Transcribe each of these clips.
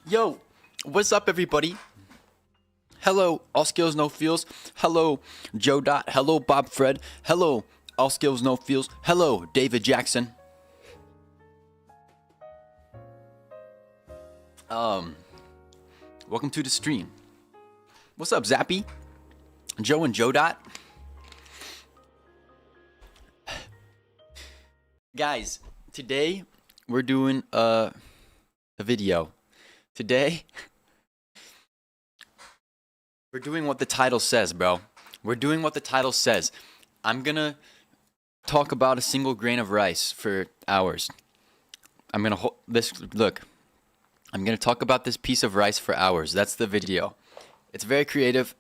Yo, what's up, everybody? Hello, All Skills No Feels. Hello, Joe Dot. Hello, Bob Fred. Hello, All Skills No Feels. Hello, David Jackson. Welcome to the stream. What's up, Zappy? Joe and Joe Dot. Guys, today we're doing a video. Today, we're doing what the title says, bro. We're doing what the title says. I'm gonna talk about a single grain of rice for hours. I'm gonna I'm gonna talk about this piece of rice for hours. That's the video. It's very creative.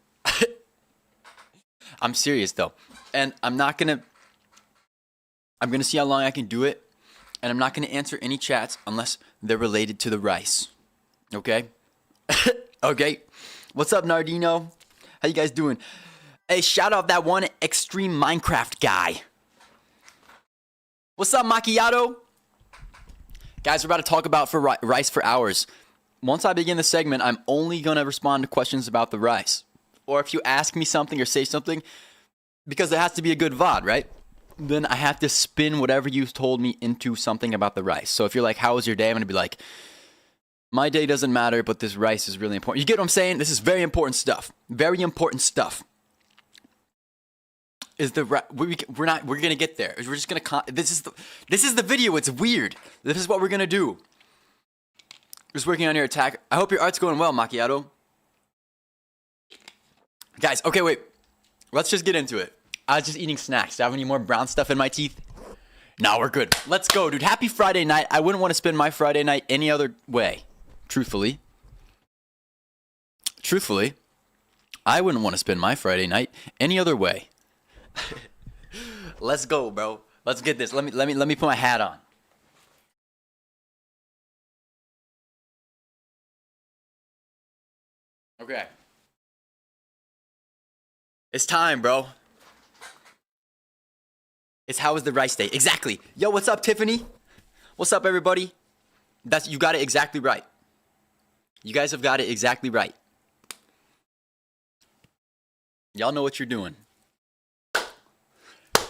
I'm serious though, and I'm gonna see how long I can do it, and I'm not gonna answer any chats unless they're related to the rice. Okay? Okay. What's up, Nardino? How you guys doing? Hey, shout out that one extreme Minecraft guy. What's up, Macchiato? Guys, we're about to talk about rice for hours. Once I begin the segment, I'm only going to respond to questions about the rice. Or if you ask me something or say something, because it has to be a good VOD, right? Then I have to spin whatever you told me into something about the rice. So if you're like, how was your day? I'm going to be like, my day doesn't matter, but this rice is really important. You get what I'm saying? This is very important stuff. Very important stuff. We're gonna get there. We're just gonna this is the video. It's weird. This is what we're gonna do. Just working on your attack. I hope your art's going well, Macchiato. Guys, okay, wait. Let's just get into it. I was just eating snacks. Do I have any more brown stuff in my teeth? No, we're good. Let's go, dude. Happy Friday night. I wouldn't want to spend my Friday night any other way. Truthfully, I wouldn't want to spend my Friday night any other way. Let's go, bro. Let's get this. Let me put my hat on. Okay. It's time, bro. It's how was the rice day? Exactly. Yo, what's up, Tiffany? What's up, everybody? You got it exactly right. You guys have got it exactly right. Y'all know what you're doing.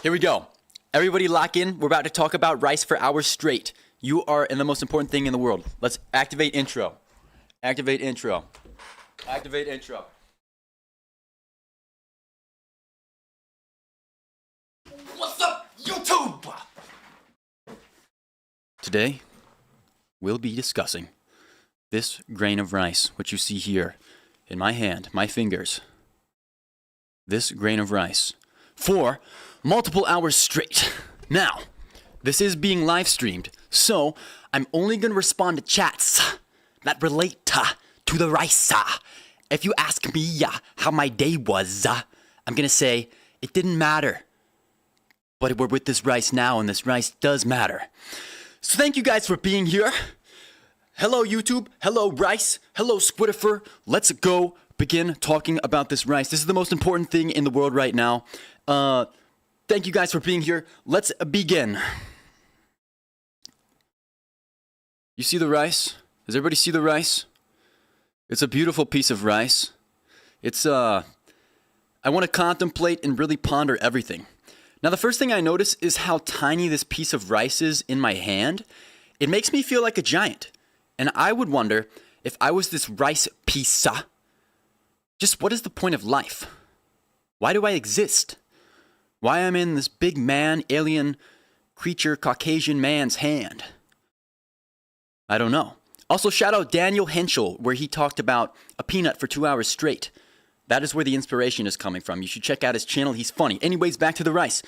Here we go. Everybody lock in. We're about to talk about rice for hours straight. You are in the most important thing in the world. Let's activate intro. Activate intro. Activate intro. What's up, YouTube? Today, we'll be discussing this grain of rice, which you see here in my hand, my fingers. This grain of rice for multiple hours straight. Now, this is being live streamed, so I'm only going to respond to chats that relate to the rice. If you ask me how my day was, I'm going to say it didn't matter. But we're with this rice now, and this rice does matter. So thank you guys for being here. Hello, YouTube. Hello, rice. Hello, Squidifer. Let's go begin talking about this rice. This is the most important thing in the world right now. Thank you guys for being here. Let's begin. You see the rice? Does everybody see the rice? It's a beautiful piece of rice. I want to contemplate and really ponder everything. Now, the first thing I notice is how tiny this piece of rice is in my hand. It makes me feel like a giant. And I would wonder, if I was this rice piece, just what is the point of life? Why do I exist? Why am I in this big man, alien, creature, Caucasian man's hand? I don't know. Also, shout out Daniel Henschel, where he talked about a peanut for 2 hours straight. That is where the inspiration is coming from. You should check out his channel. He's funny. Anyways, back to the rice.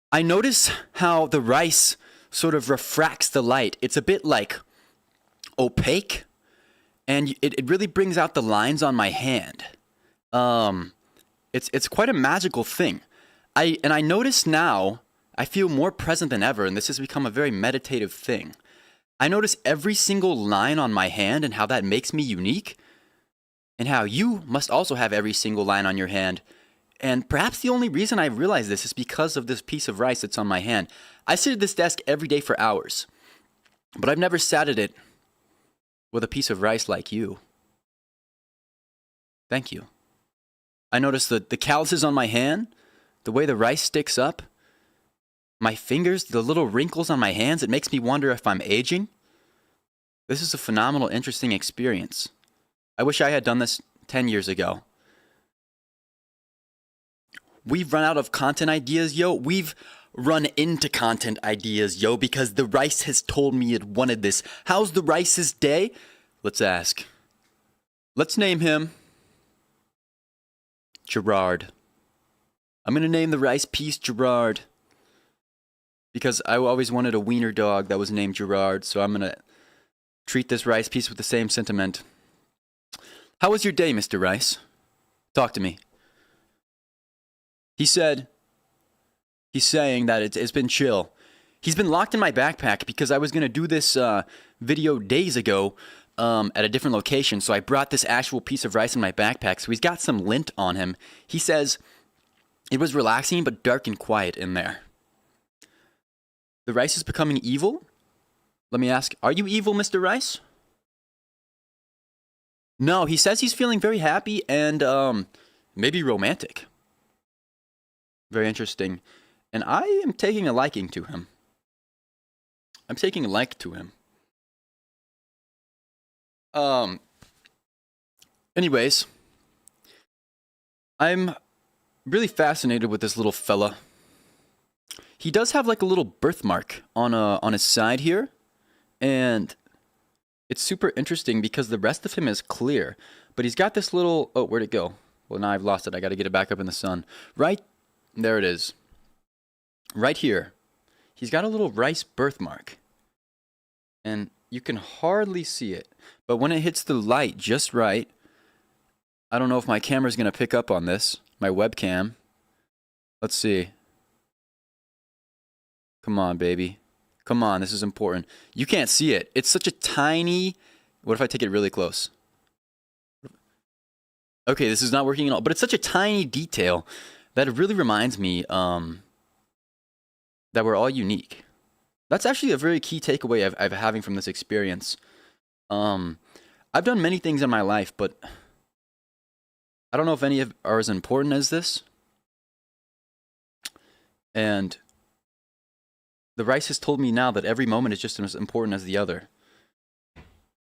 I notice how the rice sort of refracts the light. It's a bit like opaque, and it really brings out the lines on my hand. It's quite a magical thing. I notice now I feel more present than ever, and this has become a very meditative thing. I notice every single line on my hand and how that makes me unique, and how you must also have every single line on your hand. And perhaps the only reason I realize this is because of this piece of rice that's on my hand. I sit at this desk every day for hours, but I've never sat at it with a piece of rice like you. Thank you. I noticed the calluses on my hand, the way the rice sticks up, my fingers, the little wrinkles on my hands. It makes me wonder if I'm aging. This is a phenomenal, interesting experience. I wish I had done this 10 years ago. We've run out of content ideas, yo. We've run into content ideas, yo, because the rice has told me it wanted this. How's the rice's day? Let's ask. Let's name him Gerard. I'm going to name the rice piece Gerard because I always wanted a wiener dog that was named Gerard, so I'm going to treat this rice piece with the same sentiment. How was your day, Mr. Rice? Talk to me. He said, he's saying that it's been chill. He's been locked in my backpack because I was going to do this video days ago at a different location, so I brought this actual piece of rice in my backpack, so he's got some lint on him. He says it was relaxing but dark and quiet in there. The rice is becoming evil? Let me ask, are you evil, Mr. Rice? No, he says he's feeling very happy and maybe romantic. Very interesting. And I am taking a liking to him. I'm taking a like to him. Anyways, I'm really fascinated with this little fella. He does have like a little birthmark on his side here, and it's super interesting because the rest of him is clear, but he's got this little, oh, where'd it go? Well, now I've lost it. I got to get it back up in the sun. Right there it is. Right here. He's got a little rice birthmark, and you can hardly see it, but when it hits the light just right, I don't know if my camera's going to pick up on this, my webcam. Let's see. Come on, baby. Come on, this is important. You can't see it. It's such a tiny... What if I take it really close? Okay, this is not working at all, but it's such a tiny detail that it really reminds me that we're all unique. That's actually a very key takeaway I've having from this experience. I've done many things in my life, but I don't know if any of are as important as this. And the rice has told me now that every moment is just as important as the other.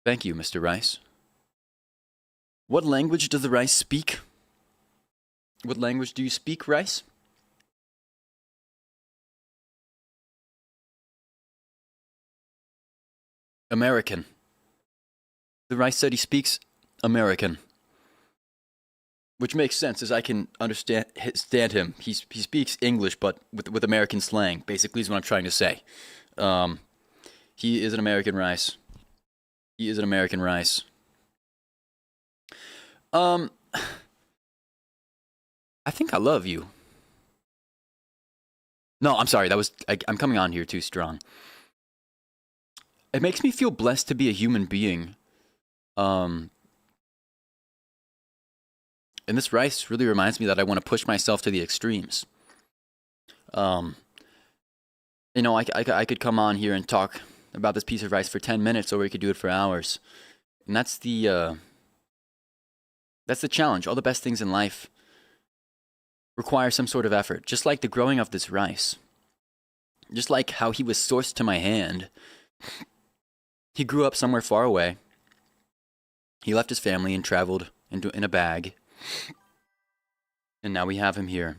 Thank you, Mr. Rice. What language does the rice speak? What language do you speak, Rice? American. The rice said he speaks American. Which makes sense, as I can understand him. He speaks English, but with American slang, basically is what I'm trying to say. He is an American rice. He is an American rice. I think I love you. No, I'm sorry, I'm coming on here too strong. It makes me feel blessed to be a human being. And this rice really reminds me that I want to push myself to the extremes. You know, I could come on here and talk about this piece of rice for 10 minutes, or we could do it for hours. And that's the challenge. All the best things in life require some sort of effort, just like the growing of this rice. Just like how he was sourced to my hand. He grew up somewhere far away. He left his family and traveled in a bag. And now we have him here.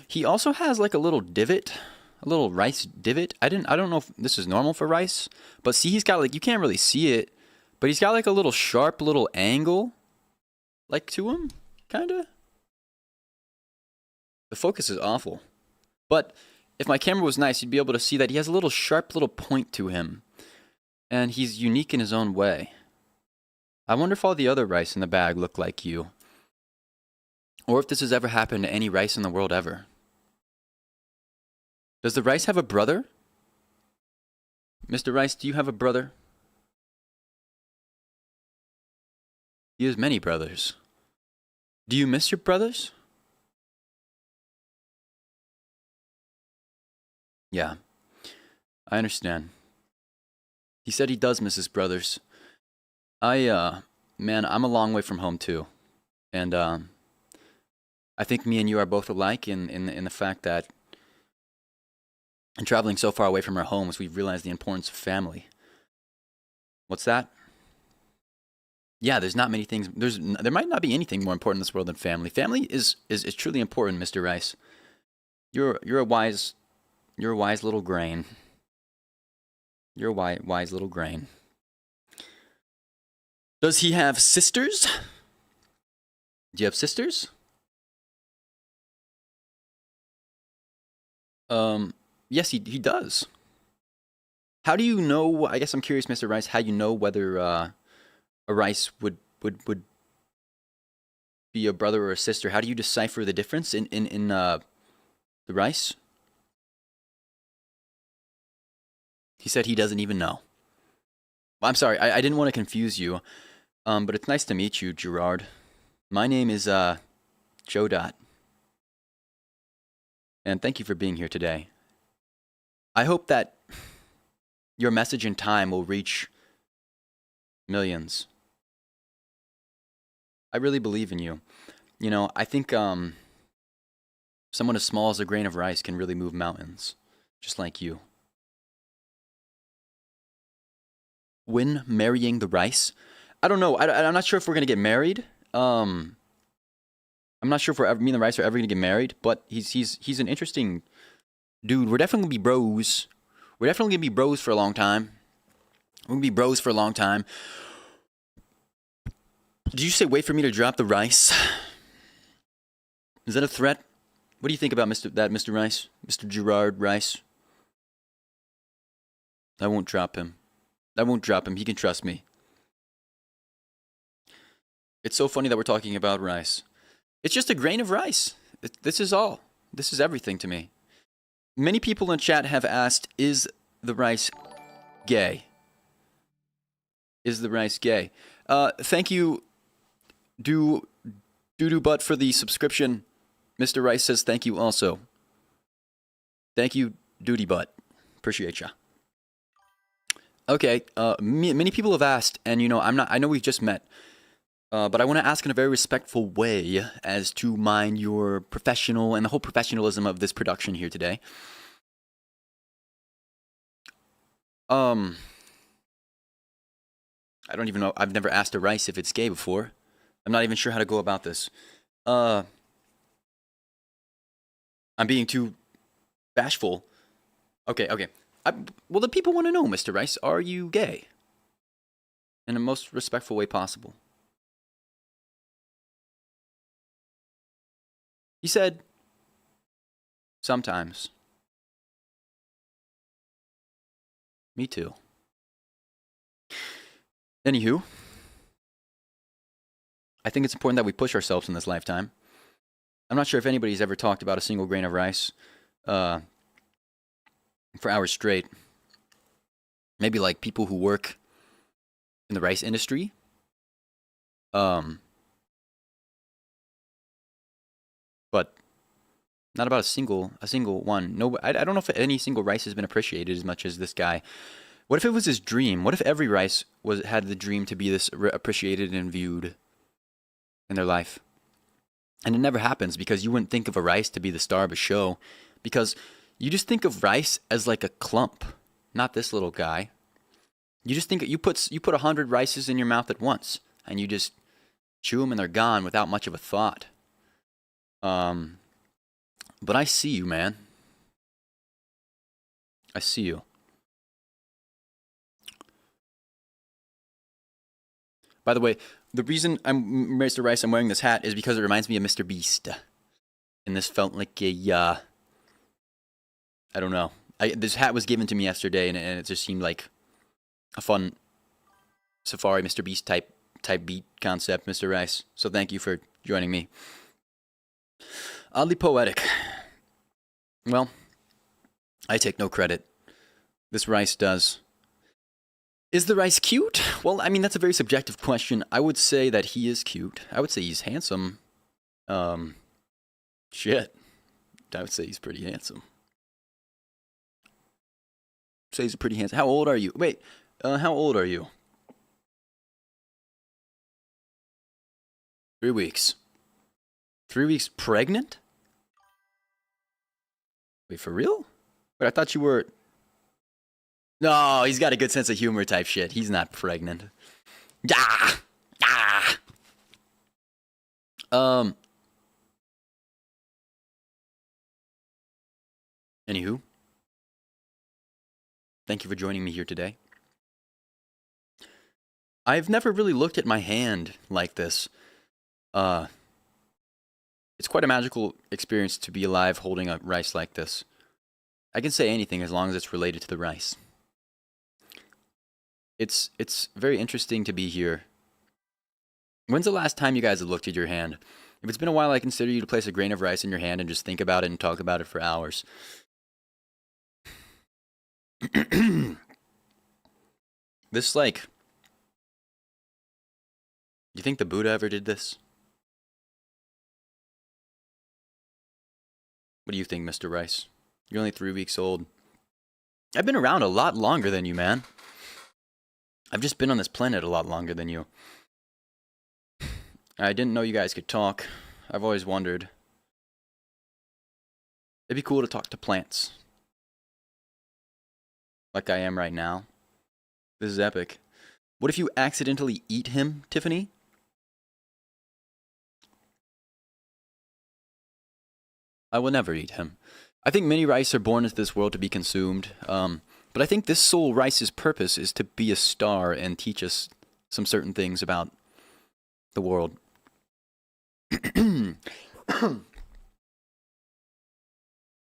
He also has like a little divot, a little rice divot. I don't know if this is normal for rice, but see, he's got like, you can't really see it, but he's got like a little sharp little angle like to him, kind of. The focus is awful. But if my camera was nice, you'd be able to see that he has a little sharp little point to him. And he's unique in his own way. I wonder if all the other rice in the bag look like you. Or if this has ever happened to any rice in the world ever. Does the rice have a brother? Mr. Rice, do you have a brother? He has many brothers. Do you miss your brothers? Yeah, I understand. He said he does miss his brothers. Man, I'm a long way from home too. And I think me and you are both alike in the fact that in traveling so far away from our homes, we've realized the importance of family. What's that? Yeah, there's not many things. There might not be anything more important in this world than family. Family is truly important, Mr. Rice. You're a wise little grain. You're a wise little grain. Does he have sisters? Do you have sisters? Yes, he does. How do you know? I guess I'm curious, Mr. Rice, how you know whether a Rice would be a brother or a sister? How do you decipher the difference in the Rice? He said he doesn't even know. Well, I'm sorry, I didn't want to confuse you, but it's nice to meet you, Gerard. My name is Joe Dot, and thank you for being here today. I hope that your message in time will reach millions. I really believe in you. You know, I think someone as small as a grain of rice can really move mountains, just like you. When marrying the Rice? I don't know. I'm not sure if we're gonna get married. I'm not sure if me and the Rice are ever gonna get married. But he's an interesting dude. We're definitely gonna be bros. We're definitely gonna be bros for a long time. We're gonna be bros for a long time. Did you say wait for me to drop the Rice? Is that a threat? What do you think about Mr. Rice? Mr. Gerard Rice? I won't drop him. I won't drop him. He can trust me. It's so funny that we're talking about rice. It's just a grain of rice. This is all. This is everything to me. Many people in chat have asked, is the Rice gay? Is the Rice gay? Thank you, Doo Butt, for the subscription. Mr. Rice says thank you also. Thank you, Duty Butt. Appreciate ya. Okay, many people have asked, and I know we've just met, but I want to ask in a very respectful way as to mind your professional and the whole professionalism of this production here today. I don't even know. I've never asked a Rice if it's gay before. I'm not even sure how to go about this. I'm being too bashful. Okay. Well, the people want to know, Mr. Rice, are you gay? In the most respectful way possible. He said, sometimes. Me too. Anywho, I think it's important that we push ourselves in this lifetime. I'm not sure if anybody's ever talked about a single grain of rice for hours straight. Maybe like people who work in the rice industry. But not about a single one. No, I don't know if any single rice has been appreciated as much as this guy. What if it was his dream? What if every rice had the dream to be this appreciated and viewed in their life? And it never happens because you wouldn't think of a rice to be the star of a show, because you just think of rice as like a clump, not this little guy. You just think you put 100 rices in your mouth at once, and you just chew them and they're gone without much of a thought. But I see you, man. I see you. By the way, the reason Mr. Rice, I'm wearing this hat is because it reminds me of Mr. Beast. And this felt like a, I don't know. This hat was given to me yesterday, and it just seemed like a fun Safari Mr. Beast type beat concept, Mr. Rice. So thank you for joining me. Oddly poetic. Well, I take no credit. This Rice does. Is the Rice cute? Well, I mean, that's a very subjective question. I would say that he is cute. I would say he's handsome. Shit. I would say he's pretty handsome. Say he's pretty handsome. How old are you? Wait, How old are you? 3 weeks. 3 weeks pregnant? Wait, for real? Wait, I thought you were... No, he's got a good sense of humor type shit. He's not pregnant. Ah! Ah! Anywho. Thank you for joining me here today. I've never really looked at my hand like this. It's quite a magical experience to be alive holding a rice like this. I can say anything as long as it's related to the rice. It's very interesting to be here. When's the last time you guys have looked at your hand? If it's been a while, I consider you to place a grain of rice in your hand and just think about it and talk about it for hours. This, like... You think the Buddha ever did this? What do you think, Mr. Rice? You're only 3 weeks old. I've been around a lot longer than you, man. I've just been on this planet a lot longer than you. I didn't know you guys could talk. I've always wondered. It'd be cool to talk to plants. Like I am right now. This is epic. What if you accidentally eat him, Tiffany? I will never eat him. I think many rice are born into this world to be consumed. But I think this soul rice's purpose is to be a star and teach us some certain things about the world.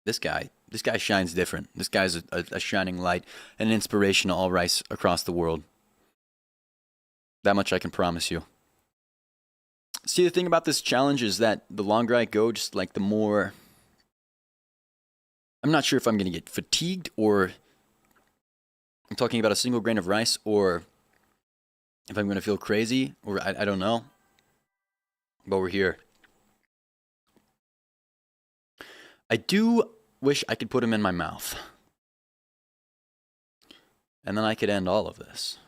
This guy shines different. This guy's a shining light and an inspiration to all rice across the world. That much I can promise you. See, the thing about this challenge is that the longer I go, just like the more... I'm not sure if I'm going to get fatigued, or I'm talking about a single grain of rice, or if I'm going to feel crazy, or I don't know. But we're here. I do wish I could put him in my mouth. And then I could end all of this.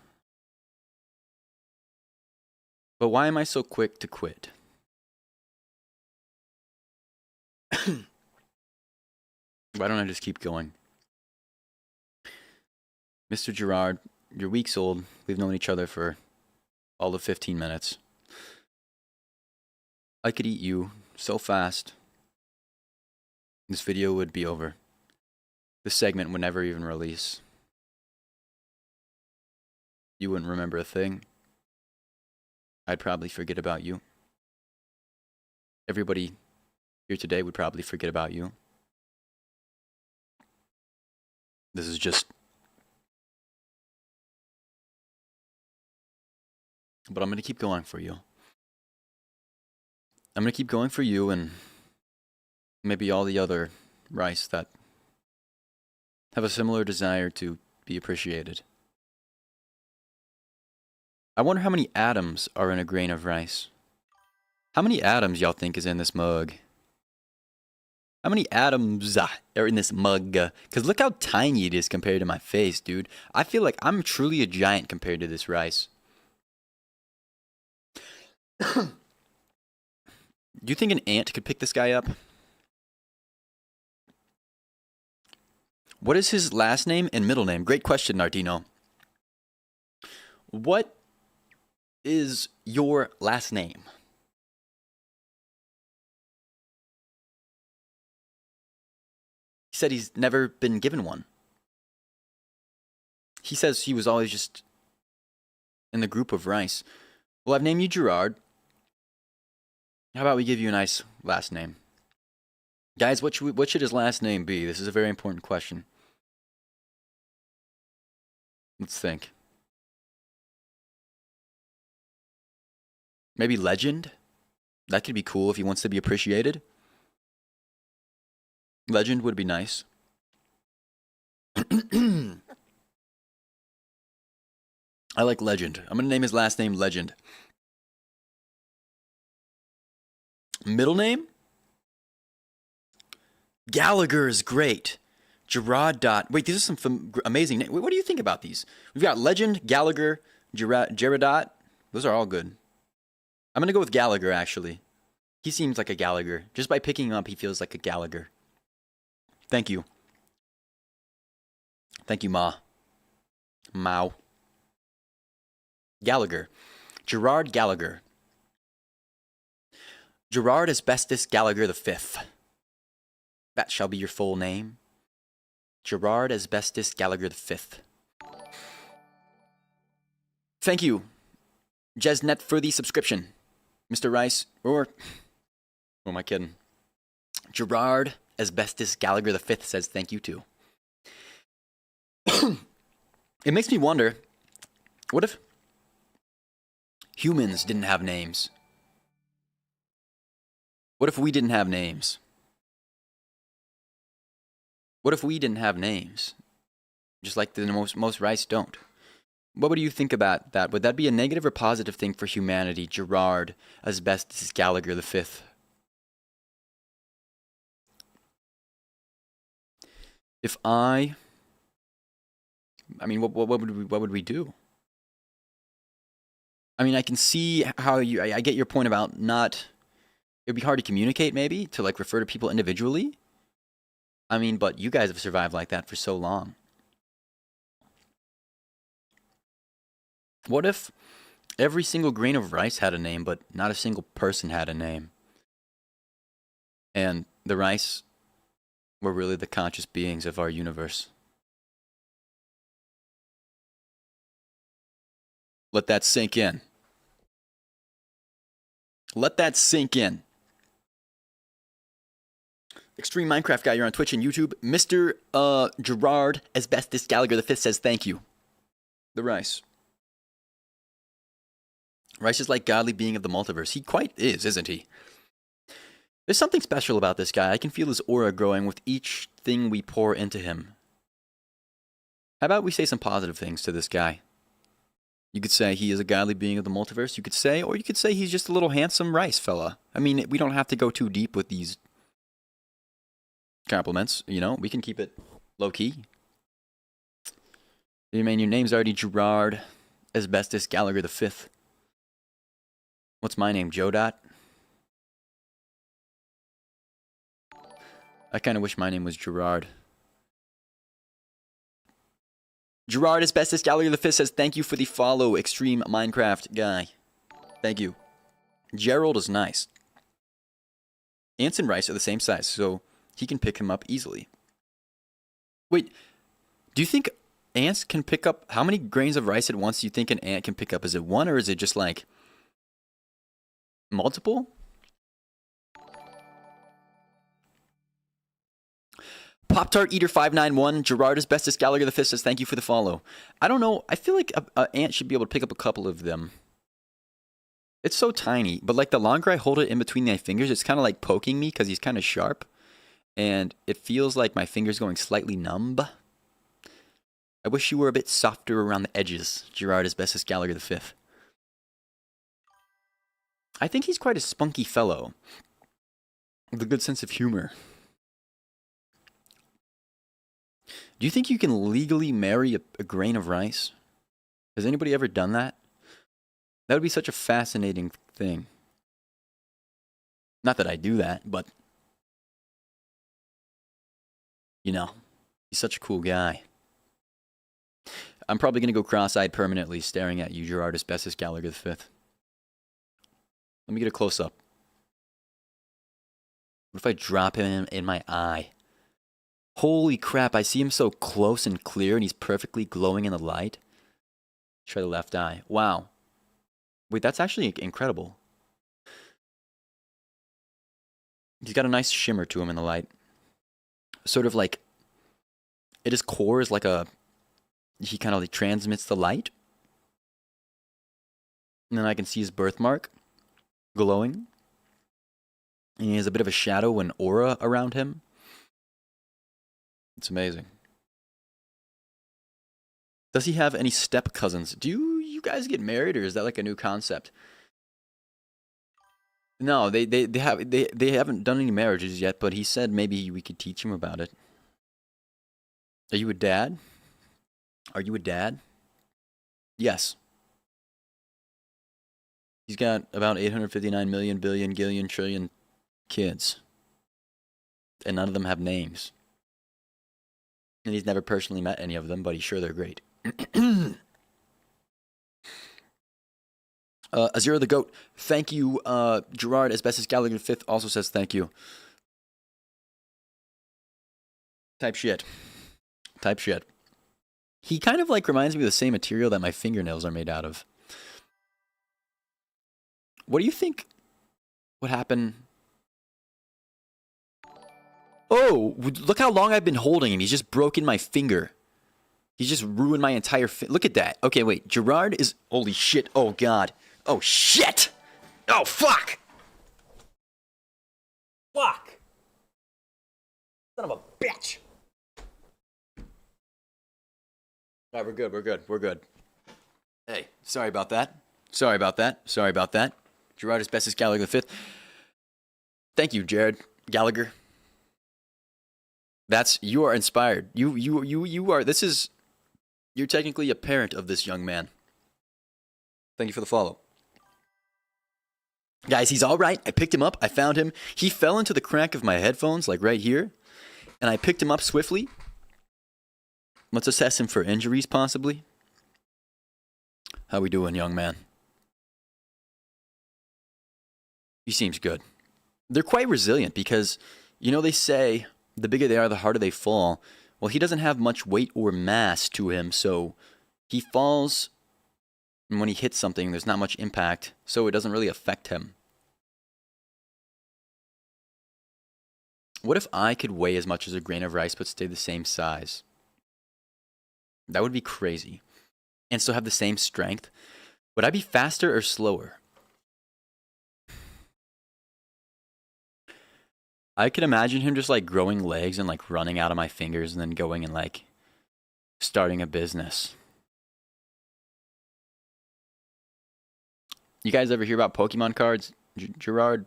But why am I so quick to quit? Why don't I just keep going? Mr. Gerard, you're weeks old. We've known each other for all of 15 minutes. I could eat you so fast. This video would be over. This segment would never even release. You wouldn't remember a thing. I'd probably forget about you. Everybody here today would probably forget about you. This is just... But I'm going to keep going for you. I'm going to keep going for you and maybe all the other rice that have a similar desire to be appreciated. I wonder how many atoms are in a grain of rice. How many atoms y'all think is in this mug? How many atoms are in this mug? Because look how tiny it is compared to my face, dude. I feel like I'm truly a giant compared to this rice. Do you think an ant could pick this guy up? What is his last name and middle name? Great question, Nardino. What is your last name? He said he's never been given one. He says he was always just in the group of rice. Well, I've named you Gerard. How about we give you a nice last name? Guys, what should his last name be? This is a very important question. Let's think. Maybe Legend? That could be cool if he wants to be appreciated. Legend would be nice. I like Legend. I'm going to name his last name Legend. Middle name? Gallagher is great. Gerard Dot. Wait, these are some amazing names. What do you think about these? We've got Legend, Gallagher, Gerardot. Those are all good. I'm going to go with Gallagher, actually. He seems like a Gallagher. Just by picking him up, he feels like a Gallagher. Thank you. Thank you, Ma. Mao. Gallagher. Gerard Gallagher. Gerard Asbestos Gallagher V. That shall be your full name. Gerard Asbestos Gallagher V. Thank you, Jesnet, for the subscription. Mr. Rice, or who am I kidding? Gerard Asbestos Gallagher V says thank you too. It makes me wonder, what if humans didn't have names? What if we didn't have names? What if we didn't have names? Just like the most rice don't. What would you think about that? Would that be a negative or positive thing for humanity? Gerard Asbestos Gallagher V. If I mean, what would we do? I mean, I can see how I get your point about not. It'd be hard to communicate, maybe, to like refer to people individually. I mean, but you guys have survived like that for so long. What if every single grain of rice had a name, but not a single person had a name? And the rice were really the conscious beings of our universe. Let that sink in. Let that sink in. Extreme Minecraft guy, you're on Twitch and YouTube. Mr. Gerard Asbestos Gallagher V says thank you. The rice. Rice is like godly being of the multiverse. He quite is, isn't he? There's something special about this guy. I can feel his aura growing with each thing we pour into him. How about we say some positive things to this guy? You could say he is a godly being of the multiverse. You could say, or you could say he's just a little handsome rice fella. I mean, we don't have to go too deep with these compliments, you know? We can keep it low-key. I mean, your name's already Gerard Asbestos Gallagher V. What's my name, Joe Dot? I kind of wish my name was Gerard. Gerard Asbestos Gallagher V says, thank you for the follow, Extreme Minecraft guy. Thank you. Gerald is nice. Ants and rice are the same size, so he can pick him up easily. Wait, do you think ants can pick up... How many grains of rice at once do you think an ant can pick up? Is it one, or is it just like... multiple? Pop-Tart Eater 591, Gerard Asbestos Gallagher V says, thank you for the follow. I don't know, I feel like an ant should be able to pick up a couple of them. It's so tiny, but like the longer I hold it in between my fingers, it's kind of like poking me because he's kind of sharp. And it feels like my finger's going slightly numb. I wish you were a bit softer around the edges, Gerard Asbestos Gallagher V. I think he's quite a spunky fellow, with a good sense of humor. Do you think you can legally marry a grain of rice? Has anybody ever done that? That would be such a fascinating thing. Not that I do that, but... you know, he's such a cool guy. I'm probably going to go cross-eyed permanently staring at you, Gerard Asbestos Gallagher V. Let me get a close-up. What if I drop him in my eye? Holy crap, I see him so close and clear, and he's perfectly glowing in the light. Try the left eye. Wow. Wait, that's actually incredible. He's got a nice shimmer to him in the light. Sort of like... at his core is like a... he kind of like transmits the light. And then I can see his birthmark glowing. And he has a bit of a shadow and aura around him. It's amazing. Does he have any step cousins? Do you guys get married, or is that like a new concept? No, they haven't done any marriages yet, but he said maybe we could teach him about it. Are you a dad? Are you a dad? Yes. He's got about 859 million, billion, gillion, trillion kids. And none of them have names. And he's never personally met any of them, but he's sure they're great. Azura the Goat, thank you. Gerard Asbestos Gallagher the 5th also says thank you. Type shit. Type shit. He kind of like reminds me of the same material that my fingernails are made out of. What do you think would happen? Oh, look how long I've been holding him. He's just broken my finger. He's just ruined my entire look at that. Okay, wait. Gerard is... Holy shit. Oh, God. Oh, shit! Oh, fuck! Fuck! Son of a bitch! Alright, we're good, we're good, we're good. Hey, sorry about that. Sorry about that. Sorry about that. Gerard Asbestos Gallagher the 5th. Thank you, Jared Gallagher. You are inspired. You are, you're technically a parent of this young man. Thank you for the follow. Guys, he's all right. I picked him up. I found him. He fell into the crack of my headphones, like right here. And I picked him up swiftly. Let's assess him for injuries, possibly. How we doing, young man? He seems good. They're quite resilient because, you know, they say the bigger they are, the harder they fall. Well, he doesn't have much weight or mass to him, so he falls... And when he hits something, there's not much impact, so it doesn't really affect him. What if I could weigh as much as a grain of rice but stay the same size? That would be crazy. And still have the same strength. Would I be faster or slower? I could imagine him just like growing legs and like running out of my fingers and then going and like starting a business. You guys ever hear about Pokemon cards, Gerard?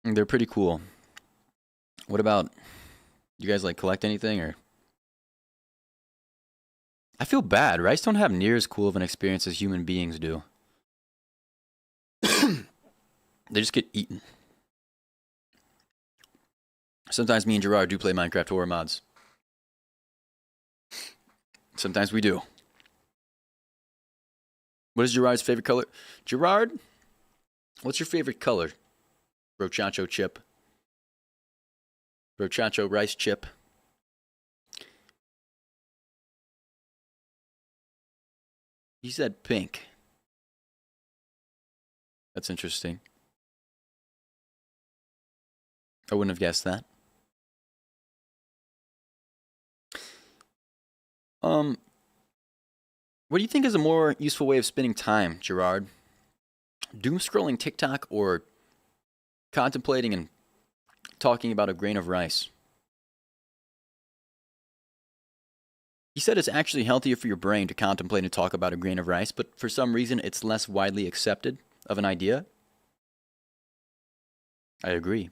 They're pretty cool. What about, you guys like collect anything or? I feel bad. Rice don't have near as cool of an experience as human beings do. They just get eaten. Sometimes me and Gerard do play Minecraft horror mods. Sometimes we do. What is Gerard's favorite color? Gerard, what's your favorite color? Brochacho chip. Brochacho rice chip. He said pink. That's interesting. I wouldn't have guessed that. What do you think is a more useful way of spending time, Gerard? Doom scrolling TikTok or contemplating and talking about a grain of rice? He said it's actually healthier for your brain to contemplate and talk about a grain of rice, but for some reason it's less widely accepted of an idea. I agree.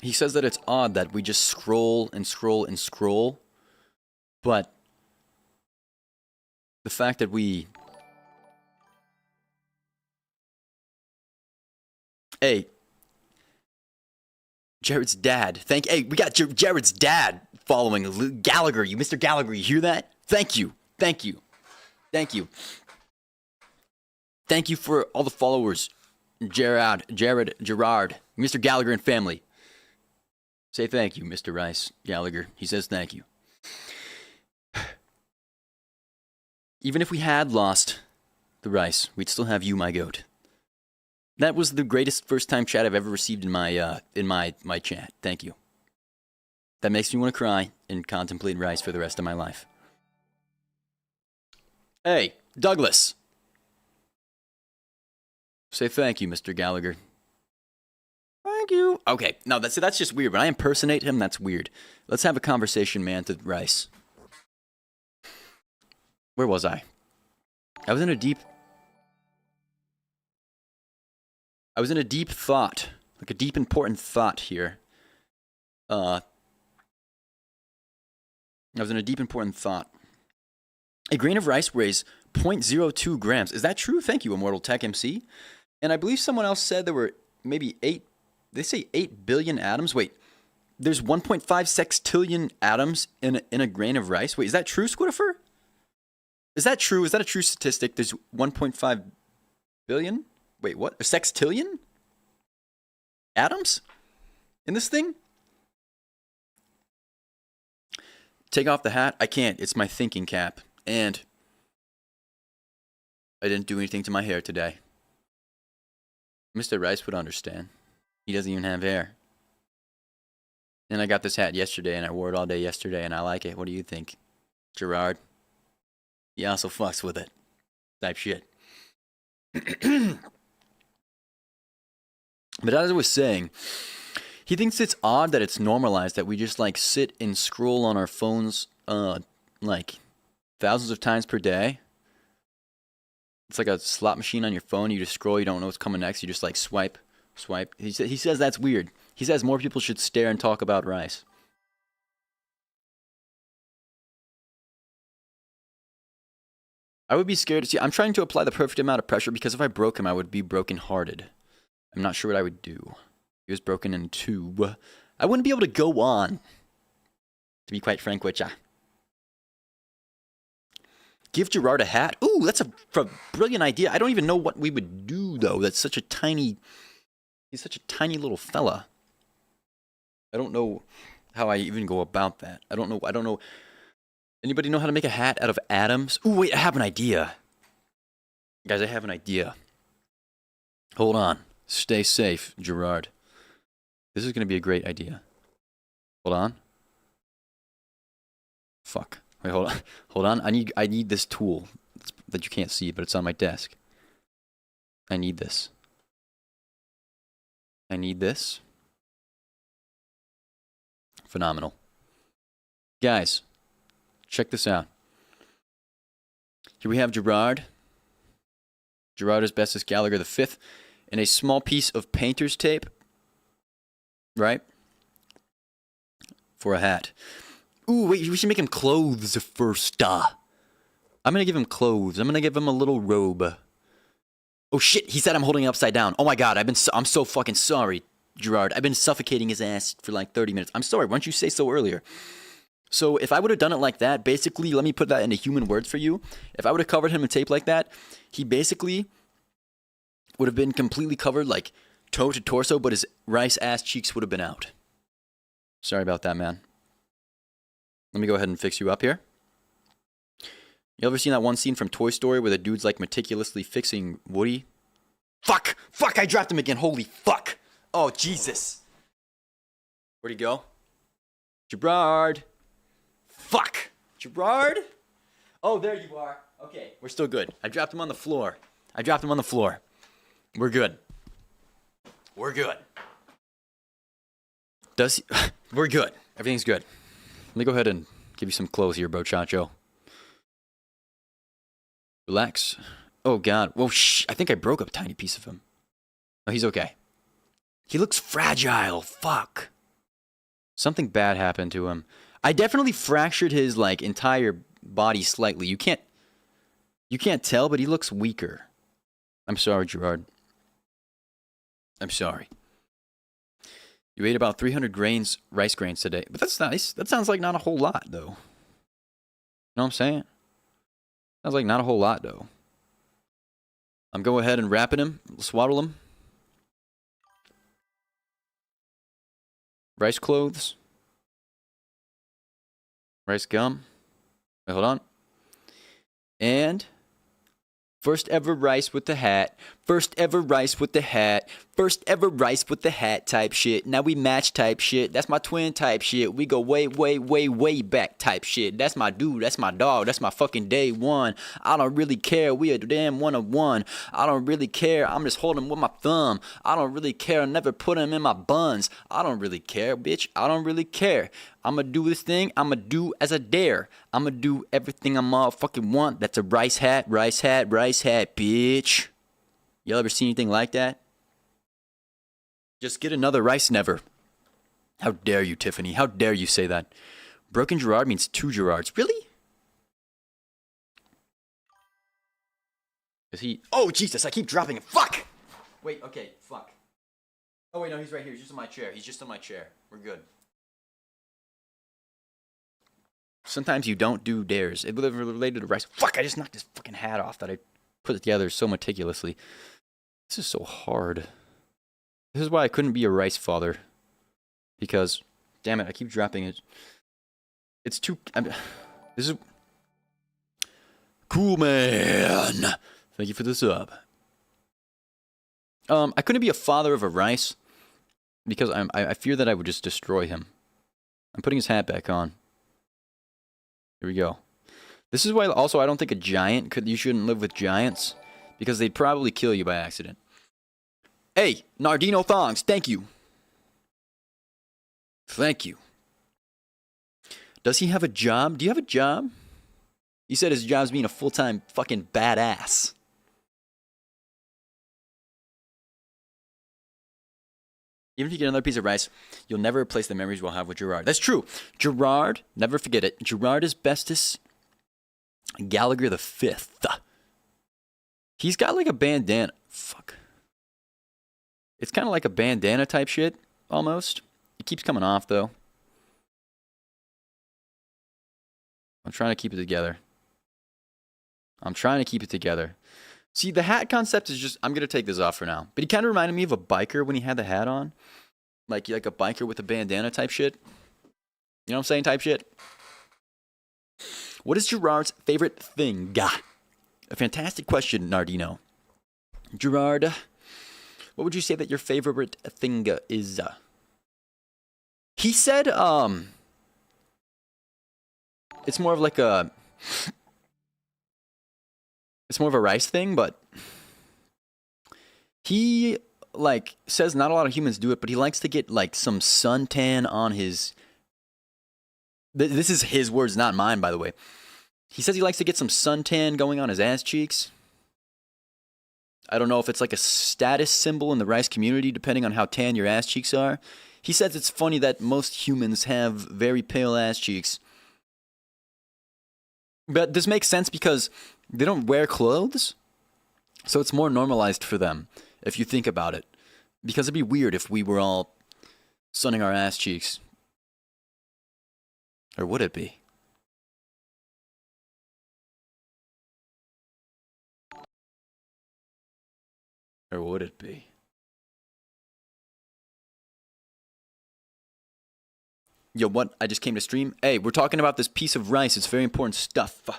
He says that it's odd that we just scroll and scroll and scroll, but the fact that we... Hey, Jared's dad. Hey, we got Jared's dad following. Gallagher, Mr. Gallagher, you hear that? Thank you. Thank you. Thank you. Thank you for all the followers. Gerard, Mr. Gallagher and family. Say thank you, Mr. Rice Gallagher. He says thank you. Even if we had lost the rice, we'd still have you, my goat. That was the greatest first-time chat I've ever received in my chat. Thank you. That makes me want to cry and contemplate rice for the rest of my life. Hey, Douglas. Say thank you, Mr. Gallagher. Thank you. Okay, no, that's just weird. When I impersonate him, that's weird. Let's have a conversation, man, to rice. Where was I? I was in a deep thought. Like a deep, important thought here. I was in a deep, important thought. A grain of rice weighs 0.02 grams. Is that true? Thank you, Immortal Tech MC. And I believe someone else said there were maybe 8 billion atoms. Wait, there's 1.5 sextillion atoms in a grain of rice? Wait, is that true, Squidifer? Is that true? Is that a true statistic? There's 1.5 billion? Wait, what? A sextillion atoms in this thing? Take off the hat? I can't. It's my thinking cap. And I didn't do anything to my hair today. Mr. Rice would understand. He doesn't even have hair. And I got this hat yesterday, and I wore it all day yesterday, and I like it. What do you think, Gerard? He also fucks with it. Type shit. But as I was saying, he thinks it's odd that it's normalized that we just like sit and scroll on our phones like thousands of times per day. It's like a slot machine on your phone. You just scroll. You don't know what's coming next. You just like swipe. He says that's weird. He says more people should stare and talk about rice. I would be scared to see. I'm trying to apply the perfect amount of pressure because if I broke him, I would be brokenhearted. I'm not sure what I would do. He was broken in two. I wouldn't be able to go on. To be quite frank with ya. Give Gerard a hat? Ooh, that's a brilliant idea. I don't even know what we would do, though. That's such a tiny... He's such a tiny little fella. I don't know how I even go about that. I don't know. Anybody know how to make a hat out of atoms? Ooh, wait, I have an idea. Guys, I have an idea. Hold on. Stay safe, Gerard. This is going to be a great idea. Hold on. Fuck. Wait, hold on. Hold on. I need this tool that you can't see, but it's on my desk. I need this. I need this. Phenomenal. Guys, check this out. Here we have Gerard. Gerard Asbestos Gallagher V, and a small piece of painter's tape. Right? For a hat. Ooh, wait, we should make him clothes first. I'm gonna give him clothes. I'm gonna give him a little robe. Oh shit, he said I'm holding it upside down. Oh my god, I'm so fucking sorry, Gerard. I've been suffocating his ass for like 30 minutes. I'm sorry, why didn't you say so earlier? So if I would have done it like that, basically, let me put that into human words for you. If I would have covered him in tape like that, he basically would have been completely covered, like toe to torso, but his rice ass cheeks would have been out. Sorry about that, man. Let me go ahead and fix you up here. You ever seen that one scene from Toy Story where the dude's like meticulously fixing Woody? Fuck! Fuck, I dropped him again. Holy fuck! Oh, Jesus. Where'd he go? Gerard! Fuck! Gerard? Oh, there you are. Okay, we're still good. I dropped him on the floor. We're good. We're good. We're good. Everything's good. Let me go ahead and give you some clothes here, bro Chacho. Relax. Oh, God. Well, I think I broke up a tiny piece of him. Oh, he's okay. He looks fragile. Fuck. Something bad happened to him. I definitely fractured his, like, entire body slightly. You can't tell, but he looks weaker. I'm sorry, Gerard. I'm sorry. You ate about 300 rice grains today. But that's nice. That sounds like not a whole lot, though. You know what I'm saying? Sounds like not a whole lot, though. I'm going ahead and wrapping him. Swaddle him. Rice clothes. Rice gum. Wait, hold on. And... first ever rice with the hat. First ever rice with the hat. First ever rice with the hat type shit. Now we match type shit. That's my twin type shit. We go way, way, way, way back type shit. That's my dude. That's my dog. That's my fucking day one. I don't really care. We a damn one of one. I don't really care. I'm just holding him with my thumb. I don't really care. I never put him in my buns. I don't really care, bitch. I don't really care. I'ma do this thing. I'ma do as I dare. I'ma do everything I motherfucking want. That's a rice hat, rice hat, rice hat, bitch. Y'all ever seen anything like that? Just get another rice never. How dare you, Tiffany? How dare you say that? Broken Gerard means two Gerards. Really? Is he... Oh, Jesus, I keep dropping it. Fuck! Wait, okay, fuck. Oh, wait, no, he's right here. He's just in my chair. He's just in my chair. We're good. Sometimes you don't do dares. It related to rice. Fuck, I just knocked this fucking hat off that I put it together so meticulously. This is so hard. This is why I couldn't be a rice father. Because, damn it, I keep dropping it. It's too... this is... Cool, man. Thank you for the sub. I couldn't be a father of a rice because I fear that I would just destroy him. I'm putting his hat back on. Here we go. This is why also I don't think a giant you shouldn't live with giants because they'd probably kill you by accident. Hey, Nardino Thongs, thank you. Thank you. Does he have a job? Do you have a job? He said his job's being a full-time fucking badass. Even if you get another piece of rice, you'll never replace the memories we'll have with Gerard. That's true. Gerard, never forget it. Gerard Asbestos Gallagher the Fifth. He's got like a bandana. Fuck. It's kind of like a bandana type shit, almost. It keeps coming off, though. I'm trying to keep it together. See, the hat concept is just... I'm going to take this off for now. But he kind of reminded me of a biker when he had the hat on. Like a biker with a bandana type shit. You know what I'm saying? Type shit. What is Gerard's favorite thing? A fantastic question, Nardino. Gerard, what would you say that your favorite thing is? He said, it's more of like a... It's more of a rice thing, but he, like, says not a lot of humans do it, but he likes to get, like, some suntan on his... This is his words, not mine, by the way. He says he likes to get some suntan going on his ass cheeks. I don't know if it's like a status symbol in the rice community, depending on how tan your ass cheeks are. He says it's funny that most humans have very pale ass cheeks. But this makes sense because they don't wear clothes, so it's more normalized for them, if you think about it. Because it'd be weird if we were all sunning our ass cheeks. Or would it be? Or would it be? Yo, what? I just came to stream. Hey, we're talking about this piece of rice. It's very important stuff.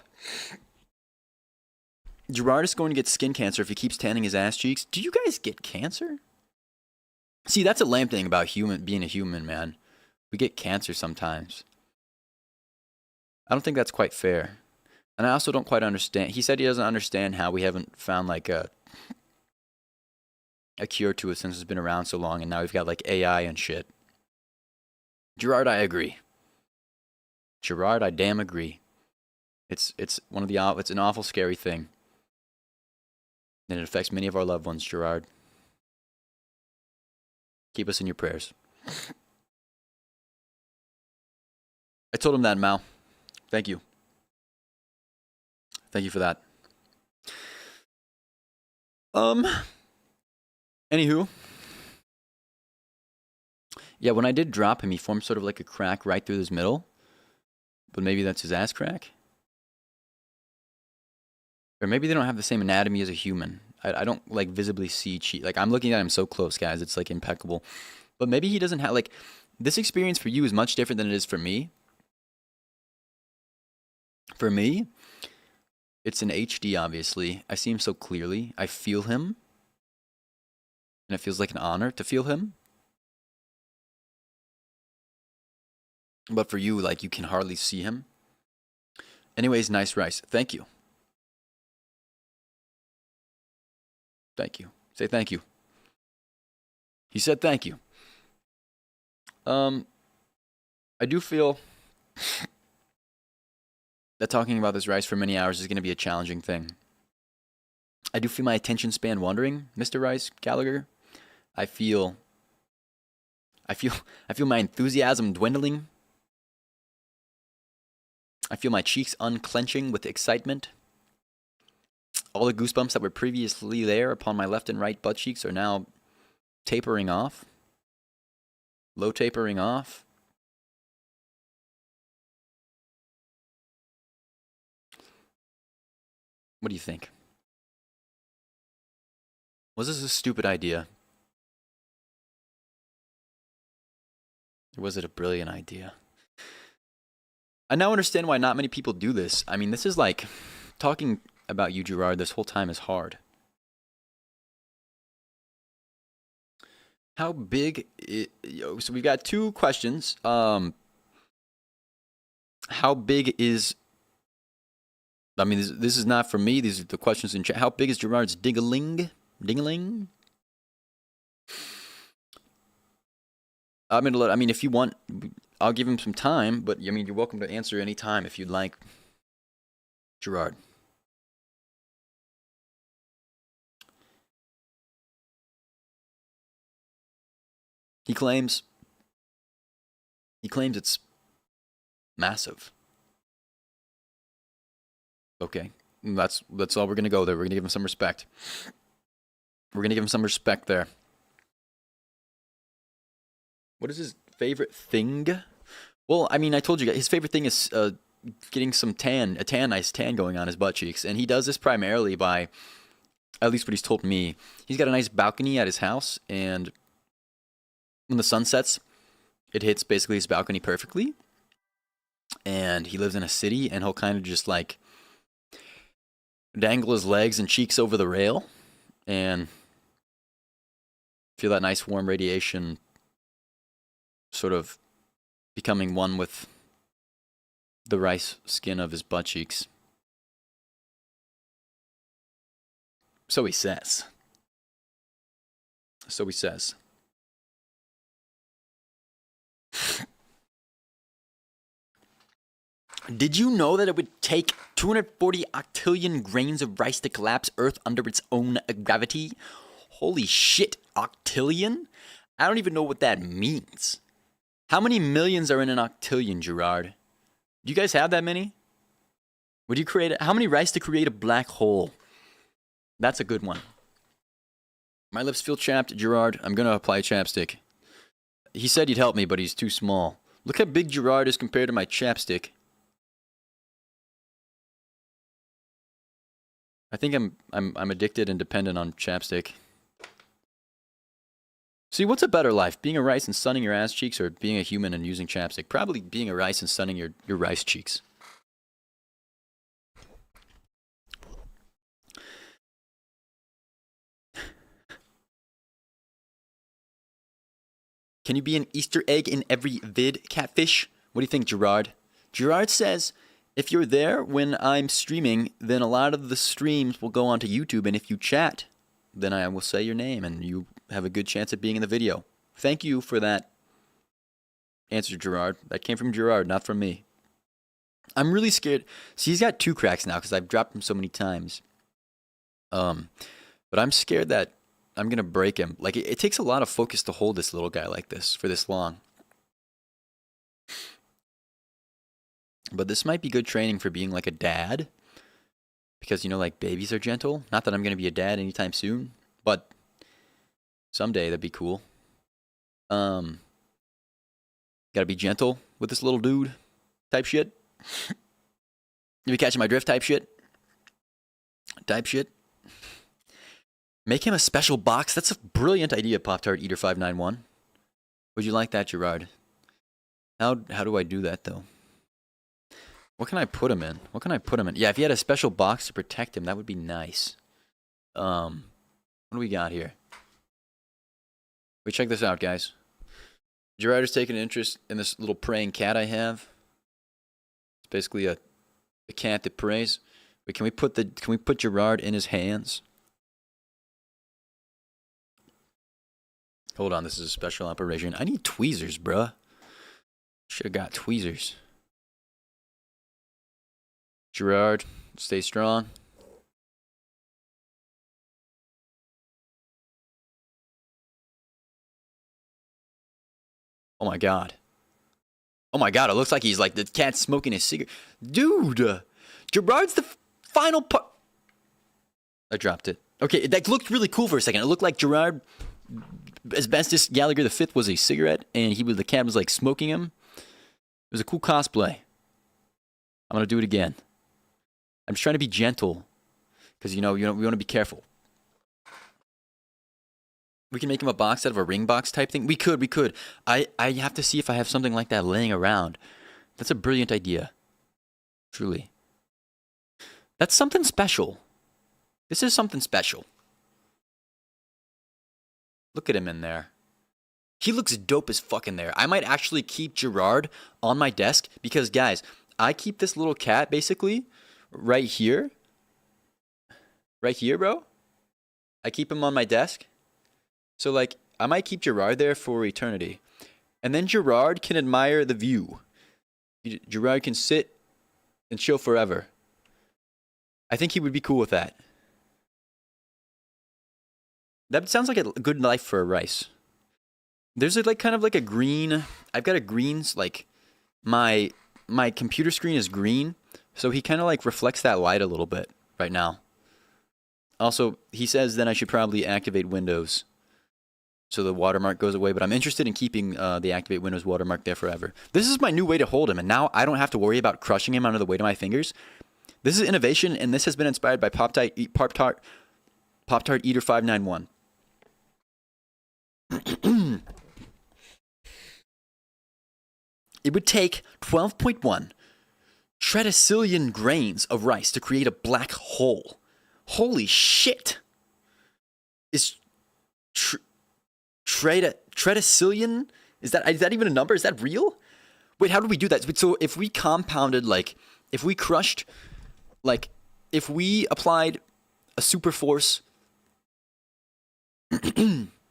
Gerard is going to get skin cancer if he keeps tanning his ass cheeks. Do you guys get cancer? See, that's a lame thing about being a human, man. We get cancer sometimes. I don't think that's quite fair. And I also don't quite understand. He said he doesn't understand how we haven't found like a cure to it since it's been around so long, and now we've got like AI and shit. Gerard, I agree. Gerard, I damn agree. It's one of the it's an awful scary thing. And it affects many of our loved ones, Gerard. Keep us in your prayers. I told him that, Mal. Thank you. Thank you for that. Anywho. Yeah, when I did drop him, he formed sort of like a crack right through his middle. But maybe that's his ass crack. Or maybe they don't have the same anatomy as a human. I don't, like, visibly see cheek. Like, I'm looking at him so close, guys. It's, like, impeccable. But maybe he doesn't have, like... This experience for you is much different than it is for me. For me, it's in HD, obviously. I see him so clearly. I feel him. And it feels like an honor to feel him. But for you, like, you can hardly see him. Anyways, nice rice. Thank you. Thank you. Say thank you. He said thank you. I do feel that talking about this rice for many hours is going to be a challenging thing. I do feel my attention span wandering, Mr. Rice Gallagher. I feel I feel my enthusiasm dwindling. I feel my cheeks unclenching with excitement. All the goosebumps that were previously there upon my left and right butt cheeks are now tapering off. Low tapering off. What do you think? Was this a stupid idea? Or was it a brilliant idea? I now understand why not many people do this. I mean, this is like talking about you, Gerard, this whole time is hard. How big? So we've got two questions. How big is? I mean, this is not from me. These are the questions in chat. How big is Gerard's dingaling? Dingaling? I mean, if you want, I'll give him some time. But I mean, you're welcome to answer any time if you'd like, Gerard. He claims it's massive. Okay, that's all we're gonna go there. We're gonna give him some respect. We're gonna give him some respect there. What is his favorite thing? Well, I mean, I told you his favorite thing is getting some nice tan going on his butt cheeks, and he does this primarily by, at least what he's told me, he's got a nice balcony at his house, and when the sun sets, it hits basically his balcony perfectly. And he lives in a city, and he'll kind of just like dangle his legs and cheeks over the rail and feel that nice warm radiation sort of becoming one with the rice skin of his butt cheeks. So he says. So he says. Did you know that it would take 240 octillion grains of rice to collapse Earth under its own gravity? Holy shit, octillion? I don't even know what that means. How many millions are in an octillion, Gerard? Do you guys have that many? Would you create how many rice to create a black hole? That's a good one. My lips feel chapped, Gerard. I'm gonna apply chapstick. He said he'd help me, but he's too small. Look how big Gerard is compared to my chapstick. I think I'm addicted and dependent on chapstick. See, what's a better life? Being a rice and sunning your ass cheeks, or being a human and using chapstick? Probably being a rice and sunning your rice cheeks. Can you be an Easter egg in every vid, Catfish? What do you think, Gerard? Gerard says, if you're there when I'm streaming, then a lot of the streams will go onto YouTube, and if you chat, then I will say your name, and you have a good chance of being in the video. Thank you for that answer, Gerard. That came from Gerard, not from me. I'm really scared. See, he's got 2 cracks now because I've dropped him so many times. But I'm scared that I'm going to break him. Like, it takes a lot of focus to hold this little guy like this for this long. But this might be good training for being like a dad. Because, you know, like babies are gentle. Not that I'm going to be a dad anytime soon. But someday that'd be cool. Gotta be gentle with this little dude type shit. You be catching my drift type shit? Type shit. Make him a special box. That's a brilliant idea, Pop-Tart Eater 591. Would you like that, Gerard? How do I do that, though? What can I put him in? What can I put him in? Yeah, if he had a special box to protect him, that would be nice. What do we got here? Wait, check this out, guys. Gerard is taking an interest in this little praying cat I have. It's basically a cat that prays. Wait, can we put Gerard in his hands? Hold on, this is a special operation. I need tweezers, bruh. Should have got tweezers. Gerard, stay strong. Oh my god. Oh my god, it looks like he's like the cat smoking his cigarette. Dude! Gerard's the final part. I dropped it. Okay, that looked really cool for a second. It looked like Gerard Asbestos Gallagher the Fifth was a cigarette, and the cat was like smoking him. It was a cool cosplay. I'm gonna do it again. I'm just trying to be gentle, because we want to be careful. We can make him a box out of a ring box type thing. We could. I have to see if I have something like that laying around. That's a brilliant idea. Truly. That's something special. This is something special. Look at him in there. He looks dope as fuck in there. I might actually keep Gerard on my desk because, guys, I keep this little cat basically right here. Right here, bro. I keep him on my desk. So, like, I might keep Gerard there for eternity. And then Gerard can admire the view. Gerard can sit and chill forever. I think he would be cool with that. That sounds like a good life for a rice. There's like kind of like a green. I've got a green, like, my computer screen is green. So he kind of like reflects that light a little bit right now. Also, he says then I should probably activate Windows so the watermark goes away, but I'm interested in keeping the Activate Windows watermark there forever. This is my new way to hold him, and now I don't have to worry about crushing him under the weight of my fingers. This is innovation, and this has been inspired by Pop-Tart Eater 591. It would take 12.1 tredecillion grains of rice to create a black hole. Holy shit! Is tredecillion? Is that even a number? Is that real? Wait, how do we do that? So if we compounded, like, if we crushed, like, if we applied a super force,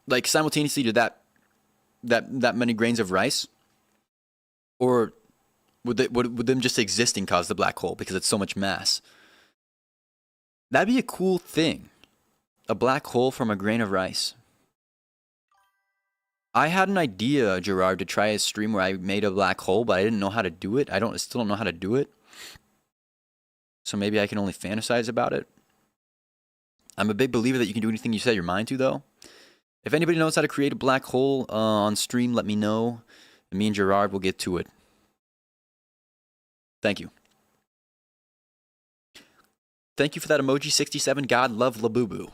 like, simultaneously to that many grains of rice, or would them just existing cause the black hole because it's so much mass? That'd be a cool thing. A black hole from a grain of rice. I had an idea, Gerard, to try a stream where I made a black hole, but I didn't know how to do it. I still don't know how to do it. So maybe I can only fantasize about it. I'm a big believer that you can do anything you set your mind to, though. If anybody knows how to create a black hole on stream, let me know. And me and Gerard will get to it. Thank you. Thank you for that emoji, 67. God love Labubu.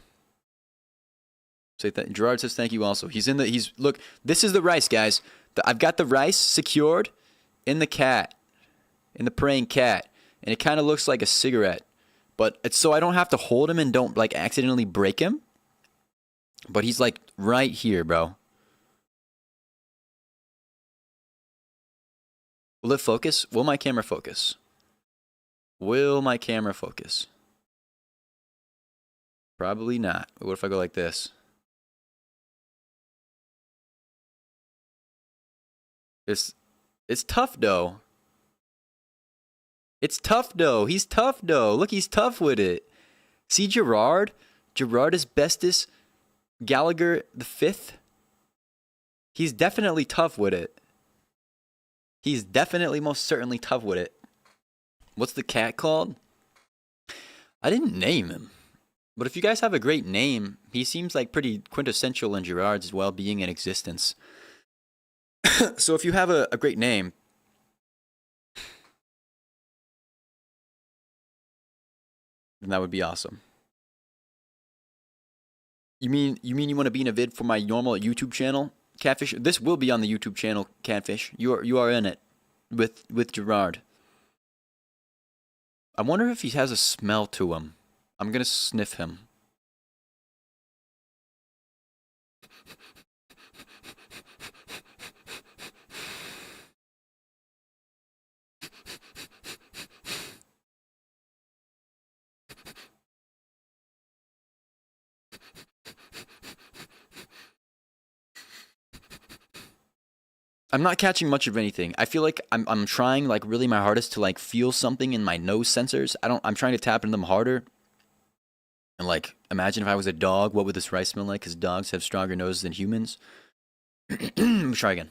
Gerard says thank you also. Look, this is the rice, guys. I've got the rice secured in the praying cat. And it kind of looks like a cigarette. But it's so I don't have to hold him and don't, like, accidentally break him. But he's, like, right here, bro. Will it focus? Will my camera focus? Will my camera focus? Probably not. What if I go like this? It's tough, though. It's tough, though. He's tough, though. Look, he's tough with it. See Gerard? Gerard Asbestos Gallagher the Fifth? He's definitely tough with it. He's definitely most certainly tough with it. What's the cat called? I didn't name him. But if you guys have a great name, he seems like pretty quintessential in Gerard's well-being and existence. So if you have a great name, then that would be awesome. You mean you want to be in a vid for my normal YouTube channel, Catfish? This will be on the YouTube channel, Catfish. You are in it with Gerard. I wonder if he has a smell to him. I'm gonna sniff him. I'm not catching much of anything. I feel like I'm trying like really my hardest to like feel something in my nose sensors. I'm trying to tap into them harder. And like imagine if I was a dog, what would this rice smell like? Because dogs have stronger noses than humans. Let me try again.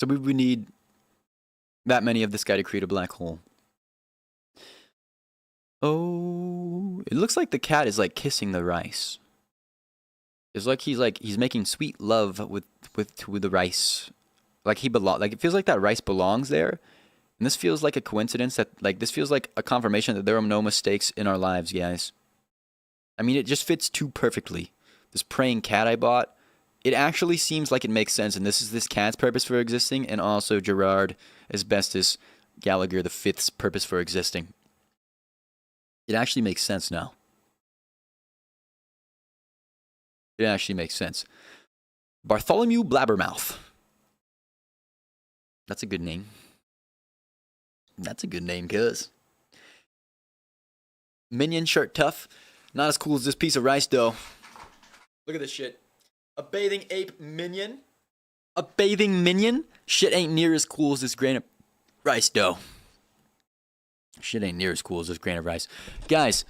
So we would need that many of this guy to create a black hole. Oh, it looks like the cat is like kissing the rice. It's like he's making sweet love with the rice. Like it feels like that rice belongs there. And this feels like a coincidence this feels like a confirmation that there are no mistakes in our lives, guys. I mean, it just fits too perfectly. This praying cat I bought, it actually seems like it makes sense, and this is this cat's purpose for existing, and also Gerard Asbestos Gallagher the Fifth's purpose for existing. It actually makes sense now. It actually makes sense. Bartholomew Blabbermouth. That's a good name. That's a good name, cuz. Minion shirt tough. Not as cool as this piece of rice, though. Look at this shit. A bathing ape minion? A bathing minion? Shit ain't near as cool as this grain of rice, though. Shit ain't near as cool as this grain of rice. Guys,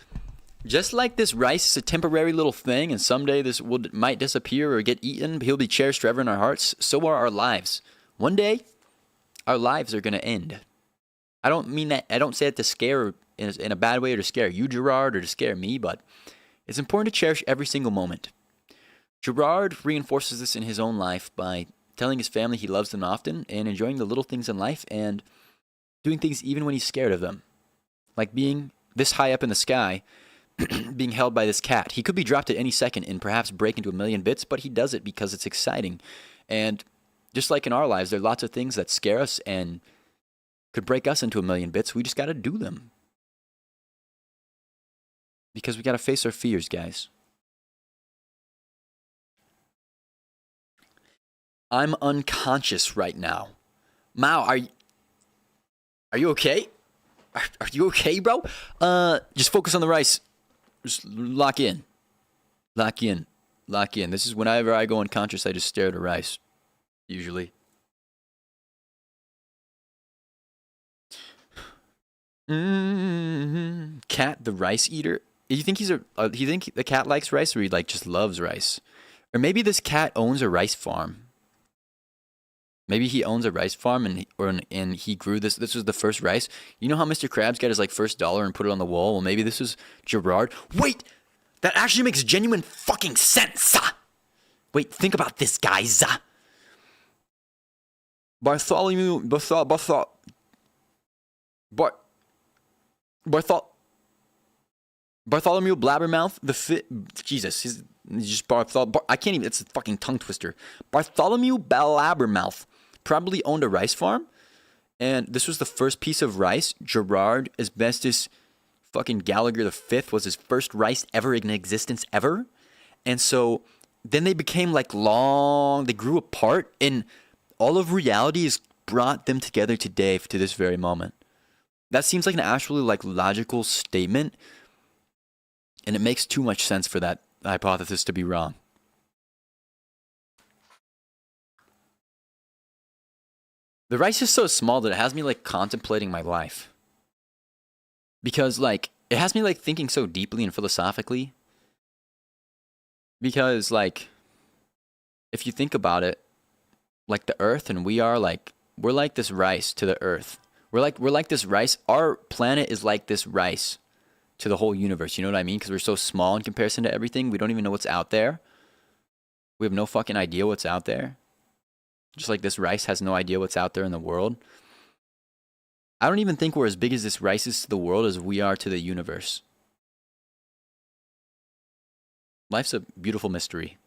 just like this rice is a temporary little thing, and someday this might disappear or get eaten, but he'll be cherished forever in our hearts, so are our lives. One day, our lives are going to end. I don't mean that, I don't say it to scare in a bad way or to scare you, Gerard, or to scare me, but it's important to cherish every single moment. Gerard reinforces this in his own life by telling his family he loves them often and enjoying the little things in life and doing things even when he's scared of them. Like being this high up in the sky, being held by this cat. He could be dropped at any second and perhaps break into a million bits, but he does it because it's exciting. And just like in our lives, there are lots of things that scare us and could break us into a million bits. We just got to do them. Because we got to face our fears, guys. I'm unconscious right now. Mao, are you okay? Are you okay, bro? Just focus on the rice. Just lock in. Lock in. Lock in. This is whenever I go unconscious, I just stare at a rice. Usually. Cat the rice eater? You think do you think the cat likes rice, or he just loves rice? Or maybe this cat owns a rice farm. Maybe he owns a rice farm and he grew this. This was the first rice. You know how Mr. Krabs got his first dollar and put it on the wall? Well, maybe this was Gerard. Wait, that actually makes genuine fucking sense. Wait, think about this, guys. Bartholomew Blabbermouth Jesus, he's just I can't even. It's a fucking tongue twister. Bartholomew Blabbermouth probably owned a rice farm, and this was the first piece of rice. Gerard Asbestos fucking Gallagher the Fifth was his first rice ever in existence ever, and so then they became they grew apart, and all of reality has brought them together today to this very moment. That seems like an actually logical statement, and it makes too much sense for that hypothesis to be wrong. The rice is so small that it has me contemplating my life. Because it has me thinking so deeply and philosophically. Because if you think about it, the earth and we are we're like this rice to the earth. We're like this rice. Our planet is like this rice. to the whole universe. You know what I mean? Because we're so small in comparison to everything. We don't even know what's out there. We have no fucking idea what's out there. Just like this rice has no idea what's out there in the world. I don't even think we're as big as this rice is to the world as we are to the universe. Life's a beautiful mystery.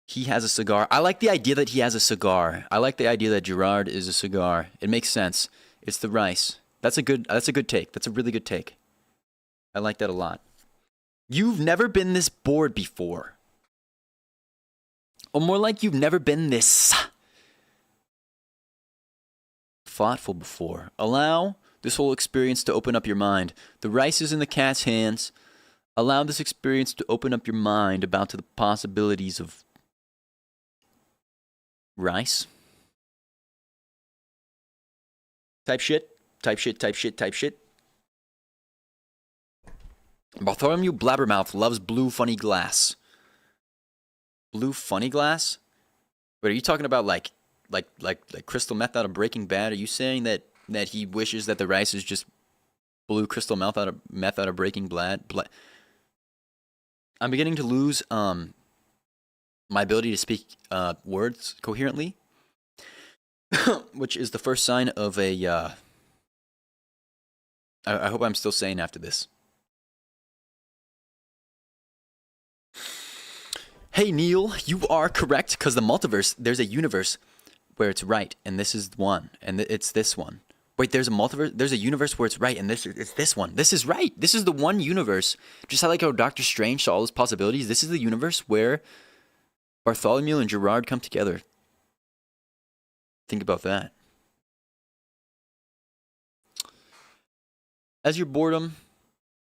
He has a cigar. I like the idea that he has a cigar. I like the idea that Gerard is a cigar. It makes sense. It's the rice. That's a good take. That's a really good take. I like that a lot. You've never been this bored before. Or more like you've never been this thoughtful before. Allow this whole experience to open up your mind. The rice is in the cat's hands. Allow this experience to open up your mind about the possibilities of rice. Type shit. Type shit, type shit, type shit. Bartholomew Blabbermouth loves blue funny glass. Blue funny glass? Wait, are you talking about like crystal meth out of Breaking Bad? Are you saying that he wishes that the rice is just blue crystal meth out of Breaking Bad? I'm beginning to lose my ability to speak words coherently, which is the first sign of a. I hope I'm still sane after this. Hey Neil, you are correct, because the multiverse, there's a universe where it's right, and this is one, and it's this one. Wait, there's a multiverse, there's a universe where it's right, and it's this one. This is right. This is the one universe. Just like how Doctor Strange saw all his possibilities, this is the universe where Bartholomew and Gerard come together. Think about that. As your boredom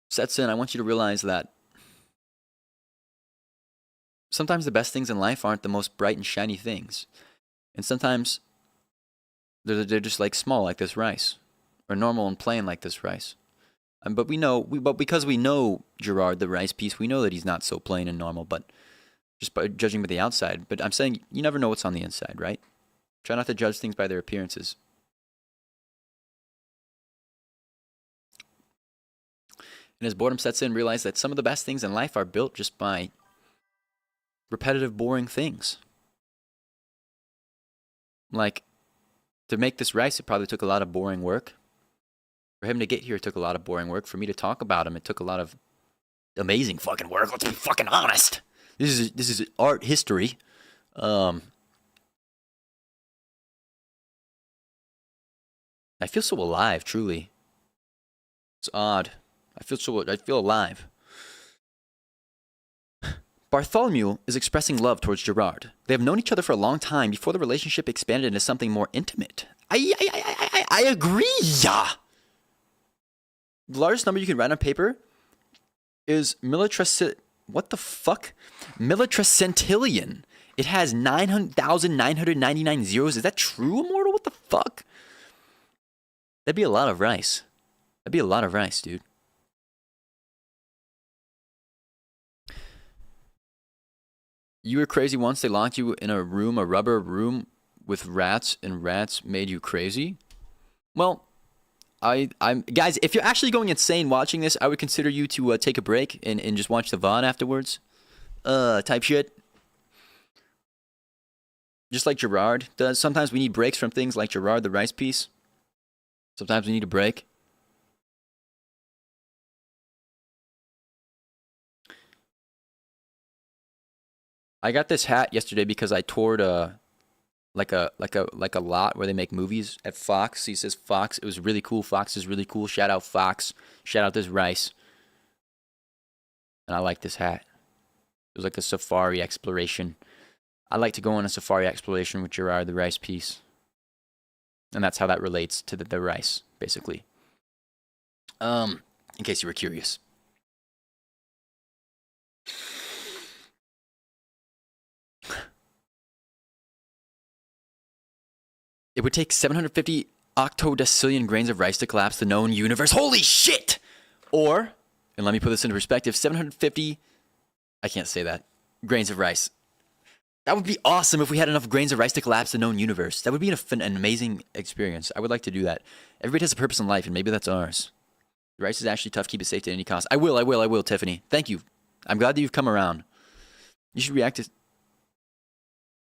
sets in, I want you to realize that sometimes the best things in life aren't the most bright and shiny things. And sometimes they're just like small, like this rice. Or normal and plain, like this rice. But because we know Gerard, the rice piece, we know that he's not so plain and normal, but just by judging by the outside. But I'm saying you never know what's on the inside, right? Try not to judge things by their appearances. And as boredom sets in, realize that some of the best things in life are built just by repetitive, boring things. Like, to make this rice, it probably took a lot of boring work. For him to get here, it took a lot of boring work. For me to talk about him, it took a lot of amazing fucking work. Let's be fucking honest. This is art history. I feel so alive, truly. It's odd. I feel alive. Bartholomew is expressing love towards Gerard. They have known each other for a long time before the relationship expanded into something more intimate. I agree. Yeah. The largest number you can write on paper is what the fuck? Millitricentillion. It has 900,999 zeros. Is that true, Immortal? What the fuck? That'd be a lot of rice. That'd be a lot of rice, dude. You were crazy once. They locked you in a rubber room with rats, and rats made you crazy? Well, I'm guys, if you're actually going insane watching this, I would consider you to take a break and just watch the VOD afterwards. Type shit. Just like Gerard does. Sometimes we need breaks from things like Gerard, the rice piece. Sometimes we need a break. I got this hat yesterday because I toured like a lot where they make movies at Fox. He says Fox. It was really cool. Fox is really cool. Shout out Fox. Shout out this rice. And I like this hat. It was like a safari exploration. I like to go on a safari exploration with Gerard, the rice piece. And that's how that relates to the rice, basically. In case you were curious. It would take 750 octodecillion grains of rice to collapse the known universe. Holy shit! Or, and let me put this into perspective, 750, I can't say that, grains of rice. That would be awesome if we had enough grains of rice to collapse the known universe. That would be an amazing experience. I would like to do that. Everybody has a purpose in life, and maybe that's ours. Rice is actually tough. Keep it safe at any cost. I will, Tiffany. Thank you. I'm glad that you've come around. You should react to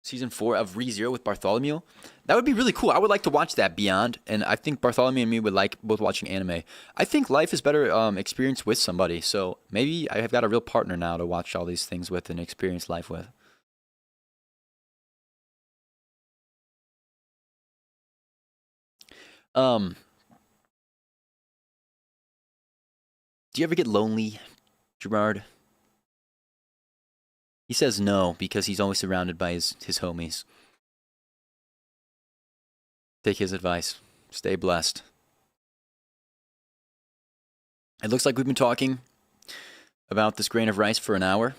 season 4 of ReZero with Bartholomew. That would be really cool. I would like to watch that Beyond, and I think Bartholomew and me would like both watching anime. I think life is better experienced with somebody, so maybe I have got a real partner now to watch all these things with and experience life with. Do you ever get lonely, Gerard? He says no because he's always surrounded by his homies. Take his advice. Stay blessed. It looks like we've been talking about this grain of rice for an hour.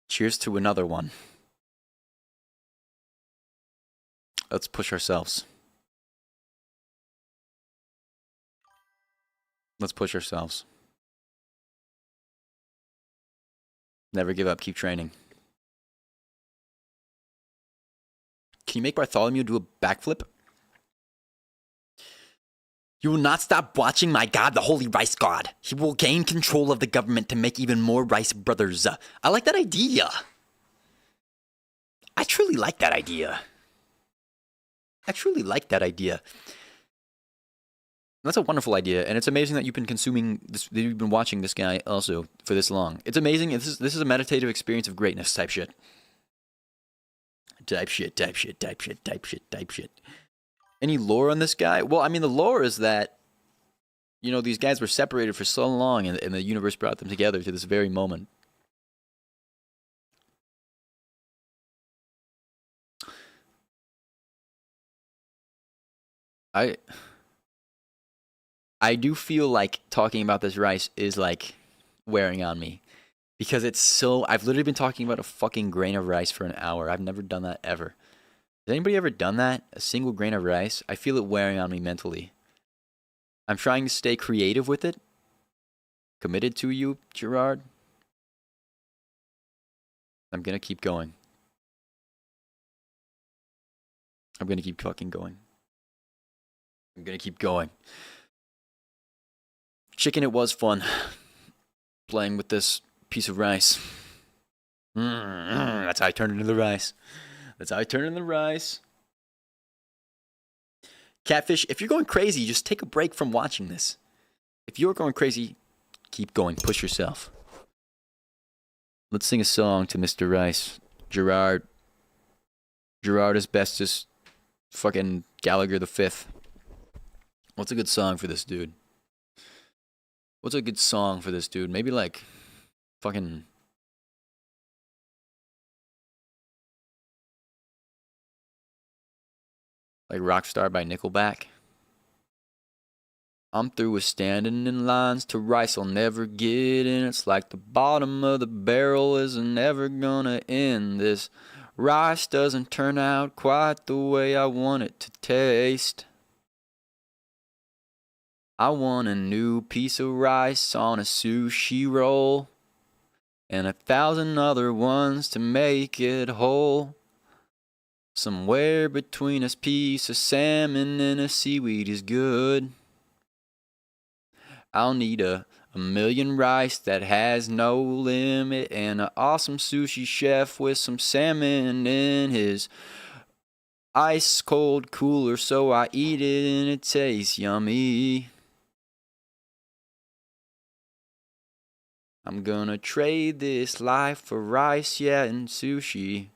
Cheers to another one. Let's push ourselves. Let's push ourselves. Never give up. Keep training. Can you make Bartholomew do a backflip? You will not stop watching my god, the Holy Rice God. He will gain control of the government to make even more Rice Brothers. I like that idea. I truly like that idea. That's a wonderful idea, and it's amazing that you've been consuming this, that you've been watching this guy also for this long. It's amazing. This is a meditative experience of greatness type shit. Type shit. Any lore on this guy? Well, I mean, the lore is that, you know, these guys were separated for so long, and the universe brought them together to this very moment. I do feel like talking about this rice is like wearing on me. Because it's so... I've literally been talking about a fucking grain of rice for an hour. I've never done that ever. Has anybody ever done that? A single grain of rice? I feel it wearing on me mentally. I'm trying to stay creative with it. Committed to you, Gerard. I'm gonna keep going. I'm gonna keep fucking going. I'm gonna keep going. Chicken, it was fun. Playing with this piece of rice. That's how I turn into the rice. Catfish, if you're going crazy, just take a break from watching this. If you're going crazy, keep going. Push yourself. Let's sing a song to Mr. Rice. Gerard Asbestos. Fucking Gallagher the Fifth. What's a good song for this dude? Maybe like fucking... like Rockstar by Nickelback. I'm through with standing in lines to rice I'll never get in. It's like the bottom of the barrel isn't ever gonna end. This rice doesn't turn out quite the way I want it to taste. I want a new piece of rice on a sushi roll, and 1,000 other ones to make it whole. Somewhere between a piece of salmon and a seaweed is good. I'll need a million rice that has no limit, and an awesome sushi chef with some salmon in his ice cold cooler so I eat it and it tastes yummy. I'm gonna trade this life for rice, yeah, and sushi.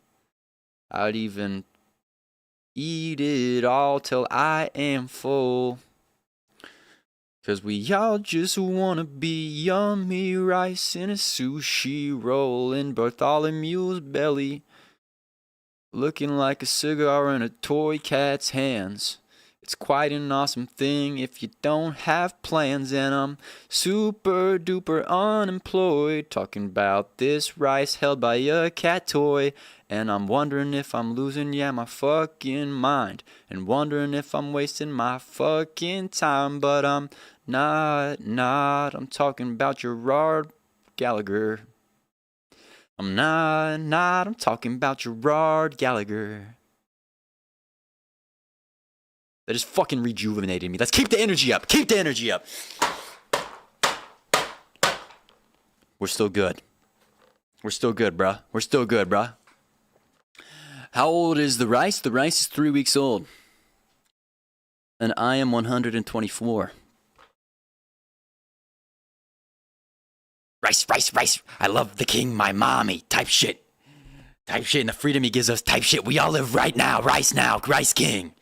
I'd even eat it all till I am full. 'Cause we all just wanna be yummy rice in a sushi roll in Bartholomew's belly, looking like a cigar in a toy cat's hands. It's quite an awesome thing if you don't have plans, and I'm super duper unemployed, talking about this rice held by a cat toy, and I'm wondering if I'm losing, my fucking mind, and wondering if I'm wasting my fucking time, but I'm not, I'm talking about Gerard Gallagher. I'm not. I'm talking about Gerard Gallagher. That just fucking rejuvenated me. Let's keep the energy up. Keep the energy up. We're still good. We're still good, bruh. We're still good, bruh. How old is the rice? The rice is 3 weeks old. And I am 124. Rice, rice, rice. I love the king, my mommy. Type shit. Type shit and the freedom he gives us. Type shit. We all live right now. Rice now. Rice king.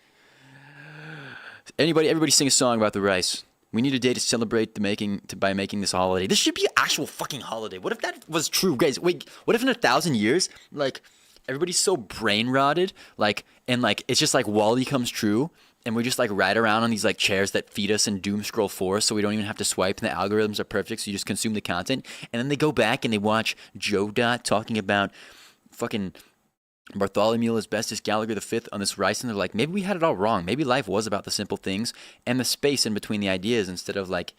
Everybody sing a song about the rice. We need a day to celebrate by making this a holiday. This should be an actual fucking holiday. What if that was true, guys? Wait, what if in 1,000 years, like, everybody's so brain rotted, like, and like it's just like WALL-E comes true, and we just like ride around on these like chairs that feed us and doom scroll for us, so we don't even have to swipe, and the algorithms are perfect, so you just consume the content, and then they go back and they watch Joe Dot talking about fucking Bartholomew Asbestos Gallagher V on this rice, and they're like, maybe we had it all wrong. Maybe life was about the simple things and the space in between the ideas instead of like,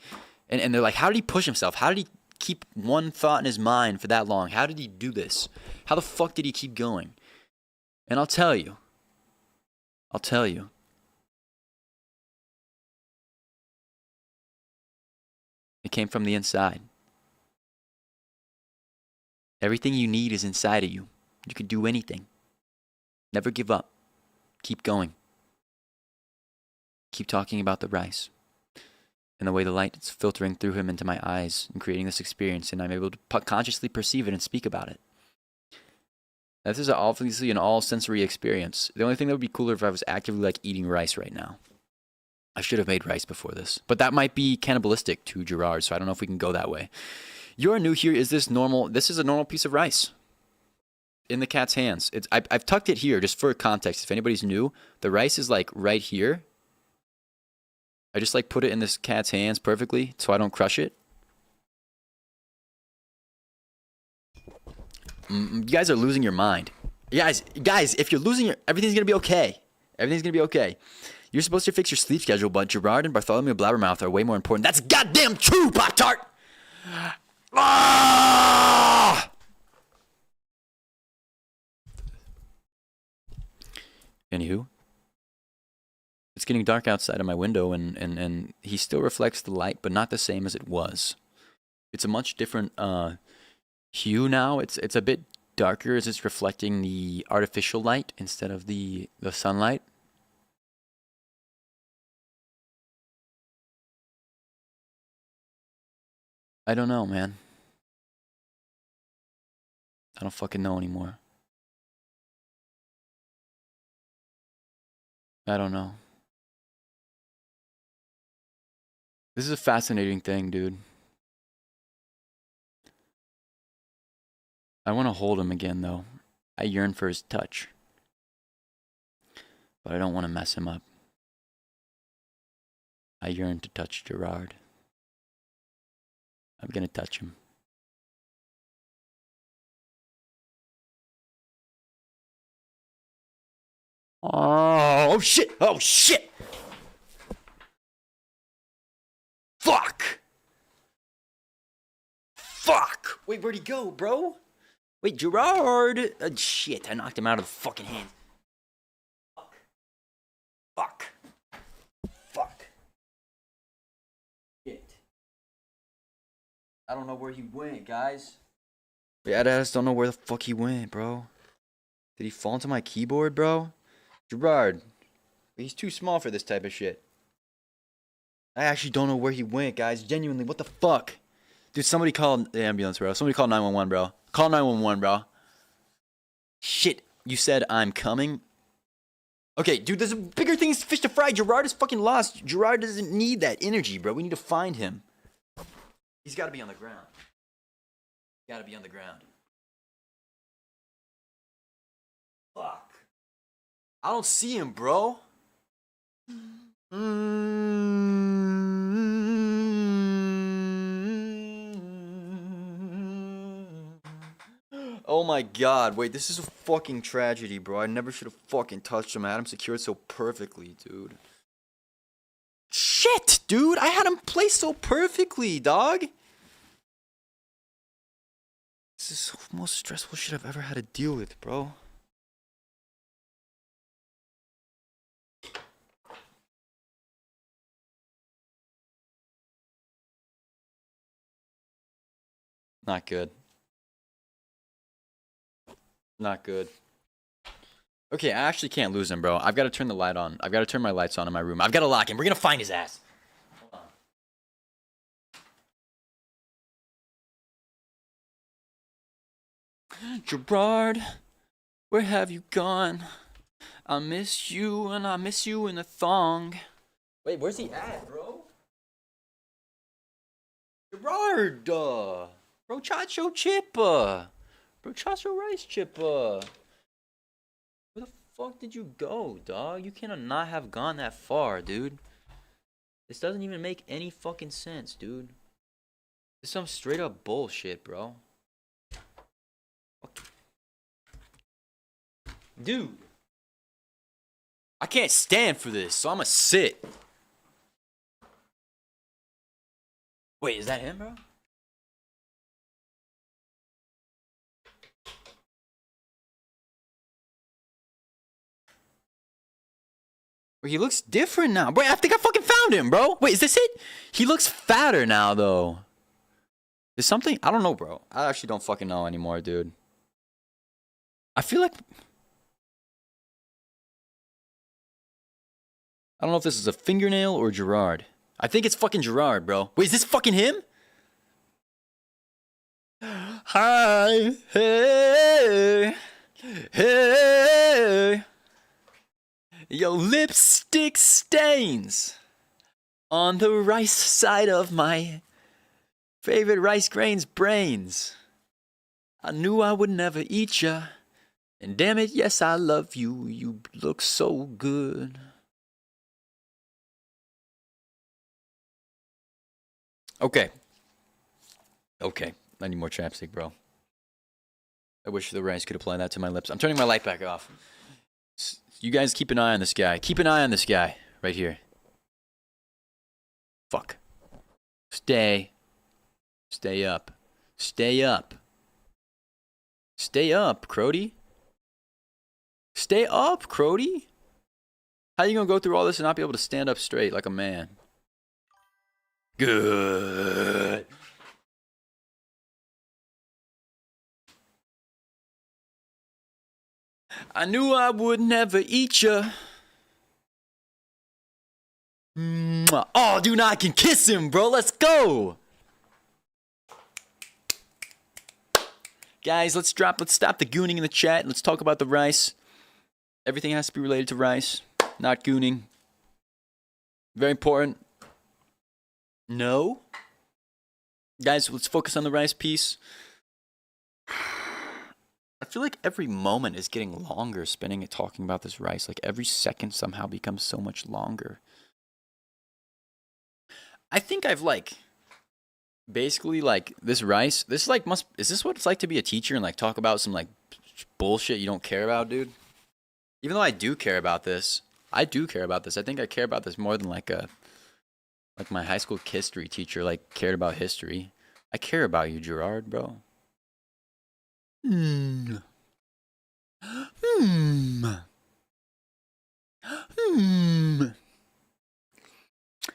and they're like, how did he push himself? How did he keep one thought in his mind for that long? How did he do this? How the fuck did he keep going? And I'll tell you. It came from the inside. Everything you need is inside of you. You can do anything. Never give up. Keep going. Keep talking about the rice. And the way the light is filtering through him into my eyes and creating this experience, and I'm able to consciously perceive it and speak about it. This is obviously an all-sensory experience. The only thing that would be cooler if I was actively like eating rice right now. I should have made rice before this. But that might be cannibalistic to Gerard, so I don't know if we can go that way. You're new here. Is this normal? This is a normal piece of rice. In the cat's hands. I've tucked it here just for context. If anybody's new, the rice is like right here. I just like put it in this cat's hands perfectly so I don't crush it. You guys are losing your mind. Guys, if you're losing your... Everything's going to be okay. Everything's going to be okay. You're supposed to fix your sleep schedule, but Gerard and Bartholomew Blabbermouth are way more important. That's goddamn true, Pop-Tart! Ah! Anywho, it's getting dark outside of my window, and he still reflects the light, but not the same as it was. It's a much different hue now. It's a bit darker as it's reflecting the artificial light instead of the sunlight. I don't know, man. I don't fucking know anymore. I don't know. This is a fascinating thing, dude. I want to hold him again, though. I yearn for his touch. But I don't want to mess him up. I yearn to touch Gerard. I'm gonna touch him. Oh shit! Oh shit! Fuck! Fuck! Wait, where'd he go, bro? Wait, Gerard! Shit, I knocked him out of the fucking hand. Fuck. Fuck. Fuck. Shit. I don't know where he went, guys. Yeah, I just don't know where the fuck he went, bro. Did he fall into my keyboard, bro? Gerard. He's too small for this type of shit. I actually don't know where he went, guys. Genuinely, what the fuck? Dude, somebody call the ambulance, bro. Somebody call 911, bro. Call 911, bro. Shit, you said I'm coming? Okay, dude, there's bigger things fish to fry. Gerard is fucking lost. Gerard doesn't need that energy, bro. We need to find him. He's gotta be on the ground. Gotta be on the ground. Fuck. I don't see him, bro. Oh my god, wait, this is a fucking tragedy, bro. I never should have fucking touched him. I had him secured so perfectly, dude. Shit, dude, I had him placed so perfectly, dog. This is the most stressful shit I've ever had to deal with, bro. Not good. Not good. Okay, I actually can't lose him, bro. I've got to turn the light on. I've got to turn my lights on in my room. I've got to lock him. We're going to find his ass. Hold on. Gerard, where have you gone? I miss you and I miss you in a thong. Wait, where's he at, bro? Gerard, Brochacho chip, Brochacho rice chip, Where the fuck did you go, dog? You cannot not have gone that far, dude. This doesn't even make any fucking sense, dude. This is some straight up bullshit, bro. Dude. I can't stand for this, so I'ma sit. Wait, is that him, bro? He looks different now. Wait, I think I fucking found him, bro. Wait, is this it? He looks fatter now, though. Is something? I don't know, bro. I actually don't fucking know anymore, dude. I feel like... I don't know if this is a fingernail or Gerard. I think it's fucking Gerard, bro. Wait, is this fucking him? Hi. Hey. Hey. Your lipstick stains on the rice side of my favorite rice grains brains. I knew I would never eat ya. And damn it, yes, I love you. You look so good. Okay. Okay. I need more chapstick, bro. I wish the rice could apply that to my lips. I'm turning my light back off. You guys keep an eye on this guy. Keep an eye on this guy. Right here. Fuck. Stay. Stay up. Stay up. Stay up, Crody. Stay up, Crody. How you gonna go through all this and not be able to stand up straight like a man? Good. I knew I would never eat ya. Oh, dude, now I can kiss him, bro. Let's go. Guys, let's stop the gooning in the chat. Let's talk about the rice. Everything has to be related to rice, not gooning. Very important. No. Guys, let's focus on the rice piece. I feel like every moment is getting longer spending it talking about this rice. Like every second somehow becomes so much longer. I think I've like basically like this rice. This like is this what it's like to be a teacher and like talk about some like bullshit you don't care about, dude? Even though I do care about this. I do care about this. I think I care about this more than like my high school history teacher like cared about history. I care about you, Gerard, bro.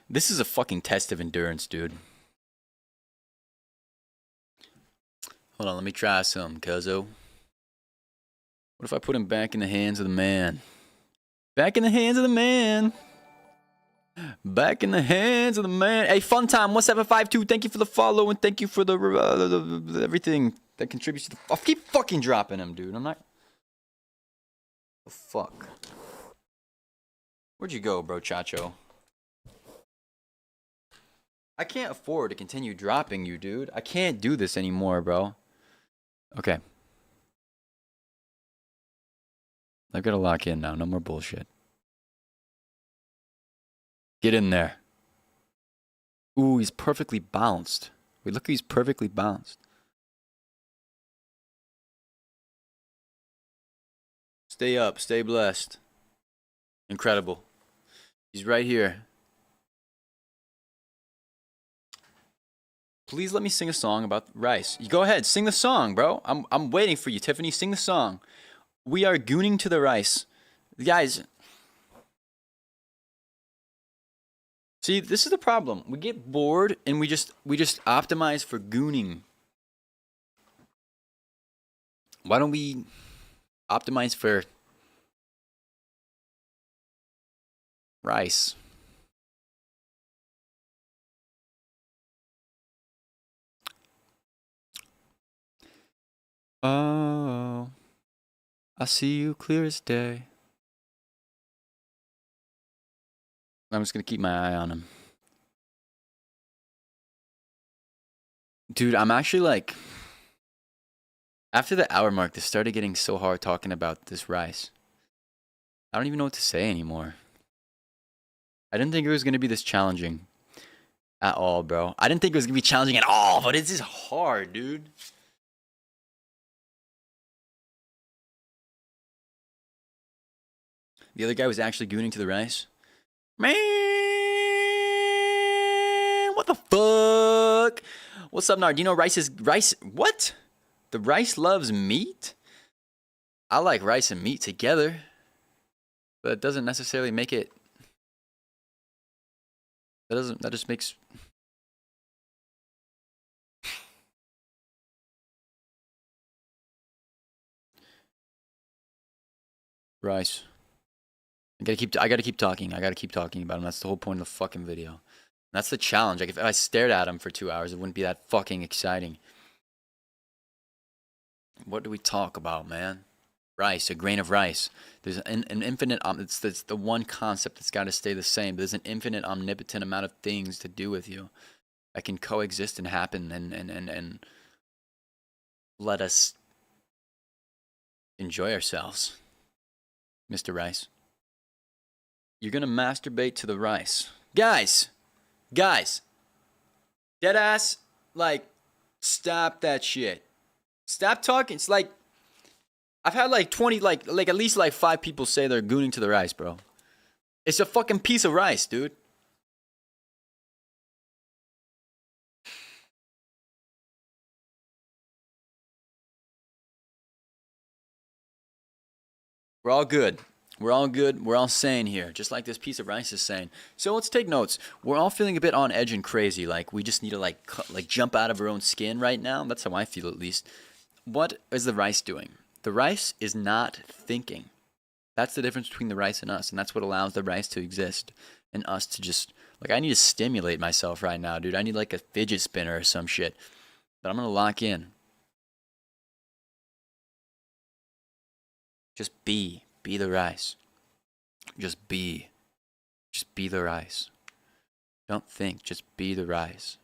This is a fucking test of endurance, dude. Hold on, let me try some, cuzzo. What if I put him back in the hands of the man? Back in the hands of the man. Back in the hands of the man. Hey, Funtime1752, thank you for the follow and thank you for the everything that contributes to the... I'll keep fucking dropping him, dude. I'm not... The fuck? Where'd you go, bro, Chacho? I can't afford to continue dropping you, dude. I can't do this anymore, bro. Okay. I've got to lock in now. No more bullshit. Get in there. Ooh, he's perfectly balanced. Wait, look, he's perfectly balanced. Stay up. Stay blessed. Incredible. He's right here. Please let me sing a song about rice. You go ahead, sing the song, bro. I'm waiting for you, Tiffany. Sing the song. We are gooning to the rice. Guys, see, this is the problem. We get bored and we just optimize for gooning. Why don't we optimize for rice? Oh, I see you clear as day. I'm just gonna keep my eye on him. Dude, I'm actually like, after the hour mark, this started getting so hard talking about this rice. I don't even know what to say anymore. I didn't think it was gonna be this challenging at all, bro. I didn't think it was gonna be challenging at all, but it's just hard, dude. The other guy was actually gooning to the rice. Man, what the fuck? What's up, Nard? Do you know rice is rice? What? The rice loves meat? I like rice and meat together, but it doesn't necessarily make it. That just makes. Rice. I gotta keep talking. I gotta keep talking about him. That's the whole point of the fucking video. That's the challenge. Like if I stared at him for 2 hours, it wouldn't be that fucking exciting. What do we talk about, man? Rice, a grain of rice. There's an infinite. It's the one concept that's got to stay the same. There's an infinite, omnipotent amount of things to do with you that can coexist and happen, and let us enjoy ourselves, Mr. Rice. You're gonna masturbate to the rice, guys. Deadass, like, stop that shit. Stop talking. It's like, I've had like 20, like at least like 5 people say they're gooning to the rice, bro. It's a fucking piece of rice, dude. We're all good. We're all good. We're all sane here, just like this piece of rice is saying. So let's take notes. We're all feeling a bit on edge and crazy. Like we just need to like jump out of our own skin right now. That's how I feel, at least. What is the rice doing? The rice is not thinking. That's the difference between the rice and us, and that's what allows the rice to exist and us to just like. I need to stimulate myself right now, dude. I need like a fidget spinner or some shit. But I'm gonna lock in. Just be the rice. Just be the rice. Don't think, just be the rice.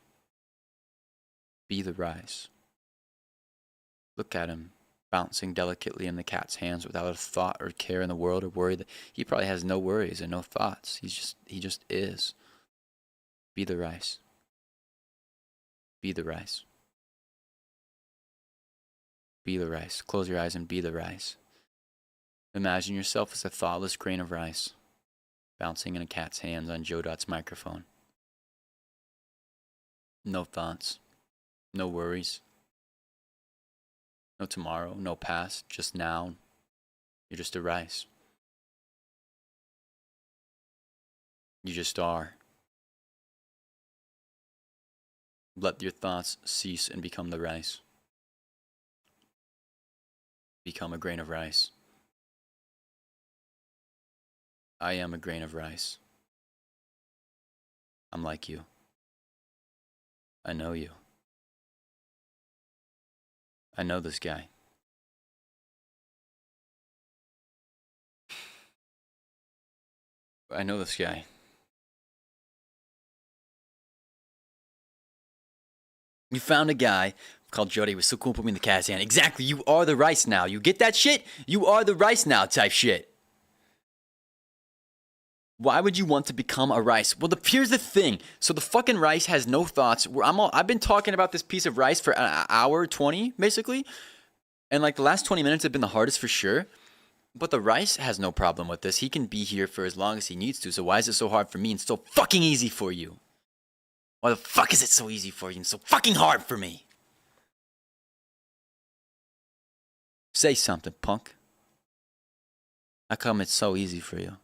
Be the rice. Look at him, bouncing delicately in the cat's hands without a thought or care in the world or worry that he probably has no worries and no thoughts. He just is. Be the rice. Be the rice. Be the rice. Close your eyes and be the rice. Imagine yourself as a thoughtless grain of rice, bouncing in a cat's hands on Joe Dot's microphone. No thoughts, no worries, no tomorrow, no past, just now. You're just a rice. You just are. Let your thoughts cease and become the rice. Become a grain of rice. I am a grain of rice. I'm like you. I know you. I know this guy. I know this guy. You found a guy called Jody. It was so cool. Put me in the cat's hand. Exactly. You are the rice now. You get that shit? You are the rice now type shit. Why would you want to become a rice? Well, here's the thing. So the fucking rice has no thoughts. I've been talking about this piece of rice for an hour 20, basically. And like the last 20 minutes have been the hardest for sure. But the rice has no problem with this. He can be here for as long as he needs to. So why is it so hard for me and so fucking easy for you? Why the fuck is it so easy for you and so fucking hard for me? Say something, punk. How come it's so easy for you?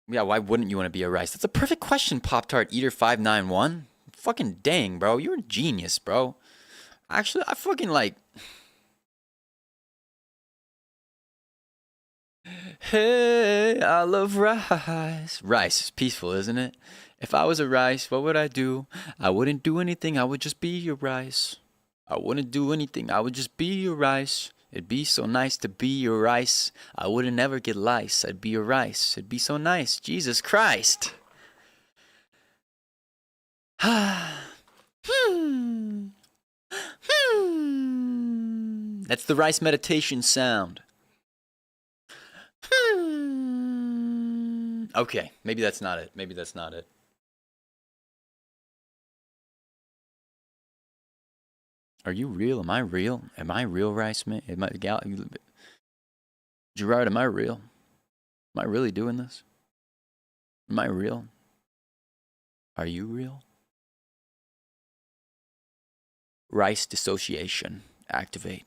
Yeah, why wouldn't you want to be a rice? That's a perfect question, Pop-Tart Eater 591. Fucking dang, bro. You're a genius, bro. Actually, I fucking like... Hey, I love rice. Rice is peaceful, isn't it? If I was a rice, what would I do? I wouldn't do anything. I would just be your rice. I wouldn't do anything. I would just be your rice. It'd be so nice to be your rice. I wouldn't never get lice. I'd be your rice. It'd be so nice. Jesus Christ. That's the rice meditation sound. Okay, maybe that's not it. Maybe that's not it. Are you real? Am I real? Am I real, Rice Man? Am I Gerard, am I real? Am I really doing this? Am I real? Are you real? Rice dissociation. Activate.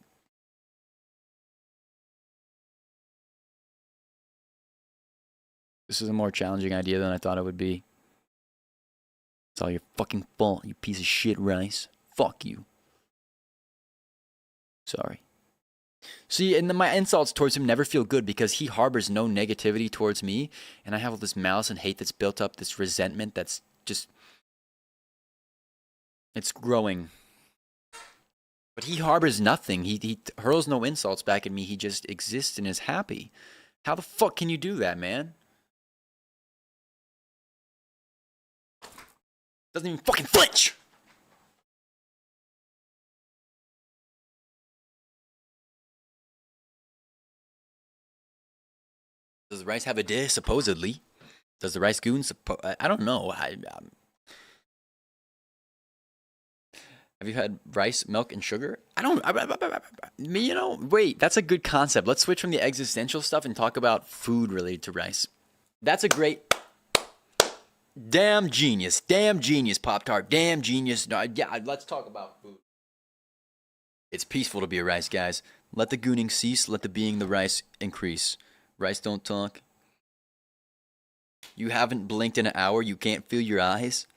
This is a more challenging idea than I thought it would be. It's all your fucking fault, you piece of shit, Rice. Fuck you. Sorry. See, and my insults towards him never feel good because he harbors no negativity towards me, and I have all this malice and hate that's built up, this resentment that's just... It's growing. But he harbors nothing. He hurls no insults back at me. He just exists and is happy. How the fuck can you do that, man? Doesn't even fucking flinch! Does the rice have a dish? Supposedly. Does the rice goon I don't know. Have you had rice, milk, and sugar? I don't... You know, wait, that's a good concept. Let's switch from the existential stuff and talk about food related to rice. That's a great... Damn genius, Pop-Tart, damn genius. No, yeah, let's talk about food. It's peaceful to be a rice, guys. Let the gooning cease, let the being the rice increase. Rice don't talk. You haven't blinked in an hour, you can't feel your eyes.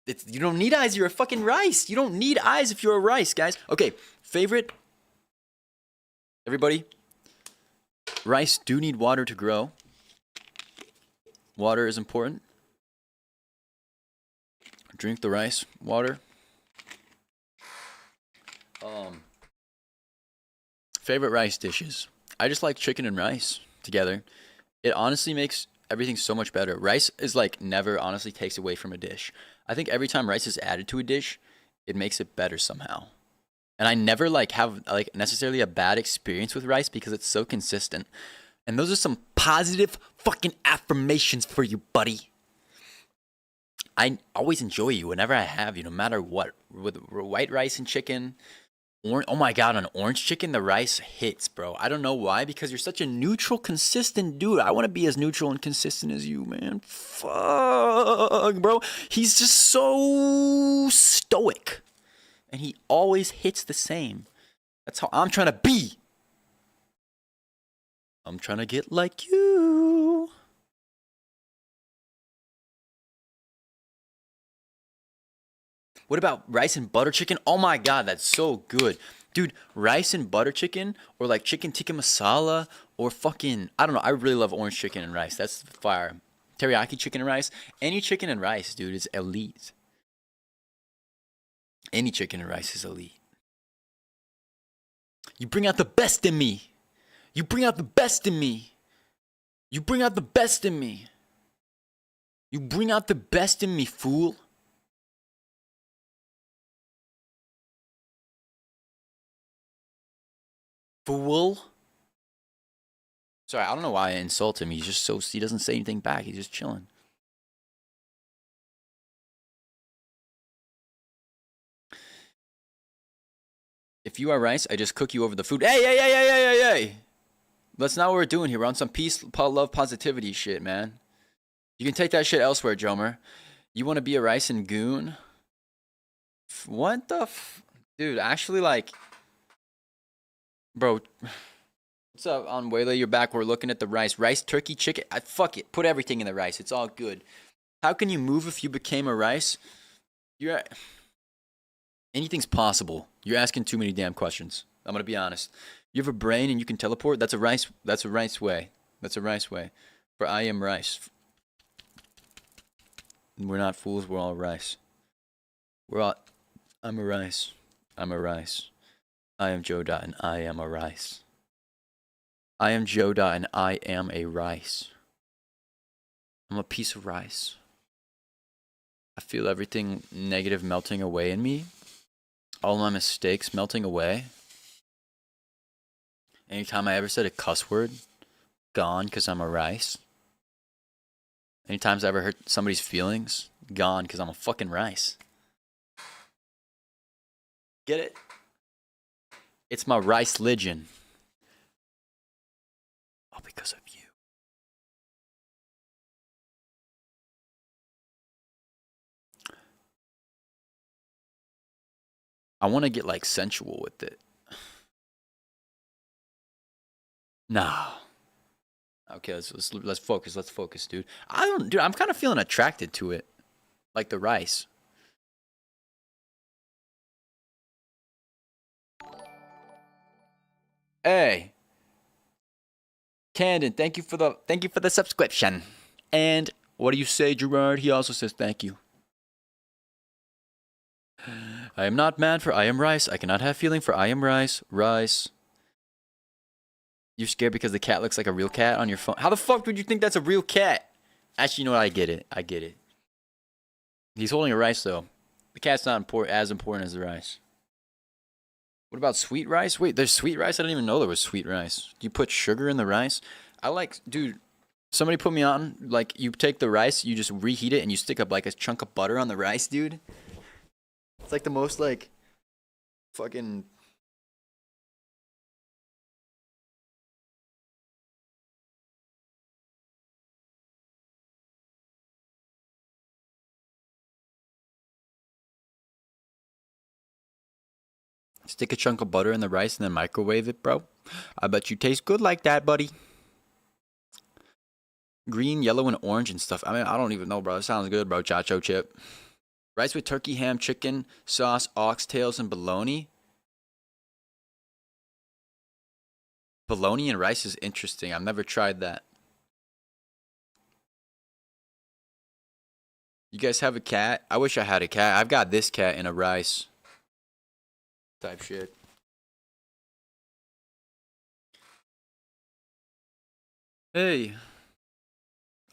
You don't need eyes, you're a fucking rice. You don't need eyes if you're a rice, guys. Okay, favorite? Everybody? Rice do need water to grow. Water is important. Drink the rice water. Favorite rice dishes. I just like chicken and rice together. It honestly makes everything so much better. Rice is like never honestly takes away from a dish. I think every time rice is added to a dish, it makes it better somehow. And I never like have like necessarily a bad experience with rice because it's so consistent. And those are some positive fucking affirmations for you, buddy. I always enjoy you whenever I have you, no matter what. With white rice and chicken, oh my god, on orange chicken, the rice hits, bro. I don't know why, because you're such a neutral, consistent dude. I want to be as neutral and consistent as you, man. Fuck, bro. He's just so stoic. And he always hits the same. That's how I'm trying to be. I'm trying to get like you. What about rice and butter chicken? Oh my god, that's so good. Dude, rice and butter chicken, or like chicken tikka masala, or fucking, I don't know, I really love orange chicken and rice. That's fire. Teriyaki chicken and rice. Any chicken and rice, dude, is elite. Any chicken and rice is elite. You bring out the best in me. You bring out the best in me. You bring out the best in me. You bring out the best in me, fool. Fool. Sorry, I don't know why I insult him. He's just so, he doesn't say anything back. He's just chilling. If you are rice, I just cook you over the food. Hey, hey, hey, hey, hey, hey, hey. That's not what we're doing here. We're on some peace, love, positivity shit, man. You can take that shit elsewhere, Jomer. You want to be a rice and goon? What the dude, actually, like, bro, what's up on Waylay? You're back. We're looking at the rice. Rice, turkey, chicken. Fuck it. Put everything in the rice. It's all good. How can you move if you became a rice? Anything's possible. You're asking too many damn questions. I'm gonna be honest. You have a brain and you can teleport? That's a rice way. That's a rice way. For I am rice. We're not fools, we're all rice. I'm a rice. I'm a rice. I am Joe Dot and I am a rice. I am Joe Dot and I am a rice. I'm a piece of rice. I feel everything negative melting away in me. All my mistakes melting away. Anytime I ever said a cuss word, gone because I'm a rice. Anytime I ever hurt somebody's feelings, gone because I'm a fucking rice. Get it? It's my rice religion. All because of you. I want to get like sensual with it. Nah. Okay, let's focus. Let's focus, dude. I'm kind of feeling attracted to it, like the rice. Hey, Candon, thank you for the subscription. And what do you say, Gerard? He also says thank you. I am not mad for I am rice. I cannot have feeling for I am rice. Rice. You're scared because the cat looks like a real cat on your phone. How the fuck would you think that's a real cat? Actually, you know what? I get it. I get it. He's holding a rice, though. The cat's not as important as the rice. What about sweet rice? Wait, there's sweet rice? I didn't even know there was sweet rice. You put sugar in the rice? Dude, somebody put me on, like, you take the rice, you just reheat it, and you stick up, like, a chunk of butter on the rice, dude. It's like the most, like, fucking... Stick a chunk of butter in the rice and then microwave it, bro. I bet you taste good like that, buddy. Green, yellow, and orange and stuff. I mean, I don't even know, bro. It sounds good, bro. Chacho chip. Rice with turkey, ham, chicken, sauce, oxtails, and bologna. Bologna and rice is interesting. I've never tried that. You guys have a cat? I wish I had a cat. I've got this cat in a rice. Type shit. Hey.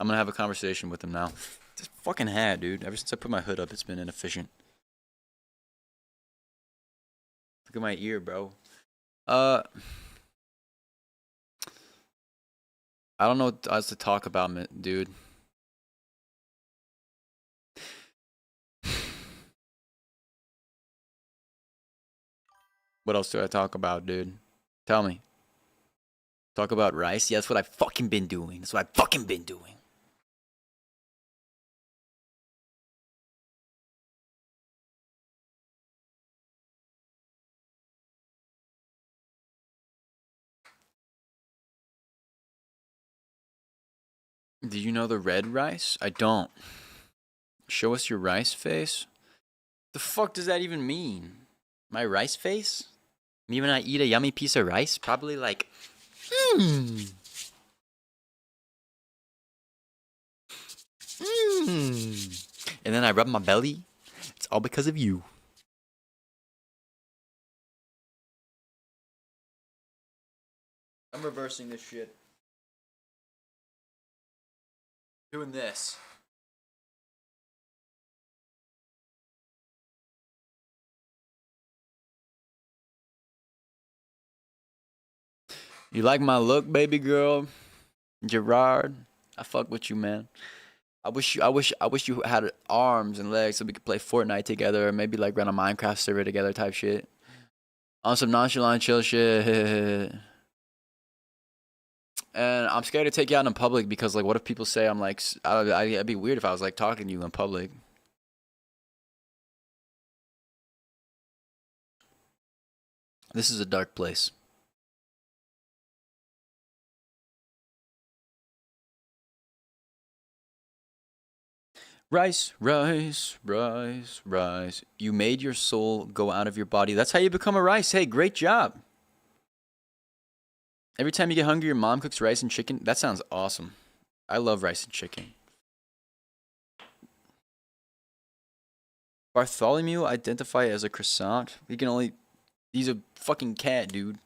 I'm gonna have a conversation with him now. This fucking hat, dude. Ever since I put my hood up, it's been inefficient. Look at my ear, bro. I don't know what else to talk about, dude. What else do I talk about, dude? Tell me. Talk about rice? Yeah, that's what I've fucking been doing. That's what I've fucking been doing. Do you know the red rice? I don't. Show us your rice face? The fuck does that even mean? My rice face? Me when I eat a yummy piece of rice? Probably like, And then I rub my belly. It's all because of you. I'm reversing this shit. Doing this. You like my look, baby girl? Gerard? I fuck with you, man. I wish you had arms and legs so we could play Fortnite together, or maybe like run a Minecraft server together type shit. On some nonchalant chill shit. And I'm scared to take you out in public because, like, what if people say I'm like, it'd be weird if I was like talking to you in public. This is a dark place. Rice, rice, rice, rice. You made your soul go out of your body. That's how you become a rice. Hey, great job. Every time you get hungry, your mom cooks rice and chicken. That sounds awesome. I love rice and chicken. Bartholomew identify as a croissant. We can only. He's a fucking cat, dude.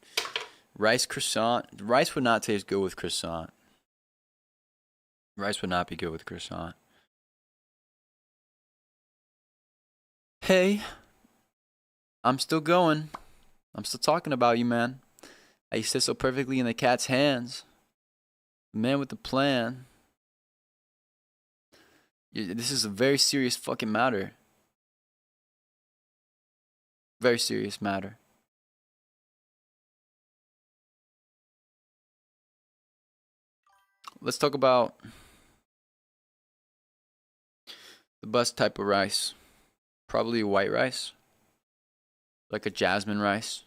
Rice croissant. Rice would not taste good with croissant. Rice would not be good with croissant. Hey, I'm still going. I'm still talking about you, man. How you sit so perfectly in the cat's hands. The man with the plan. This is a very serious fucking matter. Very serious matter. Let's talk about the best type of rice. Probably white rice. Like a jasmine rice.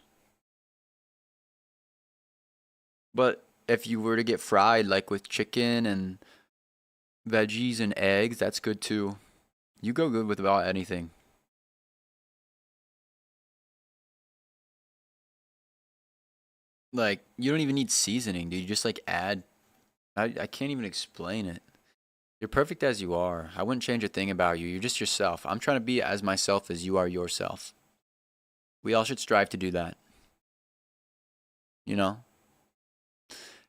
But if you were to get fried, like with chicken and veggies and eggs, that's good too. You go good with about anything. Like, you don't even need seasoning, dude. You just like add. I can't even explain it. You're perfect as you are. I wouldn't change a thing about you. You're just yourself. I'm trying to be as myself as you are yourself. We all should strive to do that. You know?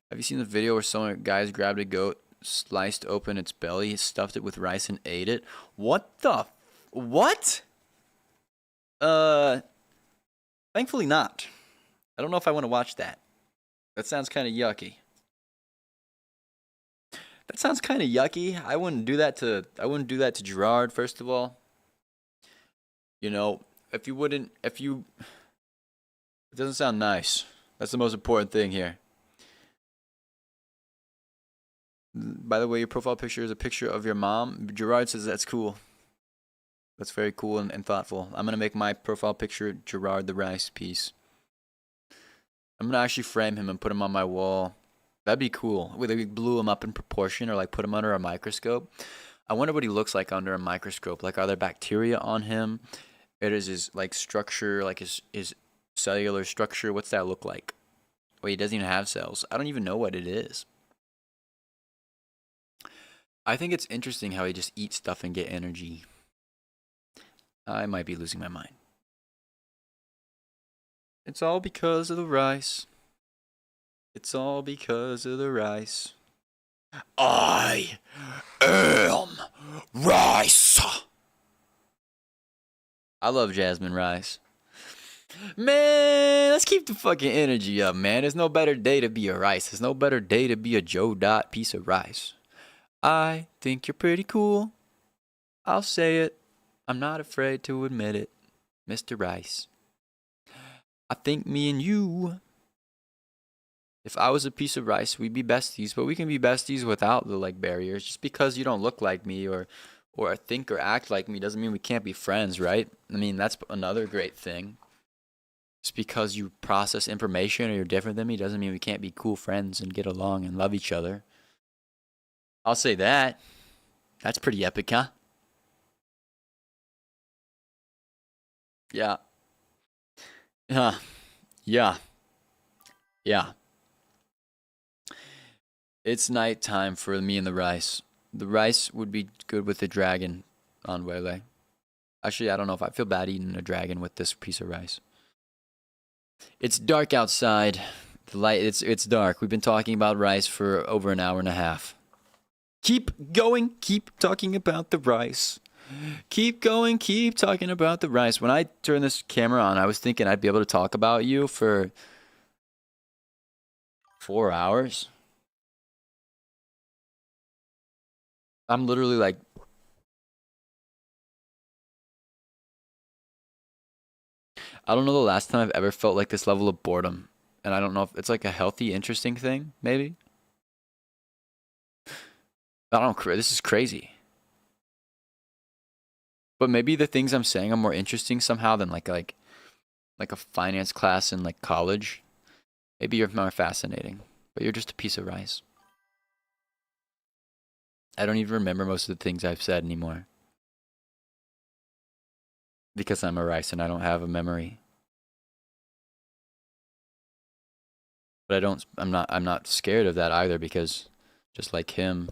Have you seen the video where some guys grabbed a goat, sliced open its belly, stuffed it with rice, and ate it? What the? What? Uh, Thankfully not. I don't know if I want to watch that. That sounds kind of yucky. That sounds kind of yucky. I wouldn't do that to Gerard, first of all. You know, if you it doesn't sound nice. That's the most important thing here. By the way, your profile picture is a picture of your mom. Gerard says that's cool. That's very cool and thoughtful. I'm gonna make my profile picture Gerard the Rice piece. I'm gonna actually frame him and put him on my wall. That'd be cool. Whether we blew him up in proportion or like put him under a microscope. I wonder what he looks like under a microscope. Like, are there bacteria on him? It is his like structure, like his cellular structure. What's that look like? Wait, he doesn't even have cells. I don't even know what it is. I think it's interesting how he just eats stuff and get energy. I might be losing my mind. It's all because of the rice. It's all because of the rice. I am rice. I love jasmine rice. Man, let's keep the fucking energy up, man. There's no better day to be a rice. There's no better day to be a Joe Dot piece of rice. I think you're pretty cool. I'll say it. I'm not afraid to admit it, Mr. Rice. I think me and you, if I was a piece of rice, we'd be besties, but we can be besties without the like barriers. Just because you don't look like me or think or act like me doesn't mean we can't be friends, right? I mean, that's another great thing. Just because you process information or you're different than me doesn't mean we can't be cool friends and get along and love each other. I'll say that. That's pretty epic, huh? Yeah. Yeah. Yeah. Yeah. It's night time for me and the rice. The rice would be good with the dragon on Wele. Actually, I don't know if I feel bad eating a dragon with this piece of rice. It's dark outside. The light it's dark. We've been talking about rice for over an hour and a half. Keep going, keep talking about the rice. Keep going, keep talking about the rice. When I turned this camera on, I was thinking I'd be able to talk about you for 4 hours. I'm literally like, I don't know the last time I've ever felt like this level of boredom. And I don't know if it's like a healthy, interesting thing, maybe. I don't know. This is crazy. But maybe the things I'm saying are more interesting somehow than like a finance class in like college. Maybe you're more fascinating, but you're just a piece of rice. I don't even remember most of the things I've said anymore. Because I'm a rice and I don't have a memory. But I'm not scared of that either because just like him,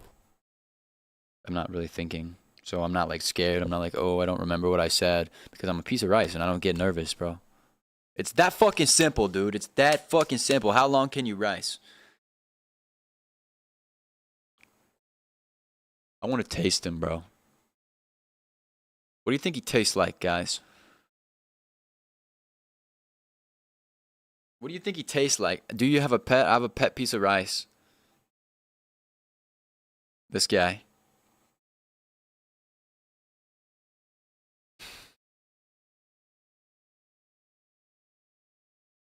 I'm not really thinking. So I'm not like scared. I'm not like, oh, I don't remember what I said because I'm a piece of rice and I don't get nervous, bro. It's that fucking simple, dude. It's that fucking simple. How long can you rice? I want to taste him, bro. What do you think he tastes like, guys? What do you think he tastes like? Do you have a pet? I have a pet piece of rice. This guy.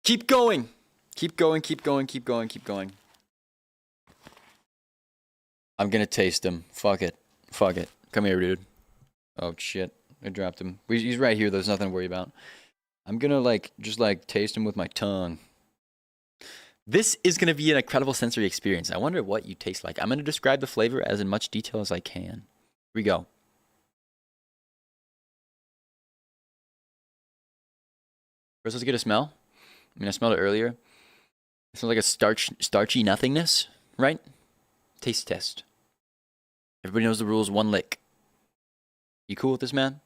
Keep going. Keep going, keep going, keep going, keep going. I'm gonna taste him. Fuck it. Fuck it. Come here, dude. Oh, shit. I dropped him. He's right here. There's nothing to worry about. I'm gonna, just taste him with my tongue. This is gonna be an incredible sensory experience. I wonder what you taste like. I'm gonna describe the flavor as in much detail as I can. Here we go. First, let's get a smell. I mean, I smelled it earlier. It smells like a starchy nothingness, right? Taste test. Everybody knows the rules. One lick. You cool with this, man?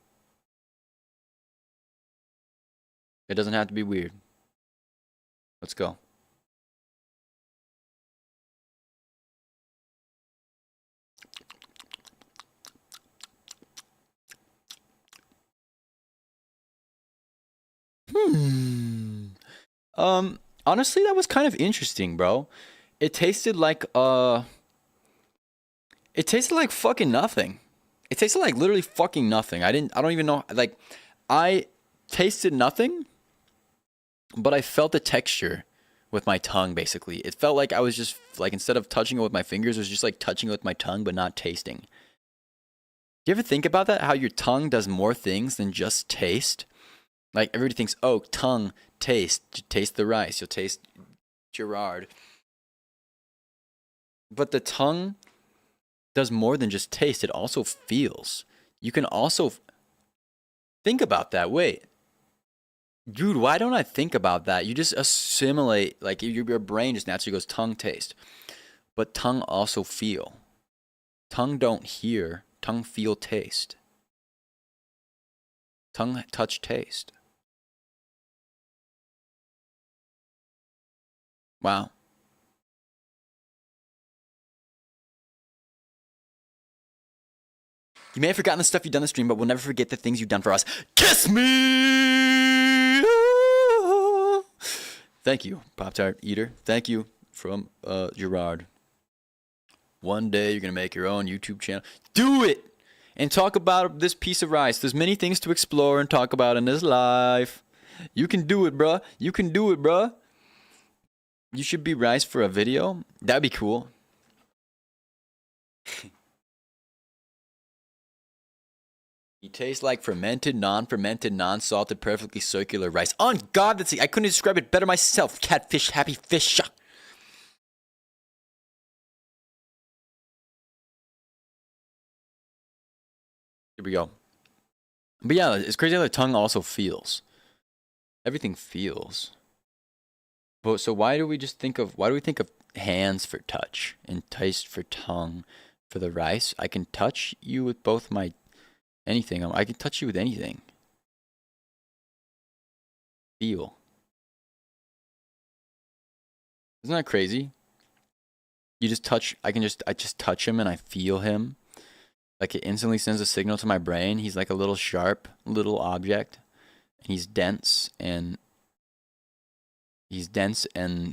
It doesn't have to be weird. Let's go. Honestly, that was kind of interesting, bro. It tasted like it tasted like fucking nothing. It tasted like literally fucking nothing. I don't even know, like, I tasted nothing, but I felt the texture with my tongue, basically. It felt like I was just, like, instead of touching it with my fingers, it was just like touching it with my tongue, but not tasting. Do you ever think about that? How your tongue does more things than just taste? Like, everybody thinks, oh, tongue, taste. Taste the rice. You'll taste Gerard. But the tongue does more than just taste. It also feels. You can also think about that. Wait. Dude, why don't I think about that? You just assimilate, like, your brain just naturally goes tongue, taste. But tongue also feel. Tongue don't hear. Tongue feel, taste. Tongue touch, taste. Wow. You may have forgotten the stuff you've done in the stream, but we'll never forget the things you've done for us. Kiss me! Thank you, Pop-Tart Eater. Thank you from Gerard. One day you're going to make your own YouTube channel. Do it! And talk about this piece of rice. There's many things to explore and talk about in this life. You can do it, bruh. You can do it, bruh. You should be rice for a video. That'd be cool. You taste like fermented, non-fermented, non-salted, perfectly circular rice. On God, I couldn't describe it better myself. Catfish, happy fish. Here we go. But yeah, it's crazy how the tongue also feels. Everything feels. But so why do we think of hands for touch and taste for tongue for the rice? I can touch you with both my anything. I can touch you with anything. Feel. Isn't that crazy? You just touch. I just touch him and I feel him. Like, it instantly sends a signal to my brain. He's like a little sharp little object. He's dense and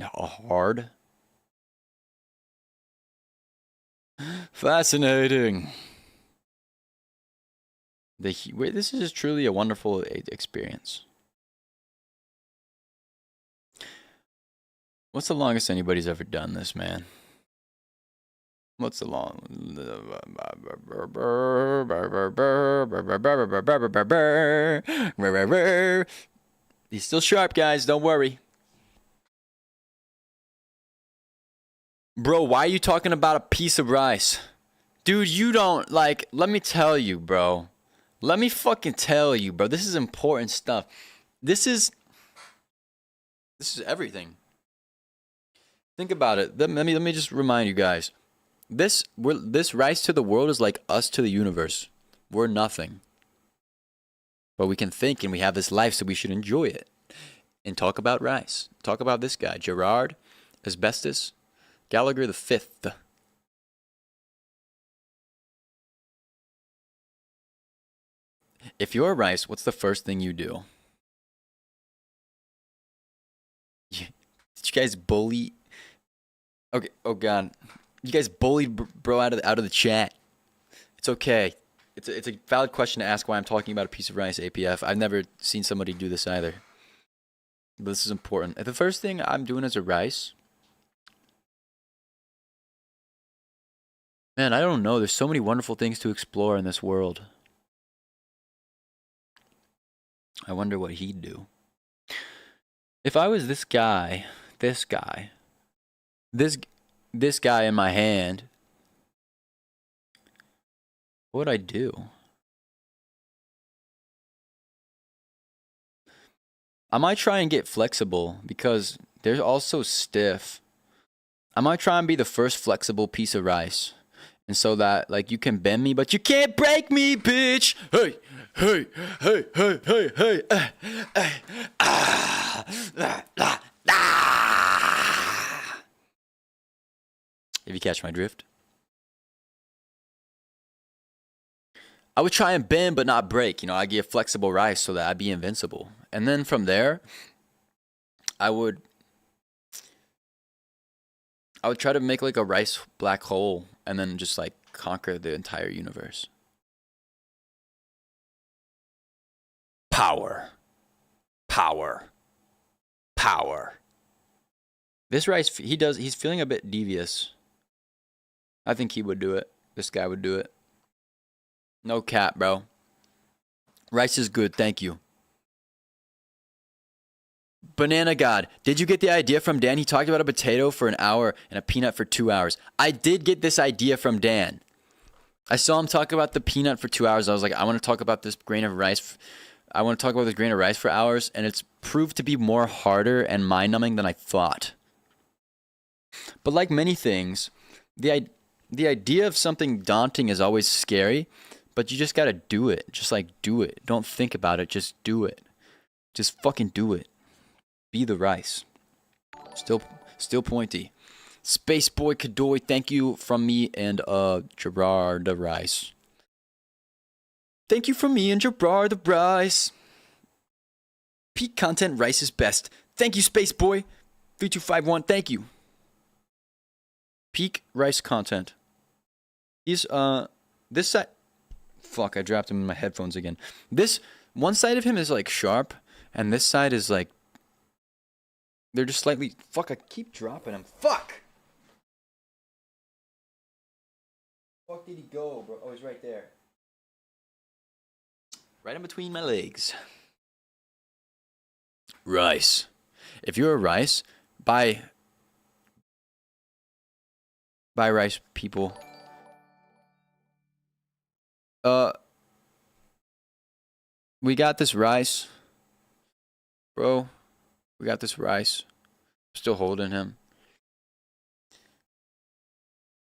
hard. Fascinating. This is truly a wonderful experience. What's the longest anybody's ever done this, man? What's the long? He's still sharp, guys. Don't worry. Bro, why are you talking about a piece of rice? Dude, you don't, like, let me tell you, bro. Let me fucking tell you, bro. This is important stuff. This is everything. Think about it. Let me just remind you guys. This rice to the world is like us to the universe. We're nothing. But we can think and we have this life, so we should enjoy it. And talk about rice. Talk about this guy, Gerard Asbestos Gallagher the Fifth. If you're rice, what's the first thing you do? Did you guys bully? Okay. Oh God, you guys bullied bro out of the chat. It's okay. It's a valid question to ask why I'm talking about a piece of rice. APF. I've never seen somebody do this either. But this is important. The first thing I'm doing as a rice. Man, I don't know. There's so many wonderful things to explore in this world. I wonder what he'd do. If I was this guy in my hand, what would I do? I might try and get flexible because they're all so stiff. I might try and be the first flexible piece of rice. And so that, like, you can bend me, but you can't break me, bitch! Hey! Hey! Hey! Hey! Hey! Hey! If you catch my drift. I would try and bend but not break. You know, I'd get flexible rice so that I'd be invincible. And then from there, I would try to make like a rice black hole and then just like conquer the entire universe. Power. Power. Power. This rice, he's feeling a bit devious. I think he would do it. This guy would do it. No cap, bro. Rice is good, thank you. Banana God, did you get the idea from Dan? He talked about a potato for an hour and a peanut for 2 hours. I did get this idea from Dan. I saw him talk about the peanut for 2 hours. I was like, I want to talk about this grain of rice. I want to talk about this grain of rice for hours, and it's proved to be more harder and mind-numbing than I thought. But like many things, the idea of something daunting is always scary, but you just got to do it. Just like do it. Don't think about it. Just do it. Just fucking do it. Be the rice. Still pointy. Space Boy Kadoy, thank you from me and Gerard the Rice. Thank you from me and Gerard the Rice. Peak content rice is best. Thank you, Space Boy. 3251, thank you. Peak rice content. He's this side. Fuck, I dropped him in my headphones again. This one side of him is like sharp, and this side is like they're just slightly. Fuck, I keep dropping him. Fuck! Fuck did he go, bro? Oh, he's right there. Right in between my legs. Rice. If you're a rice, buy rice, people. We got this rice. Bro, we got this rice. Still holding him.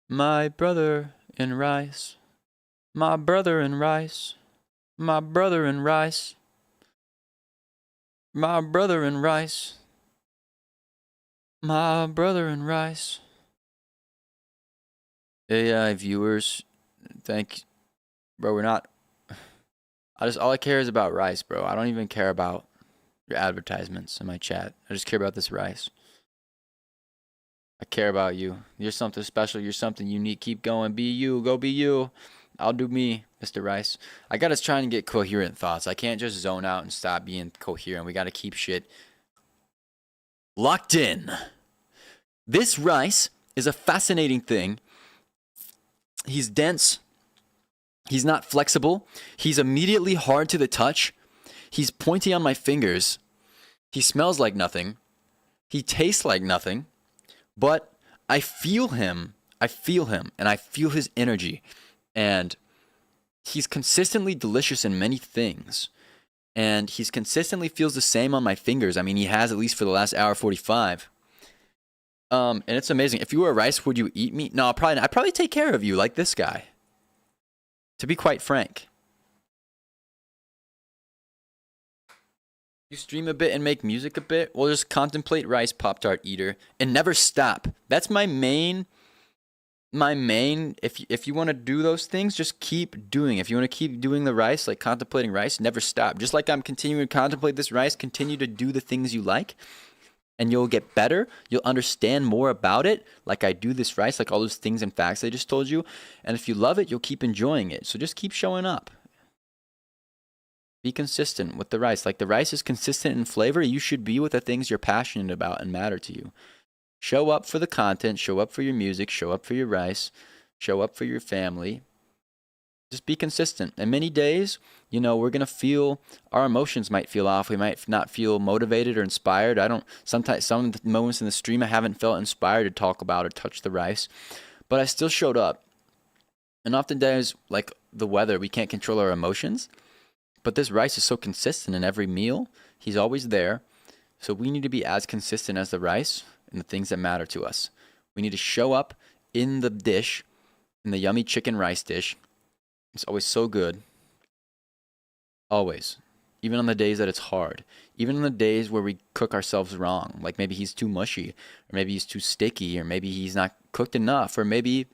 My brother in rice. My brother in rice. My brother in rice. My brother in rice. My brother in rice. AI viewers, thank you. Bro, we're not. All I care is about rice, bro. I don't even care about your advertisements in my chat. I just care about this rice. I care about you. You're something special. You're something unique. Keep going. Be you. Go be you. I'll do me, Mr. Rice. I gotta try and get coherent thoughts. I can't just zone out and stop being coherent. We gotta keep shit locked in. This rice is a fascinating thing. He's dense. He's not flexible. He's immediately hard to the touch. He's pointy on my fingers. He smells like nothing. He tastes like nothing. But I feel him. I feel him. And I feel his energy. And he's consistently delicious in many things. And he's consistently feels the same on my fingers. I mean, he has at least for the last hour 45. And it's amazing. If you were a rice, would you eat me? No, probably not. I'd probably take care of you like this guy. To be quite frank. You stream a bit and make music a bit? Well, just contemplate rice Pop-Tart eater and never stop. That's my main. If you want to do those things, just keep doing. If you want to keep doing the rice, like contemplating rice, never stop. Just like I'm continuing to contemplate this rice, continue to do the things you like. And you'll get better. You'll understand more about it. Like I do this rice, like all those things and facts I just told you. And if you love it, you'll keep enjoying it. So just keep showing up. Be consistent with the rice. Like the rice is consistent in flavor. You should be with the things you're passionate about and matter to you. Show up for the content. Show up for your music. Show up for your rice. Show up for your family. Just be consistent. And many days, we're going to feel, our emotions might feel off. We might not feel motivated or inspired. Sometimes some moments in the stream I haven't felt inspired to talk about or touch the rice, but I still showed up. And oftentimes, like the weather, we can't control our emotions, but this rice is so consistent in every meal. He's always there. So we need to be as consistent as the rice in the things that matter to us. We need to show up in the dish, in the yummy chicken rice dish. It's always so good. Always. Even on the days that it's hard. Even on the days where we cook ourselves wrong. Like maybe he's too mushy. Or maybe he's too sticky. Or maybe he's not cooked enough. Or maybe,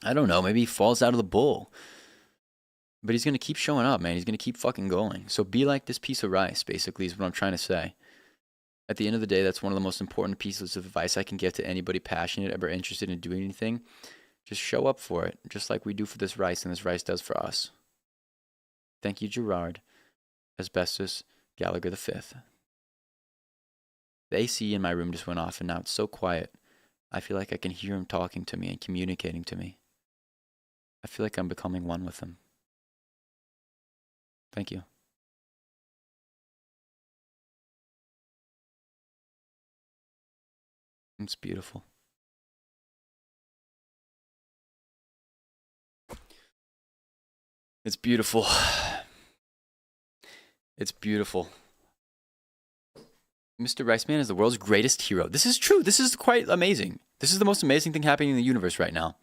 I don't know, maybe he falls out of the bowl. But he's going to keep showing up, man. He's going to keep fucking going. So be like this piece of rice, basically, is what I'm trying to say. At the end of the day, that's one of the most important pieces of advice I can give to anybody passionate, ever interested in doing anything. Just show up for it, just like we do for this rice and this rice does for us. Thank you, Gerard. Asbestos, Gallagher V. The AC in my room just went off and now it's so quiet. I feel like I can hear him talking to me and communicating to me. I feel like I'm becoming one with him. Thank you. It's beautiful. It's beautiful. It's beautiful. Mr. Riceman is the world's greatest hero. This is true. This is quite amazing. This is the most amazing thing happening in the universe right now.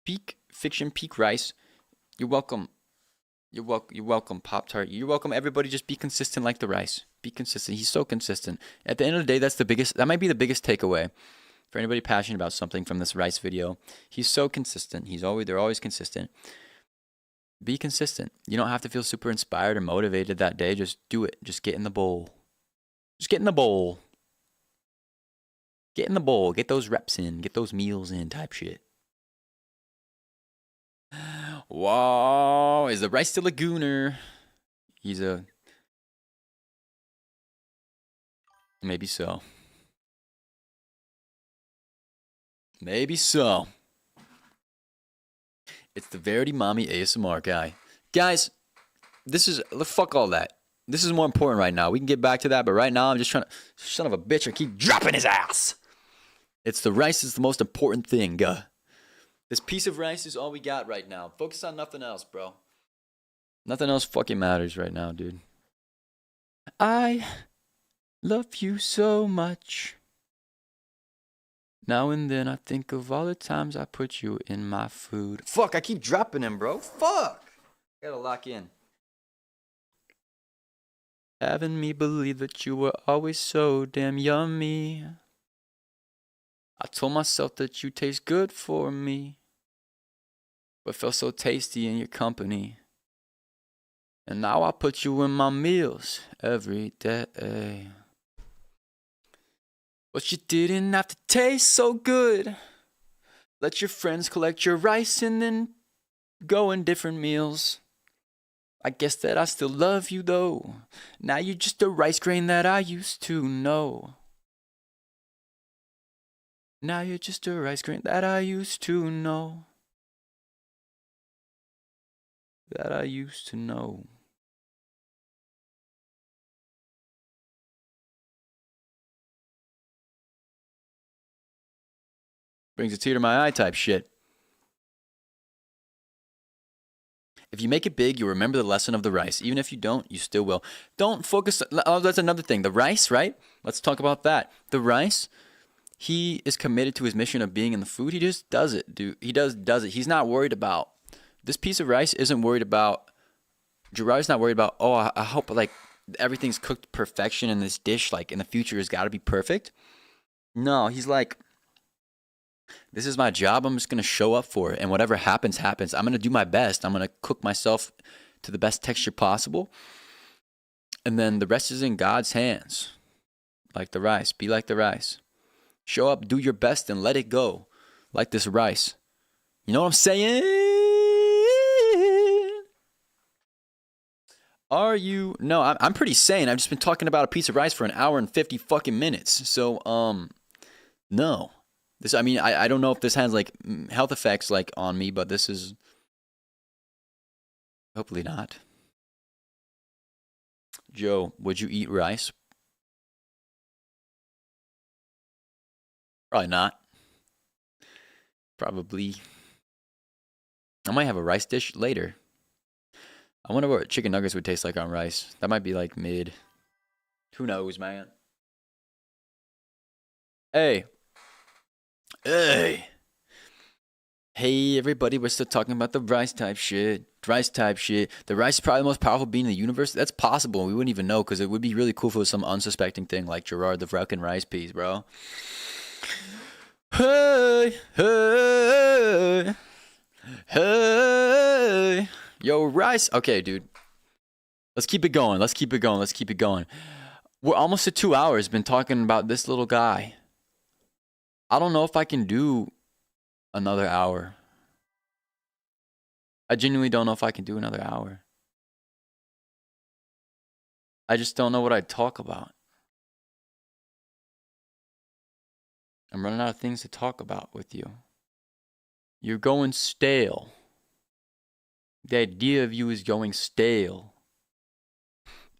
Peak Fiction, Peak Rice. You're welcome. You're welcome, Pop-Tart. You're welcome, everybody. Just be consistent like the rice. Be consistent. He's so consistent. At the end of the day, that might be the biggest takeaway. For anybody passionate about something from this rice video, he's so consistent. They're always consistent. Be consistent. You don't have to feel super inspired or motivated that day. Just do it. Just get in the bowl. Just get in the bowl. Get in the bowl. Get those reps in. Get those meals in type shit. Wow. Is the rice still a gooner? Maybe so. Maybe so. It's the Verity Mommy ASMR guy. Guys, fuck all that. This is more important right now. We can get back to that, but right now I'm just trying to, son of a bitch, I keep dropping his ass. It's the rice is the most important thing. This piece of rice is all we got right now. Focus on nothing else, bro. Nothing else fucking matters right now, dude. I love you so much. Now and then I think of all the times I put you in my food. Fuck, I keep dropping him, bro. Fuck. Gotta lock in. Having me believe that you were always so damn yummy. I told myself that you taste good for me, but felt so tasty in your company. And now I put you in my meals every day. But you didn't have to taste so good. Let your friends collect your rice and then go in different meals. I guess that I still love you though. Now you're just a rice grain that I used to know. Now you're just a rice grain that I used to know. That I used to know. Brings a tear to my eye type shit. If you make it big, you'll remember the lesson of the rice. Even if you don't, you still will. Don't focus. Oh, that's another thing. The rice, right? Let's talk about that. The rice, he is committed to his mission of being in the food. He just does it, dude. He does it. He's not worried about, this piece of rice isn't worried about, Gerard's not worried about, oh, I hope like everything's cooked to perfection in this dish, like in the future has got to be perfect. No, he's like, this is my job. I'm just going to show up for it. And whatever happens, happens. I'm going to do my best. I'm going to cook myself to the best texture possible. And then the rest is in God's hands. Like the rice. Be like the rice. Show up, do your best, and let it go. Like this rice. You know what I'm saying? Are you? No, I'm pretty sane. I've just been talking about a piece of rice for an hour and 50 fucking minutes. So, no. This, I mean, I don't know if this has like health effects like on me, but this is hopefully not. Joe, would you eat rice? Probably not. Probably. I might have a rice dish later. I wonder what chicken nuggets would taste like on rice. That might be like mid. Who knows, man? Hey. Hey. Hey, everybody, we're still talking about the rice type shit. Rice type shit. The rice is probably the most powerful being in the universe. That's possible. We wouldn't even know because it would be really cool if it was some unsuspecting thing like Gerard the fucking rice piece, bro. Hey, hey, hey. Yo, rice. Okay, dude. Let's keep it going. Let's keep it going. Let's keep it going. We're almost at 2 hours been talking about this little guy. I don't know if I can do another hour. I genuinely don't know if I can do another hour. I just don't know what I'd talk about. I'm running out of things to talk about with you. You're going stale. The idea of you is going stale.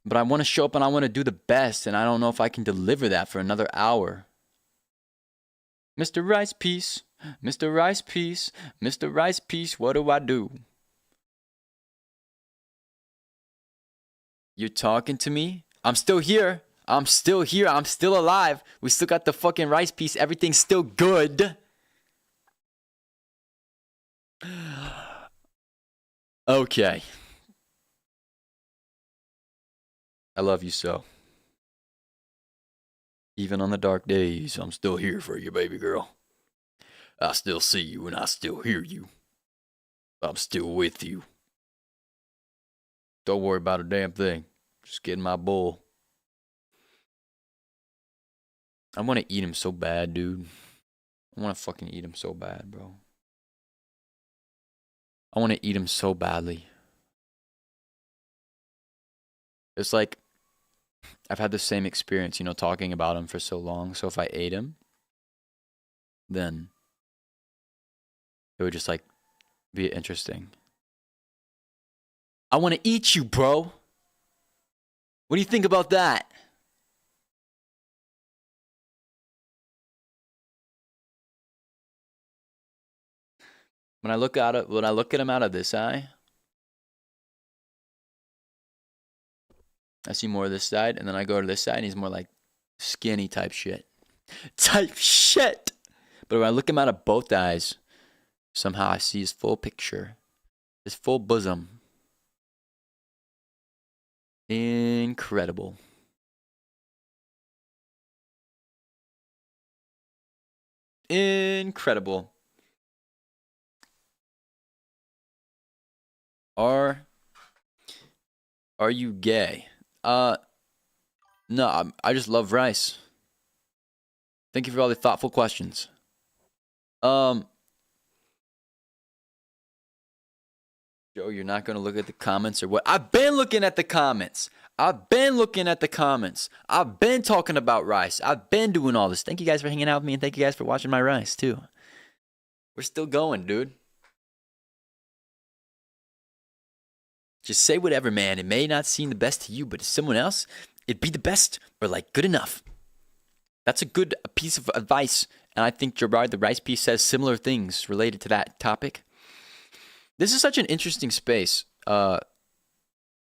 But I want to show up and I want to do the best, and I don't know if I can deliver that for another hour. Mr. Rice Piece, Mr. Rice Piece, Mr. Rice Piece, what do I do? You're talking to me? I'm still here. I'm still here. I'm still alive. We still got the fucking rice piece. Everything's still good. Okay. I love you so. Even on the dark days, I'm still here for you, baby girl. I still see you and I still hear you. I'm still with you. Don't worry about a damn thing. Just getting my bull. I want to eat him so bad, dude. I want to fucking eat him so bad, bro. I want to eat him so badly. It's like I've had the same experience, you know, talking about him for so long. So if I ate him, then it would just like be interesting. I want to eat you, bro. What do you think about that? When I look at him out of this eye, I see more of this side, and then I go to this side, and he's more like skinny type shit. Type shit! But when I look him out of both eyes, somehow I see his full picture. His full bosom. Incredible. Incredible. Are you gay? No, I just love rice. Thank you for all the thoughtful questions. Joe, you're not going to look at the comments or what? I've been looking at the comments. I've been looking at the comments. I've been talking about rice. I've been doing all this. Thank you guys for hanging out with me, and thank you guys for watching my rice, too. We're still going, dude. Just say whatever, man. It may not seem the best to you, but to someone else, it'd be the best or like good enough. That's a good piece of advice. And I think Gerard the Rice Piece says similar things related to that topic. This is such an interesting space,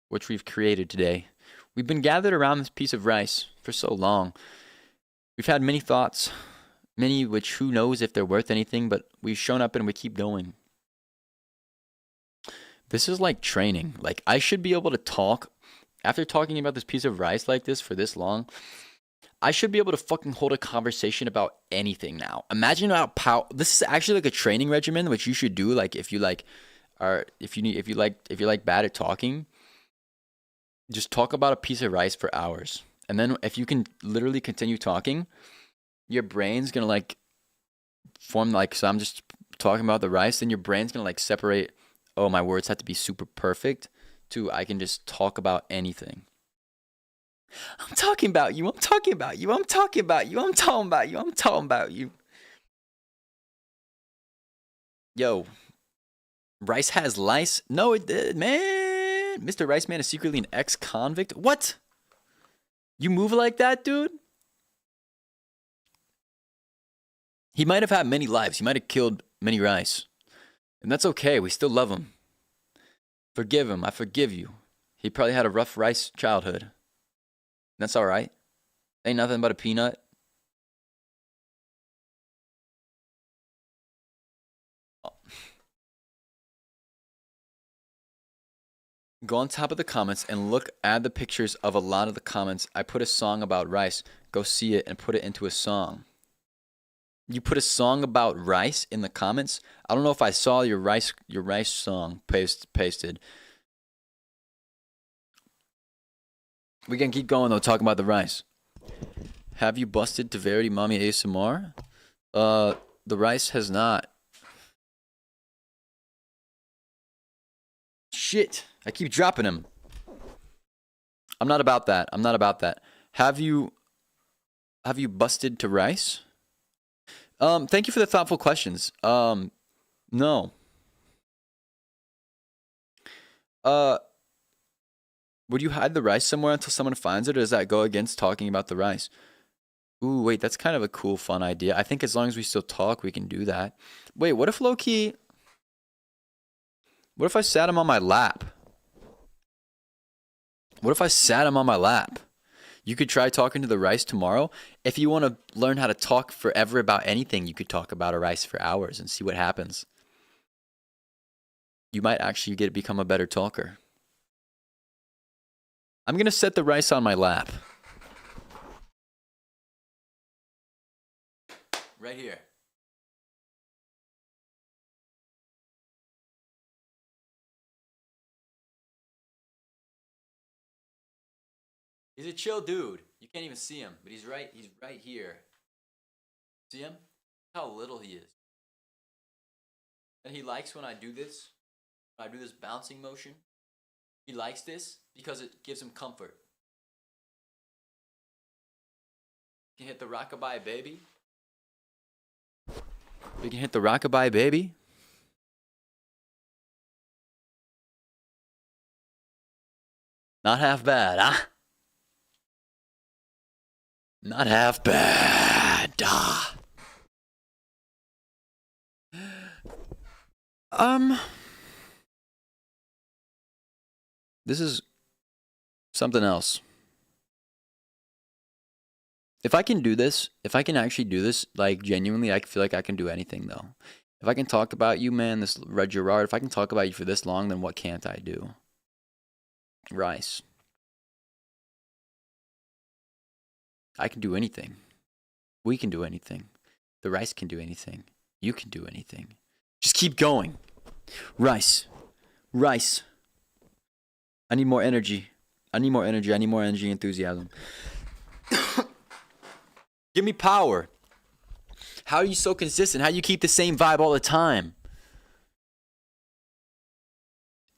which we've created today. We've been gathered around this piece of rice for so long. We've had many thoughts, many which who knows if they're worth anything, but we've shown up and we keep going. This is like training. Like, I should be able to talk. After talking about this piece of rice like this for this long, I should be able to fucking hold a conversation about anything now. Imagine how this is actually like a training regimen, which you should do. Like, if you like bad at talking, just talk about a piece of rice for hours. And then if you can literally continue talking, your brain's gonna like form like, so I'm just talking about the rice, then your brain's gonna like separate, oh, my words have to be super perfect, to I can just talk about anything. I'm talking about you. I'm talking about you. I'm talking about you. I'm talking about you. I'm talking about you. Yo, Rice has lice? No, it did, man. Mr. Rice Man is secretly an ex-convict? What? You move like that, dude? He might have had many lives. He might have killed many rice. And that's okay. We still love him. Forgive him. I forgive you. He probably had a rough rice childhood. That's all right. Ain't nothing but a peanut. Go on top of the comments and look at the pictures of a lot of the comments. I put a song about rice. Go see it and put it into a song. You put a song about rice in the comments? I don't know if I saw your rice song pasted. We can keep going though, talking about the rice. Have you busted to Verity Mommy ASMR? The rice has not. Shit, I keep dropping him. I'm not about that. I'm not about that. Have you busted to rice? Thank you for the thoughtful questions. No. Would you hide the rice somewhere until someone finds it, or does that go against talking about the rice? Ooh, wait, that's kind of a cool, fun idea. I think as long as we still talk, we can do that. Wait, what if low-key... What if I sat him on my lap? What if I sat him on my lap? You could try talking to the rice tomorrow. If you want to learn how to talk forever about anything, you could talk about a rice for hours and see what happens. You might actually become a better talker. I'm going to set the rice on my lap. Right here. He's a chill dude. You can't even see him, but he's right here. See him? How little he is. And he likes when I do this. When I do this bouncing motion. He likes this because it gives him comfort. You can hit the rockabye baby. We can hit the rockabye baby. Not half bad, huh? Not half bad. This is something else. If I can do this, if I can actually do this, like genuinely, I feel like I can do anything though. If I can talk about you, man, this Red Gerard, if I can talk about you for this long, then what can't I do? Rice. I can do anything. We can do anything. The rice can do anything. You can do anything. Just keep going. Rice. Rice. I need more energy. I need more energy. I need more energy, enthusiasm. Give me power. How are you so consistent? How do you keep the same vibe all the time?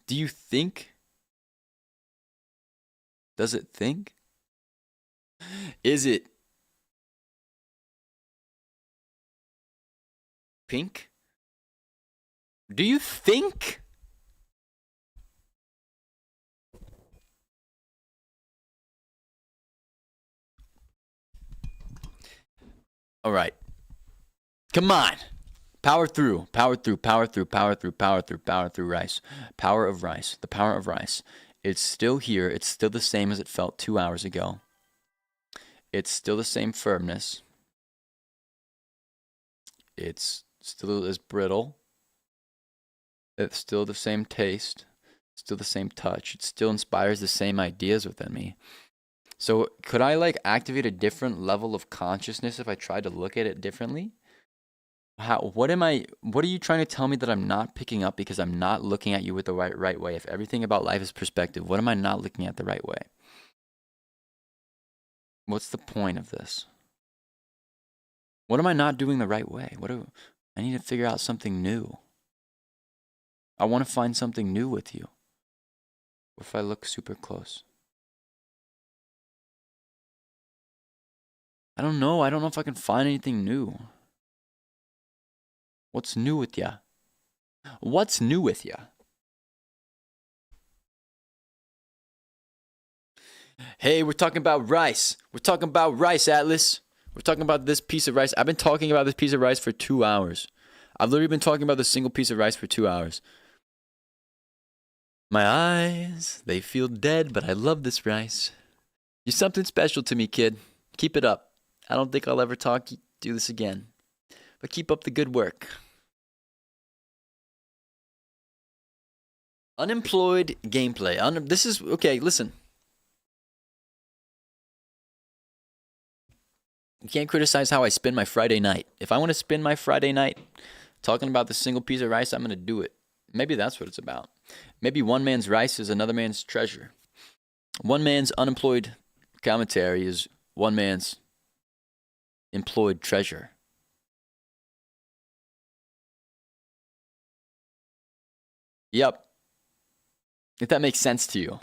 Do you think Does it think? Is it pink? Do you think? All right. Come on. Power through, power through, power through, power through, power through, power through rice. Power of rice. The power of rice. It's still here. It's still the same as it felt 2 hours ago. It's still the same firmness. It's still as brittle. It's still the same taste. Still the same touch. It still inspires the same ideas within me. So could I like activate a different level of consciousness if I tried to look at it differently? What are you trying to tell me that I'm not picking up because I'm not looking at you with the right way? If everything about life is perspective, what am I not looking at the right way? What's the point of this? What am I not doing the right way? I need to figure out something new. I want to find something new with you. What if I look super close? I don't know. I don't know if I can find anything new. What's new with ya? What's new with ya? Hey, we're talking about rice. We're talking about rice, Atlas. We're talking about this piece of rice. I've been talking about this piece of rice for 2 hours. I've literally been talking about this single piece of rice for 2 hours. My eyes, they feel dead, but I love this rice. You're something special to me, kid. Keep it up. I don't think I'll ever do this again. But keep up the good work. Unemployed gameplay. This is, okay, listen. You can't criticize how I spend my Friday night. If I want to spend my Friday night talking about the single piece of rice, I'm going to do it. Maybe that's what it's about. Maybe one man's rice is another man's treasure. One man's unemployed commentary is one man's employed treasure. Yep. If that makes sense to you.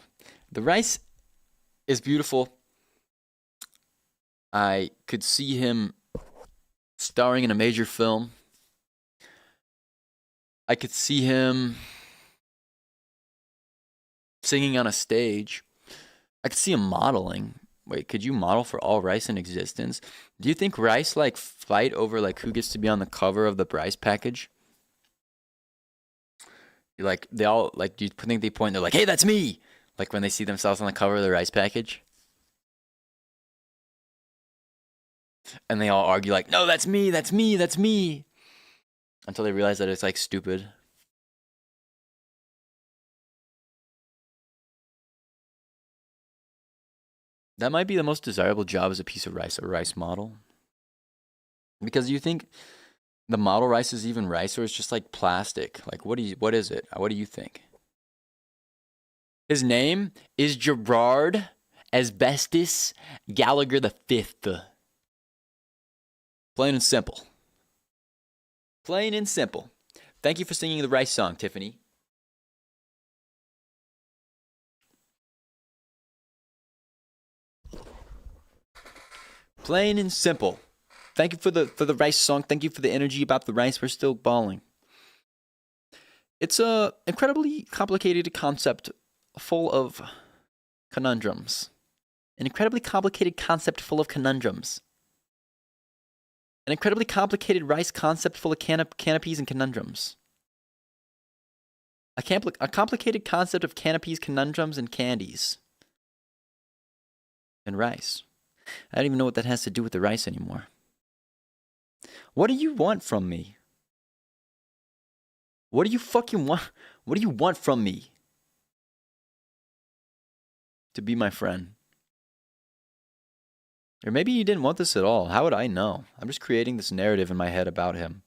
The rice is beautiful. I could see him starring in a major film. I could see him singing on a stage. I could see him modeling. Wait, could you model for all rice in existence? Do you think rice like fight over like who gets to be on the cover of the rice package? Like they all like, do you think they point? They're like, "Hey, that's me!" Like when they see themselves on the cover of the rice package, and they all argue like, "No, that's me, that's me, that's me," until they realize that it's like stupid. That might be the most desirable job as a piece of rice, a rice model. Because you think the model rice is even rice, or it's just like plastic? Like, what is it? What do you think? His name is Gerard Asbestos Gallagher the Fifth. Plain and simple. Plain and simple. Thank you for singing the rice song, Tiffany. Plain and simple. Thank you for the rice song. Thank you for the energy about the rice. We're still balling. It's a incredibly complicated concept full of conundrums. An incredibly complicated concept full of conundrums. An incredibly complicated rice concept full of canopies and conundrums. A complicated concept of canopies, conundrums, and candies. And rice. I don't even know what that has to do with the rice anymore. What do you want from me? What do you fucking want? What do you want from me? To be my friend. Or maybe you didn't want this at all. How would I know? I'm just creating this narrative in my head about him.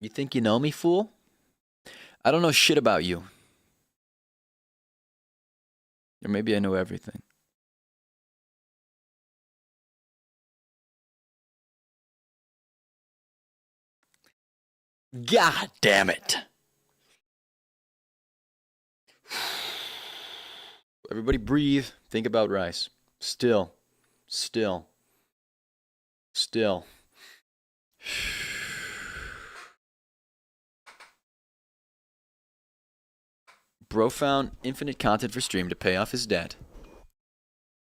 You think you know me, fool? I don't know shit about you. Or maybe I know everything. God damn it. Everybody breathe. Think about rice. Still. Still. Still. Bro found infinite content for stream to pay off his debt.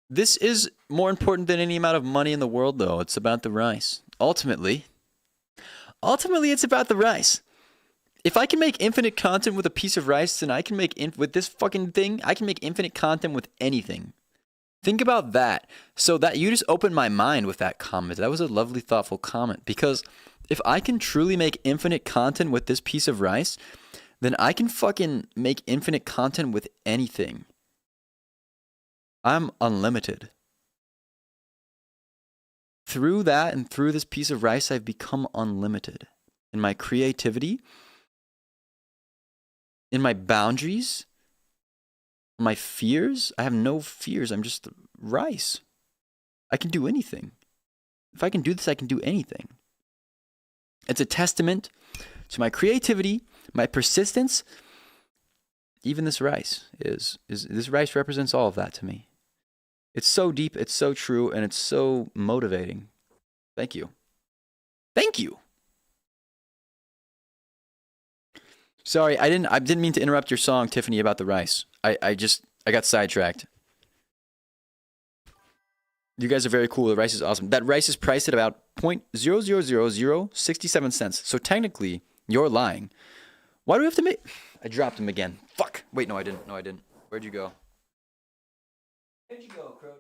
This is more important than any amount of money in the world, though. It's about the rice. Ultimately, it's about the rice. If I can make infinite content with a piece of rice, then I can make, with this fucking thing, I can make infinite content with anything. Think about that. So that you just opened my mind with that comment. That was a lovely, thoughtful comment. Because if I can truly make infinite content with this piece of rice, then I can fucking make infinite content with anything. I'm unlimited. Through that and through this piece of rice, I've become unlimited. In my creativity, in my boundaries, my fears. I have no fears. I'm just rice. I can do anything. If I can do this, I can do anything. It's a testament to my creativity, my persistence. Even this rice this rice represents all of that to me. It's so deep, it's so true, and it's so motivating. Thank you. Thank you. Sorry, I didn't mean to interrupt your song, Tiffany, about the rice. I got sidetracked. You guys are very cool. The rice is awesome. That rice is priced at about 0.00067 cents. So technically, you're lying. Why do we have to make... I dropped him again. Fuck. Wait, no, I didn't. Where'd you go? Where'd you go, Crody?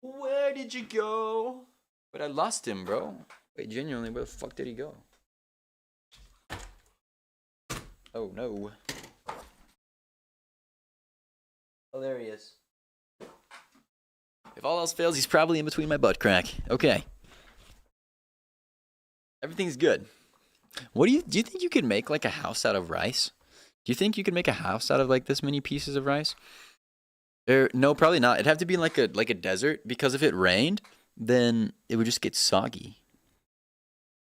Where did you go? But I lost him, bro. Wait, genuinely, where the fuck did he go? Oh, no. Oh, there he is. If all else fails, he's probably in between my butt crack. Okay. Everything's good. What do you think you could make like a house out of rice? Do you think you could make a house out of like this many pieces of rice? No, probably not. It'd have to be in like a desert, because if it rained, then it would just get soggy.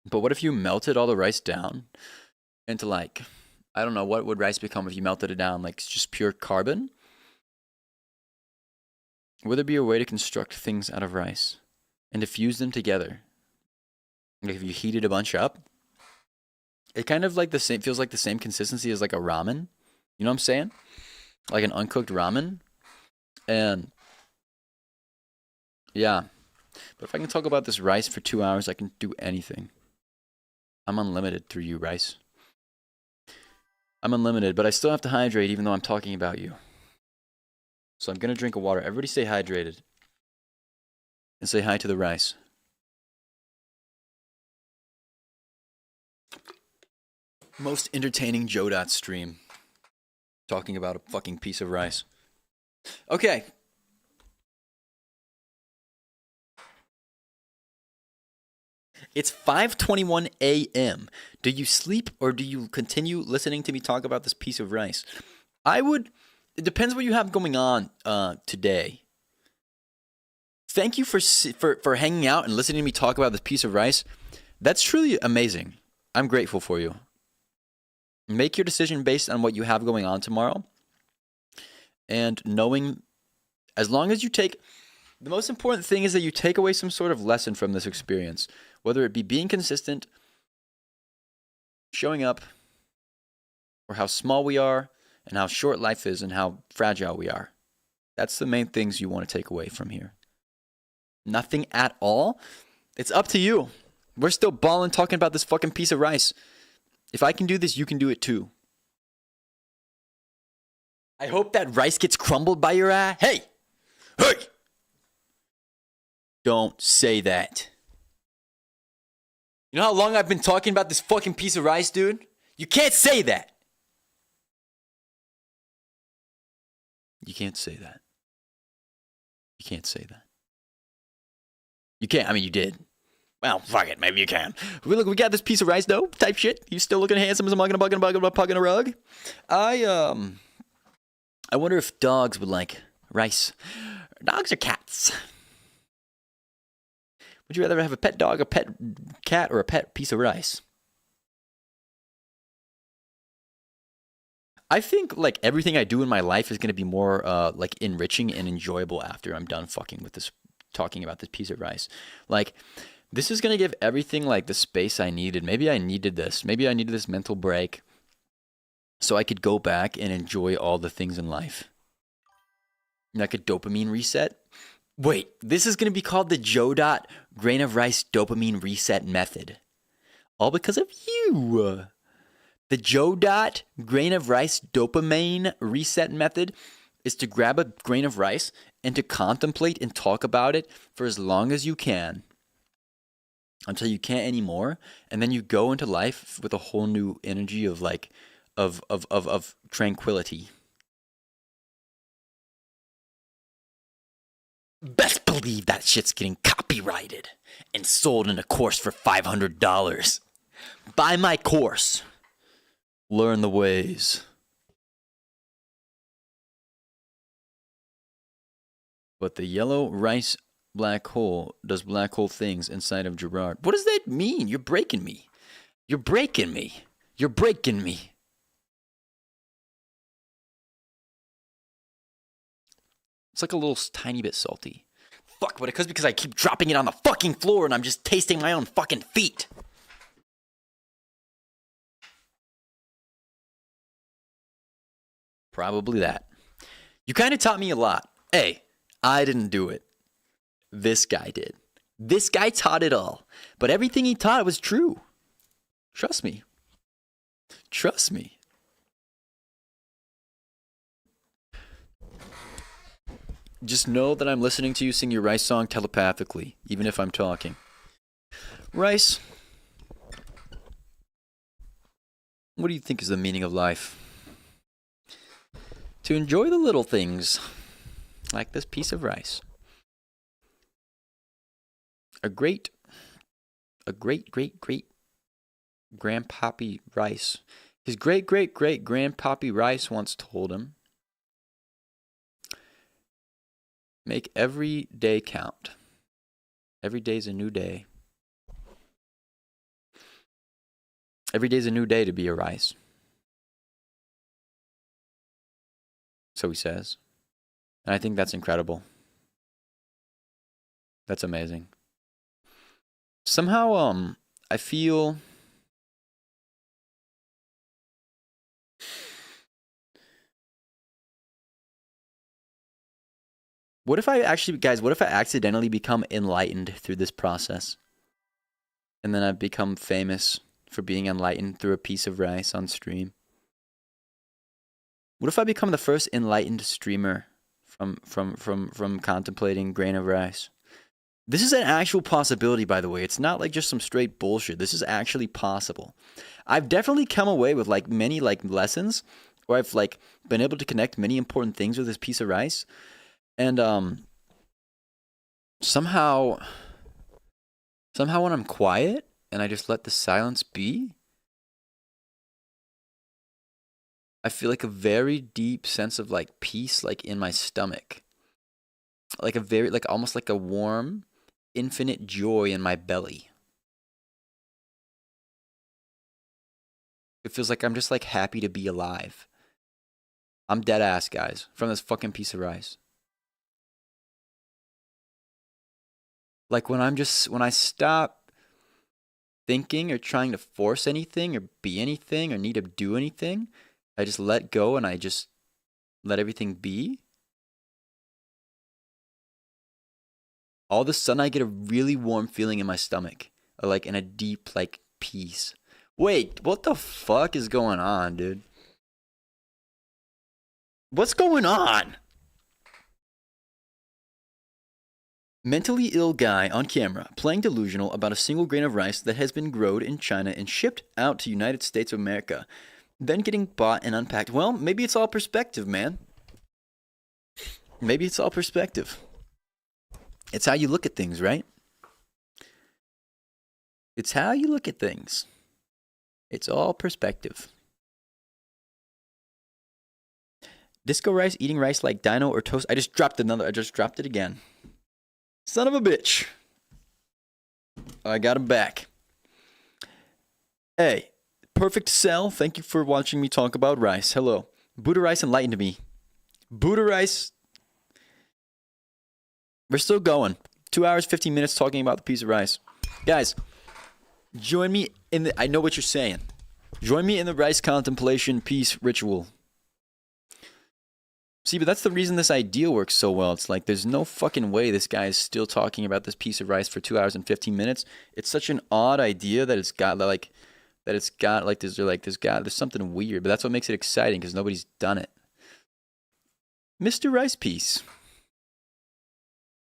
But what if you melted all the rice down into like, I don't know, what would rice become if you melted it down? Like just pure carbon? Would there be a way to construct things out of rice and to fuse them together? Like if you heated a bunch up, it kind of like the same, feels like the same consistency as like a ramen. You know what I'm saying? Like an uncooked ramen. And yeah, but if I can talk about this rice for 2 hours, I can do anything. I'm unlimited through you, rice. I'm unlimited, but I still have to hydrate even though I'm talking about you. So I'm going to drink a water. Everybody stay hydrated. And say hi to the rice. Most entertaining Joe Dot stream. Talking about a fucking piece of rice. Okay. It's 5:21 a.m. Do you sleep or do you continue listening to me talk about this piece of rice? It depends what you have going on today. Thank you for hanging out and listening to me talk about this piece of rice. That's truly amazing. I'm grateful for you. Make your decision based on what you have going on tomorrow. And knowing, as long as you take, the most important thing is that you take away some sort of lesson from this experience, whether it be being consistent, showing up, or how small we are, and how short life is, and how fragile we are. That's the main things you want to take away from here. Nothing at all? It's up to you. We're still balling talking about this fucking piece of rice. If I can do this, you can do it too. I hope that rice gets crumbled by your eye. Hey! Hey! Don't say that. You know how long I've been talking about this fucking piece of rice, dude? You can't say that. You can't say that. You can't say that. You can't. I mean, you did. Well, fuck it. Maybe you can. Look, we got this piece of rice dough type shit. He's still looking handsome as a mug and a bug and a bug and a pug and a rug. I wonder if dogs would like rice. Dogs or cats? Would you rather have a pet dog, a pet cat, or a pet piece of rice? I think like everything I do in my life is gonna be more like enriching and enjoyable after I'm done fucking with this, talking about this piece of rice. Like this is gonna give everything like the space I needed. Maybe I needed this. Maybe I needed this mental break so I could go back and enjoy all the things in life. Like a dopamine reset. Wait, this is gonna be called the Joe Dot Grain of Rice Dopamine Reset Method. All because of you. The Joe Dot Grain of Rice Dopamine Reset Method is to grab a grain of rice and to contemplate and talk about it for as long as you can until you can't anymore, and then you go into life with a whole new energy of like of tranquility. Best believe that shit's getting copyrighted and sold in a course for $500. Buy my course. Learn the ways. But the yellow rice black hole does black hole things inside of Gerard. What does that mean? You're breaking me. You're breaking me. You're breaking me. It's like a little tiny bit salty. Fuck, but it's because I keep dropping it on the fucking floor and I'm just tasting my own fucking feet. Probably that. You kind of taught me a lot. Hey, I didn't do it. This guy did. This guy taught it all. But everything he taught was true. Trust me. Trust me. Just know that I'm listening to you sing your Rice song telepathically, even if I'm talking. Rice, what do you think is the meaning of life? To enjoy the little things, like this piece of rice. A great grandpappy Rice. His great grandpappy Rice once told him, make every day count. Every day's a new day. Every day's a new day to be a Rice. So he says. And I think that's incredible. That's amazing. Somehow, I feel what if I accidentally become enlightened through this process? And then I've become famous for being enlightened through a piece of rice on stream. What if I become the first enlightened streamer from contemplating grain of rice? This is an actual possibility, by the way. It's not like just some straight bullshit. This is actually possible. I've definitely come away with like many like lessons where I've like been able to connect many important things with this piece of rice. And somehow when I'm quiet and I just let the silence be, I feel like a very deep sense of like peace, like in my stomach. Like a very, like almost like a warm, infinite joy in my belly. It feels like I'm just like happy to be alive. I'm dead ass, guys, from this fucking piece of rice. Like when I stop thinking or trying to force anything or be anything or need to do anything, I just let go and I just let everything be. All of a sudden I get a really warm feeling in my stomach, like in a deep like peace. Wait, what the fuck is going on, dude? What's going on? Mentally ill guy on camera playing delusional about a single grain of rice that has been grown in China and shipped out to United States of America, then getting bought and unpacked. Well, maybe it's all perspective, man. Maybe it's all perspective. It's how you look at things, right? It's how you look at things. It's all perspective. Disco rice, eating rice like dino or toast. I just dropped it again. Son of a bitch. I got him back. Hey, Perfect Cell, thank you for watching me talk about rice. Hello. Buddha Rice enlightened me. Buddha Rice. We're still going. 2 hours, 15 minutes talking about the piece of rice. Guys, join me in the... I know what you're saying. Join me in the rice contemplation peace ritual. See, but that's the reason this idea works so well. It's like there's no fucking way this guy is still talking about this piece of rice for 2 hours and 15 minutes. It's such an odd idea that there's something weird, but that's what makes it exciting because nobody's done it. Mr. Rice Piece,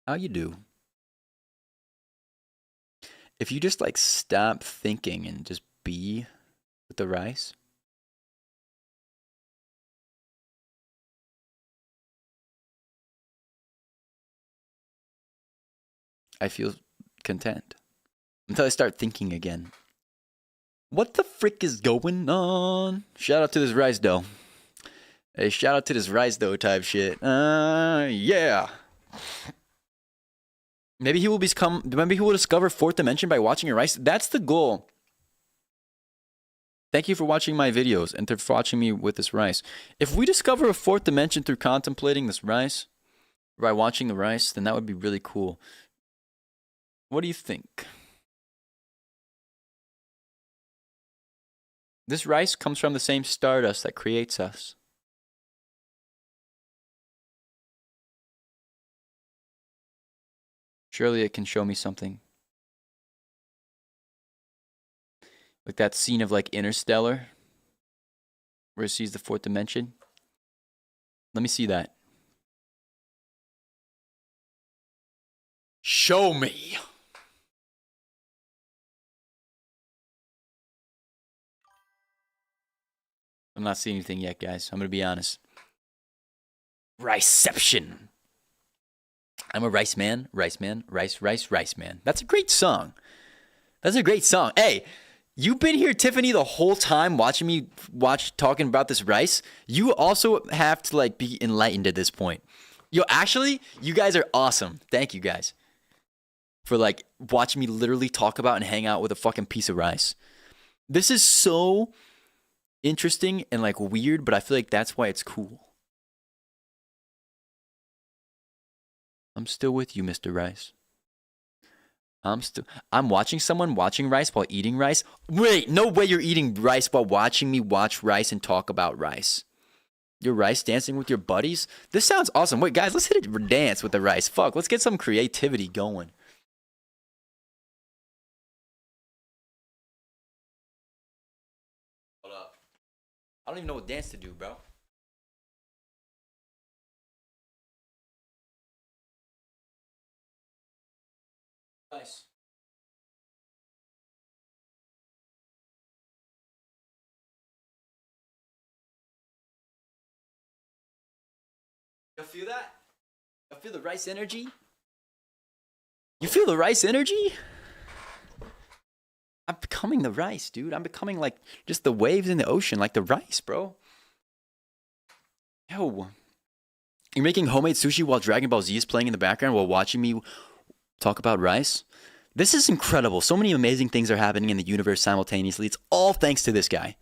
how you do? If you just like stop thinking and just be with the rice. I feel content until I start thinking again. What the frick is going on? Shout out to this rice dough. Hey, shout out to this rice dough type shit. Yeah. Maybe he will discover fourth dimension by watching a rice. That's the goal. Thank you for watching my videos and for watching me with this rice. If we discover a fourth dimension through contemplating this rice, by watching the rice, then that would be really cool. What do you think? This rice comes from the same stardust that creates us. Surely it can show me something. Like that scene of like Interstellar, where it sees the fourth dimension. Let me see that. Show me. I'm not seeing anything yet, guys. I'm going to be honest. Riceception. I'm a rice man, rice man, rice man. That's a great song. That's a great song. Hey, you've been here, Tiffany, the whole time watching me talking about this rice. You also have to like be enlightened at this point. Yo, actually, you guys are awesome. Thank you guys for like watching me literally talk about and hang out with a fucking piece of rice. This is so interesting and like weird, but I feel like that's why it's cool. I'm still with you, Mr. Rice. I'm watching someone watching rice while eating rice. Wait, no way you're eating rice while watching me watch rice and talk about rice. You're rice dancing with your buddies? This sounds awesome. Wait, guys, let's hit a dance with the rice. Fuck, let's get some creativity going. Hold up. I don't even know what dance to do, bro. Nice. You feel that? You feel the rice energy? You feel the rice energy? I'm becoming the rice, dude. I'm becoming like just the waves in the ocean, like the rice, bro. Yo. You're making homemade sushi while Dragon Ball Z is playing in the background while watching me talk about rice? This is incredible. So many amazing things are happening in the universe simultaneously. It's all thanks to this guy.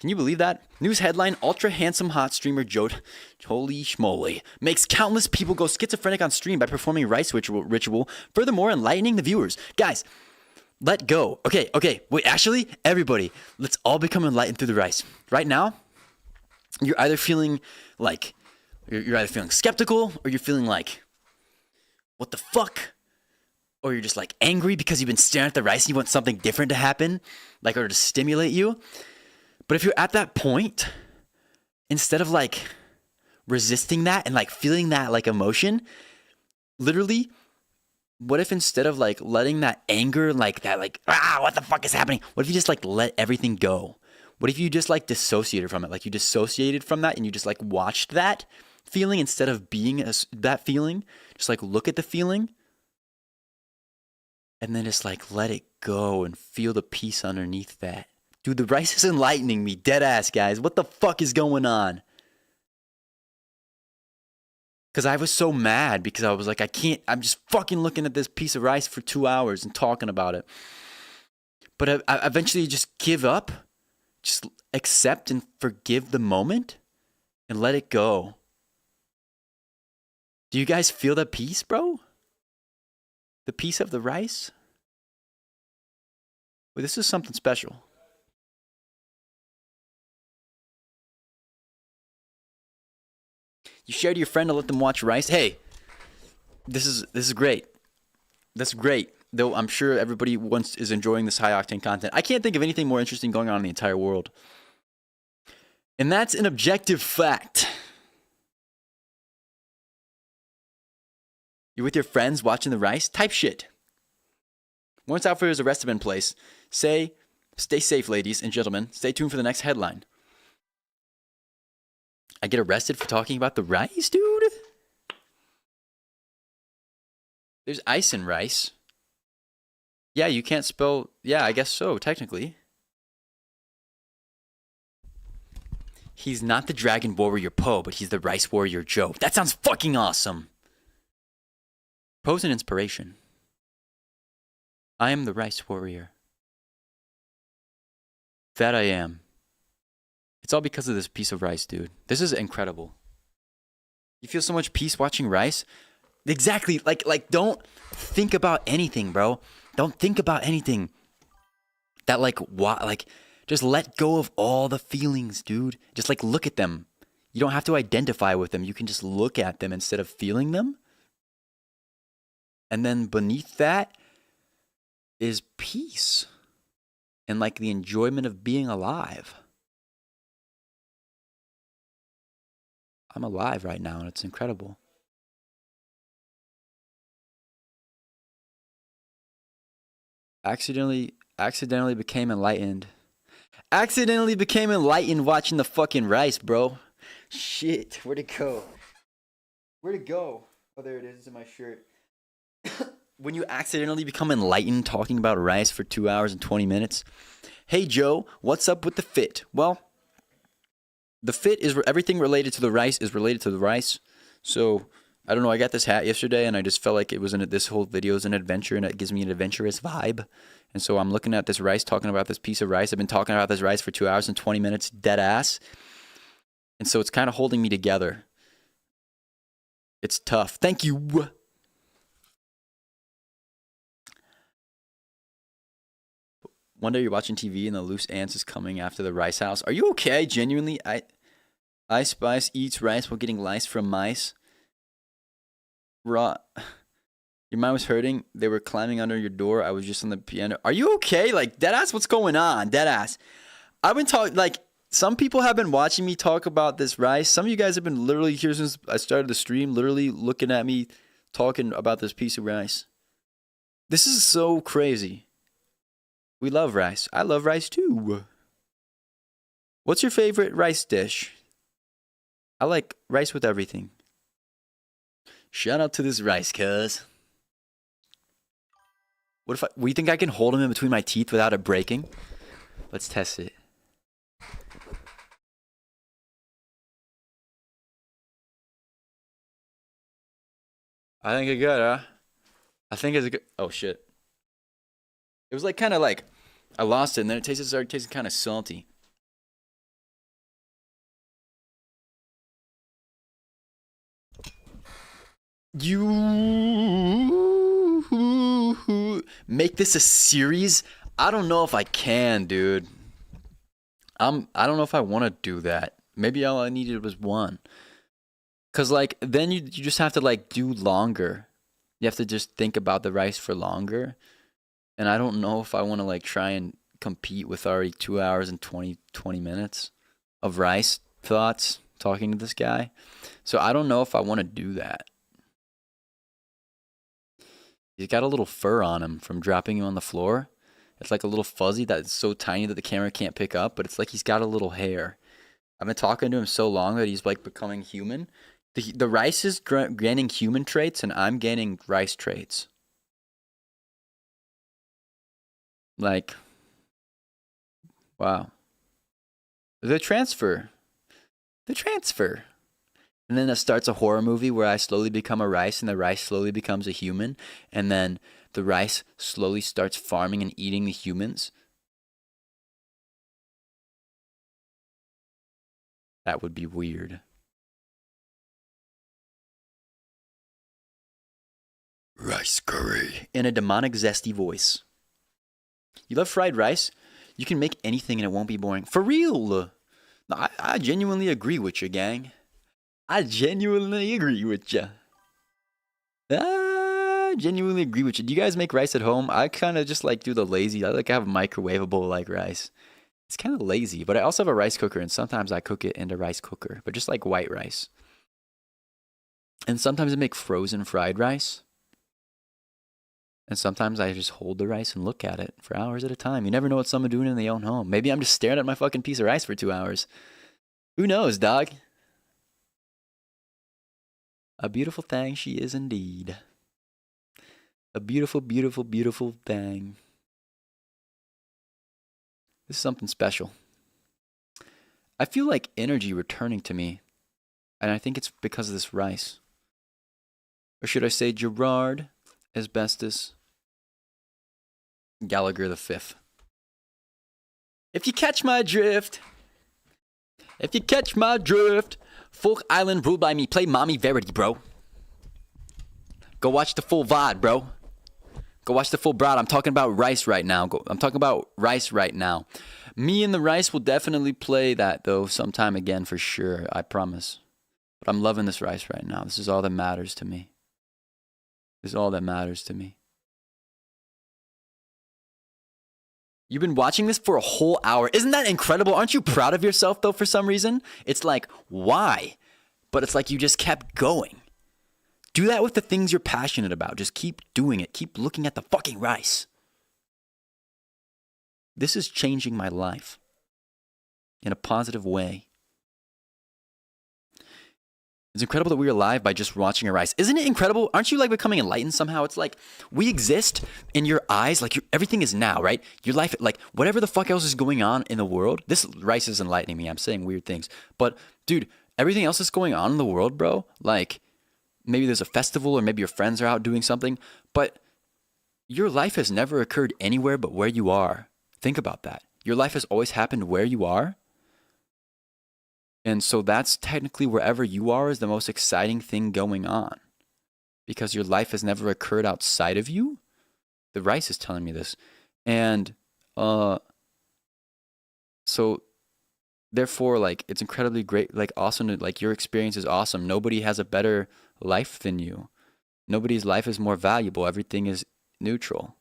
Can you believe that? News headline, ultra handsome hot streamer Jode, holy schmoly, makes countless people go schizophrenic on stream by performing rice ritual, furthermore enlightening the viewers. Guys, let go. Okay, wait, actually, everybody, let's all become enlightened through the rice. Right now, you're either feeling like, you're either feeling skeptical or you're feeling like, what the fuck? Or you're just like angry because you've been staring at the rice and you want something different to happen, like, or to stimulate you. But if you're at that point, instead of like resisting that and like feeling that like emotion, literally, what if instead of like letting that anger, like that, like, what the fuck is happening? What if you just like let everything go? What if you just like dissociated from it? Like you dissociated from that and you just like watched that feeling instead of being that feeling. Just like look at the feeling and then just like let it go and feel the peace underneath that. Dude, the rice is enlightening me. Dead ass, guys. What the fuck is going on? Because I was so mad because I was like, I'm just fucking looking at this piece of rice for 2 hours and talking about it. But I eventually just give up. accept and forgive the moment and let it go. Do you guys feel the peace, bro? The peace of the rice? Well, this is something special. You share to your friend to let them watch rice. Hey, this is great. That's great. Though I'm sure everybody is enjoying this high octane content. I can't think of anything more interesting going on in the entire world. And that's an objective fact. You're with your friends watching the rice? Type shit. Once Outfitter is arrested in place, stay safe, ladies and gentlemen. Stay tuned for the next headline. I get arrested for talking about the rice, dude? There's ice in rice. Yeah, you can't spell... Yeah, I guess so, technically. He's not the Dragon Warrior Poe, but he's the Rice Warrior Joe. That sounds fucking awesome. Poe's an inspiration. I am the Rice Warrior. That I am. It's all because of this piece of rice, dude. This is incredible. You feel so much peace watching rice? Exactly. Like don't think about anything, bro. Don't think about anything. That just let go of all the feelings, dude. Just look at them. You don't have to identify with them. You can just look at them instead of feeling them. And then beneath that is peace and the enjoyment of being alive. I'm alive right now and it's incredible. Accidentally became enlightened. Accidentally became enlightened watching the fucking rice, bro. Shit, where'd it go? Where'd it go? Oh, there it is. It's in my shirt. When you accidentally become enlightened talking about rice for 2 hours and 20 minutes. Hey, Joe, what's up with the fit? Well, the fit is everything related to the rice is related to the rice. So, I don't know. I got this hat yesterday and I just felt like this whole video is an adventure and it gives me an adventurous vibe. And so I'm looking at this rice, talking about this piece of rice. I've been talking about this rice for 2 hours and 20 minutes, dead ass. And so it's kind of holding me together. It's tough. Thank you. One day you're watching TV and the loose ants is coming after the rice house. Are you okay? Genuinely, Ice Spice eats rice while getting lice from mice. Raw. Your mind was hurting. They were climbing under your door. I was just on the piano. Are you okay? Deadass, what's going on? Deadass. I've been talking, some people have been watching me talk about this rice. Some of you guys have been literally here since I started the stream, literally looking at me talking about this piece of rice. This is so crazy. We love rice. I love rice too. What's your favorite rice dish? I like rice with everything. Shout out to this rice, cuz. What do you think I can hold him in between my teeth without it breaking? Let's test it. I think it's good, huh? I think it's good. Oh, shit. It was kind of I lost it, and then it started tasting kind of salty. You make this a series? I don't know if I can, dude. I don't know if I want to do that. Maybe all I needed was one. Cause then you just have to do longer. You have to just think about the rice for longer. And I don't know if I want to try and compete with already 2 hours and 20 minutes of rice thoughts talking to this guy. So I don't know if I want to do that. He's got a little fur on him from dropping him on the floor. It's a little fuzzy that's so tiny that the camera can't pick up, but it's he's got a little hair. I've been talking to him so long that he's becoming human. The rice is gaining human traits and I'm gaining rice traits. Wow. The transfer. And then it starts a horror movie where I slowly become a rice and the rice slowly becomes a human. And then the rice slowly starts farming and eating the humans. That would be weird. Rice curry. In a demonic, zesty voice. You love fried rice? You can make anything and it won't be boring. For real! No, I genuinely agree with you, gang. I genuinely agree with you. I genuinely agree with you. Do you guys make rice at home? I kind of just like do the lazy. I like have microwavable like rice. It's kind of lazy, but I also have a rice cooker, and sometimes I cook it in a rice cooker, but just like white rice. And sometimes I make frozen fried rice. And sometimes I just hold the rice and look at it for hours at a time. You never know what someone's doing in their own home. Maybe I'm just staring at my fucking piece of rice for 2 hours. Who knows, dog? A beautiful thing she is indeed. A beautiful, beautiful, beautiful thing. This is something special. I feel like energy returning to me, and I think it's because of this rice. Or should I say Gerard Asbestos Gallagher V. If you catch my drift, Folk Island ruled by me. Play Mommy Verity, bro. Go watch the full VOD, bro. Go watch the full broad. I'm talking about rice right now. I'm talking about rice right now. Me and the rice will definitely play that, though, sometime again for sure. I promise. But I'm loving this rice right now. This is all that matters to me. This is all that matters to me. You've been watching this for a whole hour. Isn't that incredible? Aren't you proud of yourself, though, for some reason? It's like, why? But it's like you just kept going. Do that with the things you're passionate about. Just keep doing it. Keep looking at the fucking rice. This is changing my life in a positive way. It's incredible that we're alive by just watching a rice. Isn't it incredible? Aren't you like becoming enlightened somehow? It's like we exist in your eyes. Like everything is now, right? Your life, like whatever the fuck else is going on in the world. This rice is enlightening me. I'm saying weird things. But dude, everything else that's going on in the world, bro, like maybe there's a festival or maybe your friends are out doing something. But your life has never occurred anywhere but where you are. Think about that. Your life has always happened where you are. And so that's technically wherever you are is the most exciting thing going on. Because your life has never occurred outside of you. The rice is telling me this. And so therefore, like, it's incredibly great, like awesome, like your experience is awesome. Nobody has a better life than you. Nobody's life is more valuable. Everything is neutral.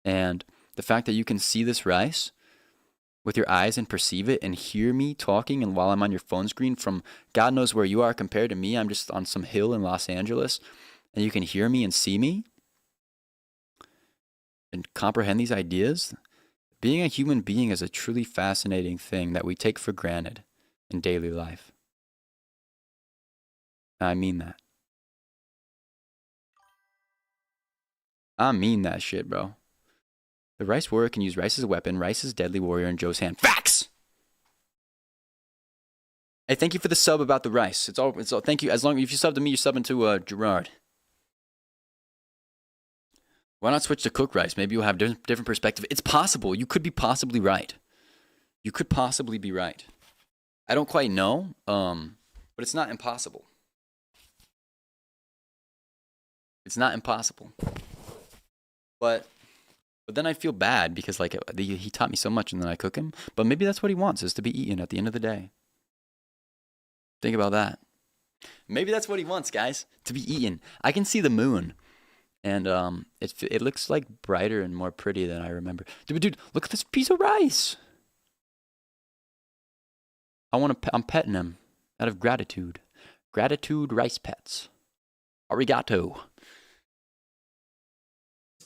And the fact that you can see this rice with your eyes and perceive it and hear me talking, and while I'm on your phone screen from God knows where you are compared to me, I'm just on some hill in Los Angeles, and you can hear me and see me and comprehend these ideas. Being a human being is a truly fascinating thing that we take for granted in daily life. I mean that. I mean that shit, bro. The Rice Warrior can use rice as a weapon. Rice is deadly warrior in Joe's hand. Facts! Hey, thank you for the sub about the rice. It's all. Thank you. As long if you sub to me, you're subbing to Gerard. Why not switch to cooked rice? Maybe you'll have different perspective. It's possible. You could be possibly right. You could possibly be right. I don't quite know, but it's not impossible. It's not impossible. But then I feel bad because like he taught me so much and then I cook him. But maybe that's what he wants, is to be eaten at the end of the day. Think about that. Maybe that's what he wants, guys. To be eaten. I can see the moon. And it looks like brighter and more pretty than I remember. Dude, look at this piece of rice. I'm petting him out of gratitude. Gratitude rice pets. Arigato.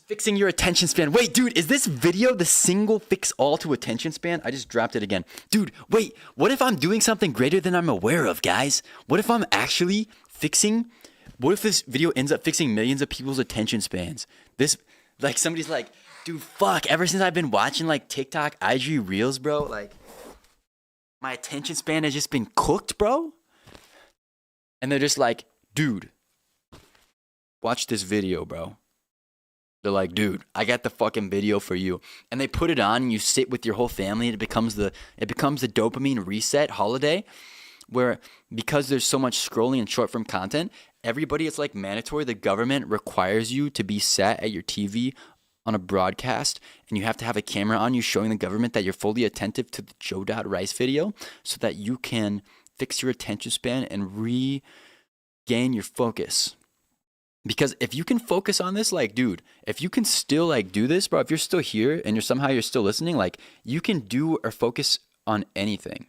Fixing your attention span. Wait, dude, is this video the single fix all to attention span? I just dropped it again. Dude, wait, what if I'm doing something greater than I'm aware of, guys? What if I'm actually what if this video ends up fixing millions of people's attention spans? Like, somebody's like, dude, fuck, ever since I've been watching, like, TikTok, IG Reels, bro, like, my attention span has just been cooked, bro. And they're just like, dude, watch this video, bro. They're like, dude, I got the fucking video for you. And they put it on and you sit with your whole family and it becomes the dopamine reset holiday. where because there's so much scrolling and short form content, everybody, it's like mandatory. The government requires you to be sat at your TV on a broadcast, and you have to have a camera on you showing the government that you're fully attentive to the Joe.Rice video so that you can fix your attention span and regain your focus. Because if you can focus on this, like, dude, if you can still like do this, bro, if you're still here and you're still listening, like, you can do or focus on anything.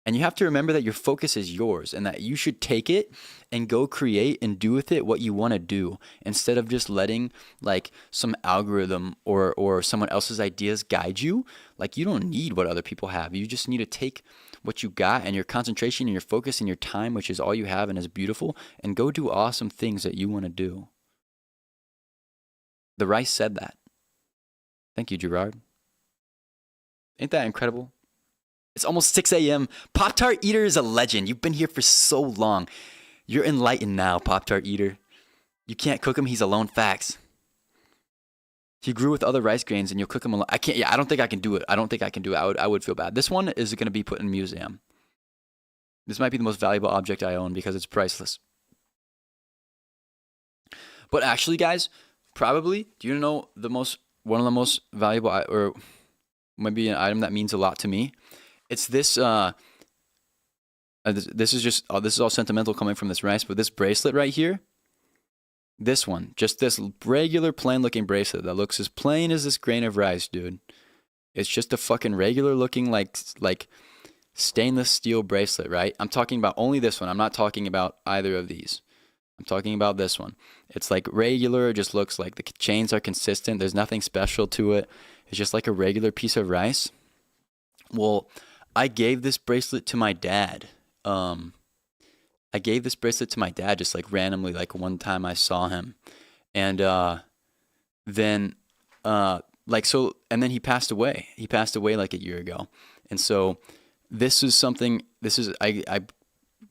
And you have to remember that your focus is yours and that you should take it and go create and do with it what you want to do instead of just letting like some algorithm or someone else's ideas guide you. Like, you don't need what other people have. You just need to take what you got and your concentration and your focus and your time, which is all you have and is beautiful, and go do awesome things that you want to do. The Rice said that. Thank you, Gerard. Ain't that incredible? It's almost 6 a.m. Pop-Tart Eater is a legend. You've been here for so long. You're enlightened now, Pop-Tart Eater. You can't cook him. He's alone. Facts. He grew with other rice grains and you'll cook him alone. I can't. Yeah, I don't think I can do it. I would feel bad. This one is going to be put in a museum. This might be the most valuable object I own because it's priceless. But actually, guys, probably, do you know one of the most valuable, or maybe an item that means a lot to me? It's this, this is all sentimental coming from this rice, but this bracelet right here, this one, just this regular plain looking bracelet that looks as plain as this grain of rice, dude. It's just a fucking regular looking like stainless steel bracelet, right? I'm talking about only this one. I'm not talking about either of these. I'm talking about this one. It's like regular, it just looks like the chains are consistent. There's nothing special to it. It's just like a regular piece of rice. Well, I gave this bracelet to my dad. Just like randomly, like one time I saw him. And then he passed away. He passed away like a year ago. And so I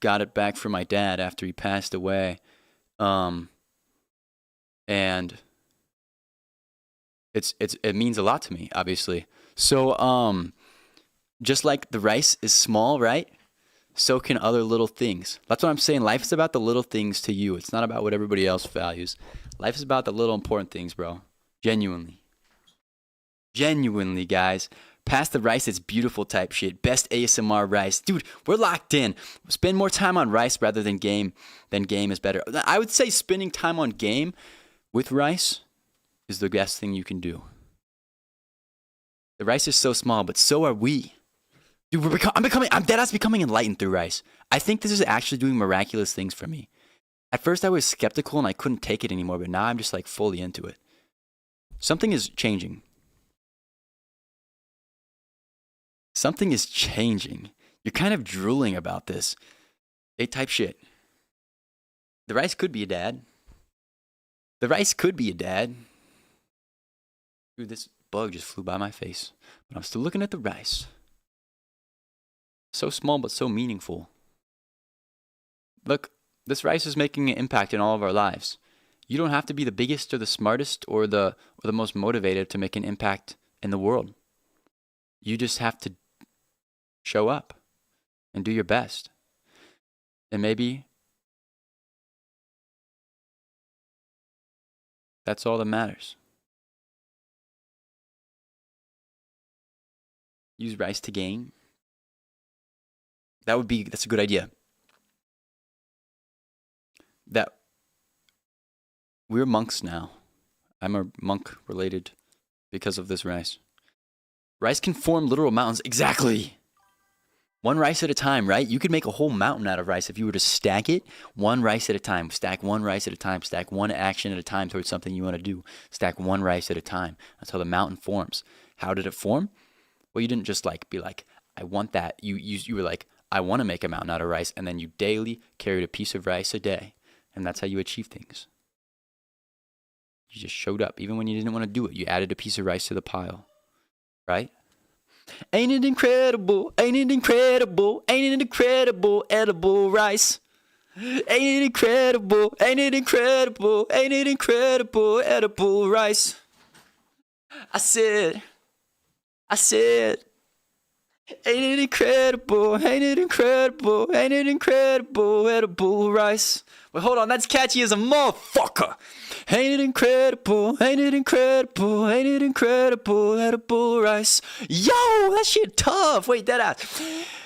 got it back from my dad after he passed away. And it means a lot to me, obviously. So just like the rice is small, right? So can other little things. That's what I'm saying. Life is about the little things to you. It's not about what everybody else values. Life is about the little important things, bro. Genuinely, guys. Pass the rice, it's beautiful type shit. Best ASMR rice. Dude, we're locked in. Spend more time on rice rather than game. Game is better. I would say spending time on game with rice is the best thing you can do. The rice is so small, but so are we. Dude, I'm deadass becoming enlightened through rice. I think this is actually doing miraculous things for me. At first I was skeptical and I couldn't take it anymore, but now I'm just like fully into it. Something is changing. Something is changing. You're kind of drooling about this. Type shit. The rice could be a dad. Dude, this bug just flew by my face. But I'm still looking at the rice. So small but so meaningful. Look, this rice is making an impact in all of our lives. You don't have to be the biggest or the smartest or the most motivated to make an impact in the world. You just have to show up and do your best. And maybe that's all that matters. Use rice to gain. That's a good idea. That we're monks now. I'm a monk related because of this rice. Rice can form literal mountains. Exactly. One rice at a time, right? You could make a whole mountain out of rice if you were to stack it one rice at a time. Stack one rice at a time. Stack one action at a time towards something you want to do. Stack one rice at a time. That's how the mountain forms. How did it form? Well, you didn't just be like, I want that. You were like, I want to make a mountain out of rice. And then you daily carried a piece of rice a day. And that's how you achieve things. You just showed up. Even when you didn't want to do it, you added a piece of rice to the pile. Right? Ain't it incredible? Ain't it incredible? Ain't it incredible? Edible rice. Ain't it incredible? Ain't it incredible? Ain't it incredible? Edible rice. I said, Ain't it incredible? Ain't it incredible? Ain't it incredible? Edible rice. Wait, hold on, that's catchy as a motherfucker. Ain't it incredible? Ain't it incredible? Ain't it incredible? Edible rice. Yo, that shit tough. Wait, that ass.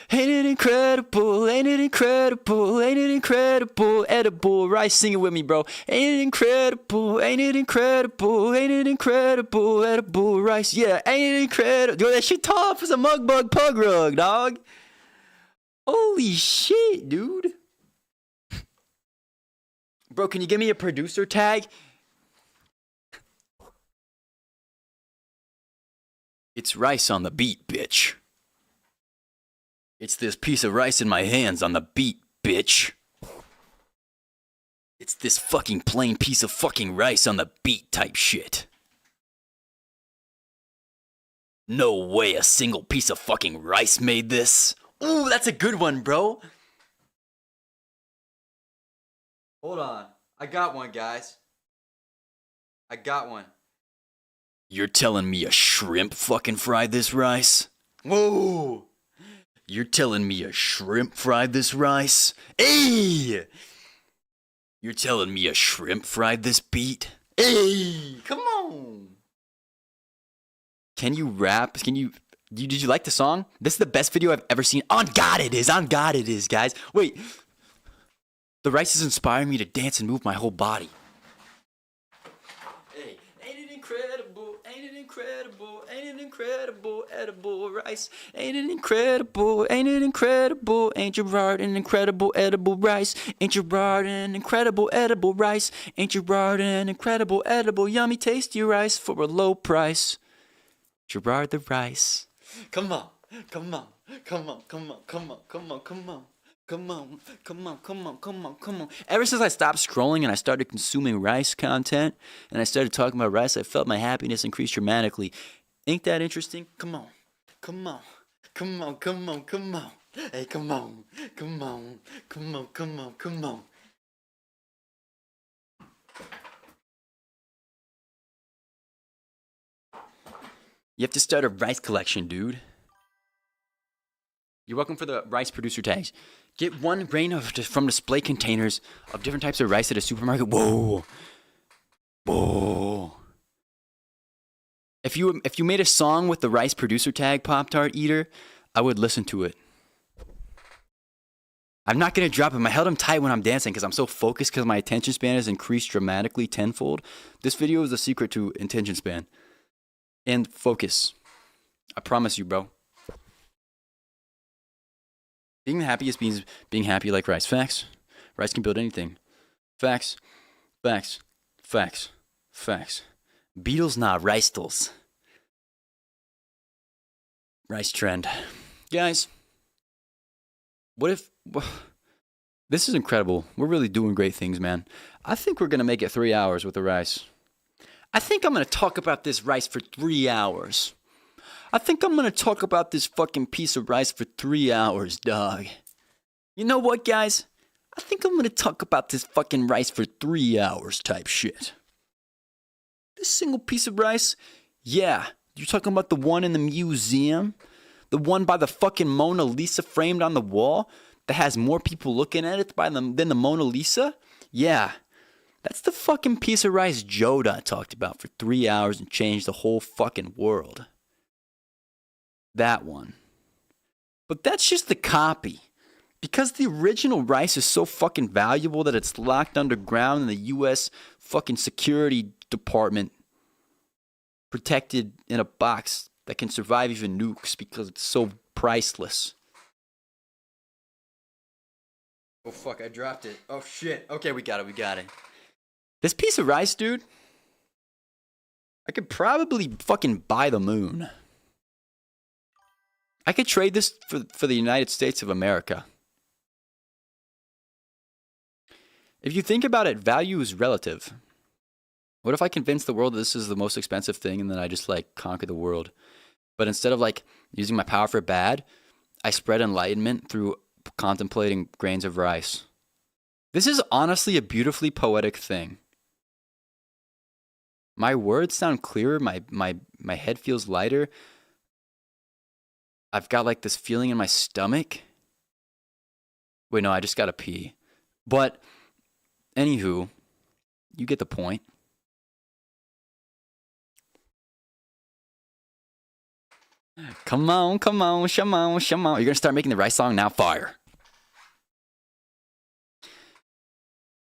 Ain't it incredible? Ain't it incredible? Ain't it incredible? Edible rice. Sing it with me, bro. Ain't it incredible? Ain't it incredible? Ain't it incredible? Edible rice. Yeah, ain't it incredible? Yo, that shit tough as a mug bug pug rug, dog. Holy shit, dude. Bro, can you give me a producer tag? It's rice on the beat, bitch. It's this piece of rice in my hands on the beat, bitch. It's this fucking plain piece of fucking rice on the beat type shit. No way a single piece of fucking rice made this. Ooh, that's a good one, bro. Hold on. I got one, guys. I got one. You're telling me a shrimp fucking fried this rice? Whoa! You're telling me a shrimp fried this rice? Hey! You're telling me a shrimp fried this beat? Hey! Come on! Can you rap? Did you like the song? This is the best video I've ever seen. On God it is! On God it is, guys. Wait. The rice is inspiring me to dance and move my whole body. Hey, ain't it incredible? Ain't it incredible? Ain't it incredible? Edible rice. Ain't it incredible? Ain't it incredible? Ain't Gerard an incredible edible rice? Ain't Gerard an incredible edible rice? Ain't Gerard an incredible edible yummy tasty rice for a low price? Gerard the rice. Come on, come on, come on, come on, come on, come on, come on. Come on, come on, come on, come on, come on. Ever since I stopped scrolling and I started consuming rice content and I started talking about rice, I felt my happiness increase dramatically. Ain't that interesting? Come on, come on, come on, come on, come on. Hey, come on, come on, come on, come on, come on. You have to start a rice collection, dude. You're welcome for the rice producer tags. Get one grain from display containers of different types of rice at a supermarket. Whoa. Whoa. If you made a song with the rice producer tag, Pop-Tart Eater, I would listen to it. I'm not going to drop him. I held him tight when I'm dancing because I'm so focused because my attention span has increased dramatically tenfold. This video is the secret to attention span. And focus. I promise you, bro. Being the happiest means being happy like rice. Facts. Rice can build anything. Facts. Facts. Facts. Facts. Beatles, not rice-tles. Rice trend. Guys, what if... This is incredible. We're really doing great things, man. I think we're going to make it 3 hours with the rice. I think I'm going to talk about this rice for 3 hours. I think I'm going to talk about this fucking piece of rice for 3 hours, dog. You know what, guys? I think I'm going to talk about this fucking rice for 3 hours type shit. This single piece of rice? Yeah. You're talking about the one in the museum? The one by the fucking Mona Lisa framed on the wall that has more people looking at it than the Mona Lisa? Yeah. That's the fucking piece of rice Joda talked about for 3 hours and changed the whole fucking world. That one. But that's just the copy. Because the original rice is so fucking valuable that it's locked underground in the U.S. fucking security department, protected in a box that can survive even nukes because it's so priceless. Oh fuck, I dropped it. Oh shit. Okay, we got it. This piece of rice, dude, I could probably fucking buy the moon. I could trade this for the United States of America. If you think about it, value is relative. What if I convince the world that this is the most expensive thing and then I just like conquer the world? But instead of like using my power for bad, I spread enlightenment through contemplating grains of rice. This is honestly a beautifully poetic thing. My words sound clearer, my head feels lighter. I've got like this feeling in my stomach. Wait, no, I just gotta pee. But, anywho, you get the point. Come on, come on, come on. You're gonna start making the rice song now? Fire.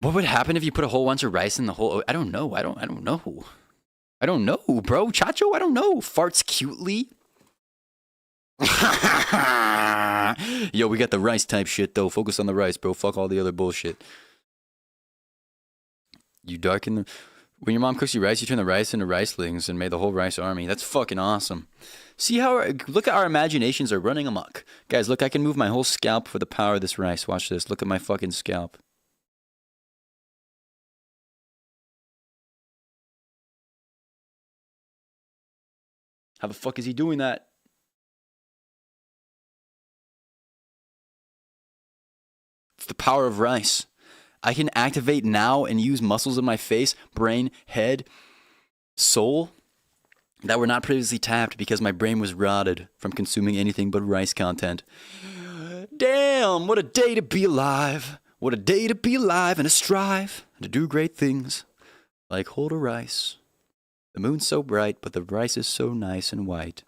What would happen if you put a whole bunch of rice in the whole? I don't know. I don't know. I don't know, bro. Chacho, I don't know. Farts cutely. Yo, we got the rice type shit though. Focus on the rice, bro. Fuck all the other bullshit. You darken the. When your mom cooks you rice, you turn the rice into ricelings and made the whole rice army. That's fucking awesome. See how look at our imaginations are running amok. Guys, look, I can move my whole scalp for the power of this rice. Watch this. Look at my fucking scalp. How the fuck is he doing that? It's the power of rice. I can activate now and use muscles in my face, brain, head, soul that were not previously tapped because my brain was rotted from consuming anything but rice content. Damn, what a day to be alive. What a day to be alive and to strive and to do great things like hold a rice. The moon's so bright, but the rice is so nice and white.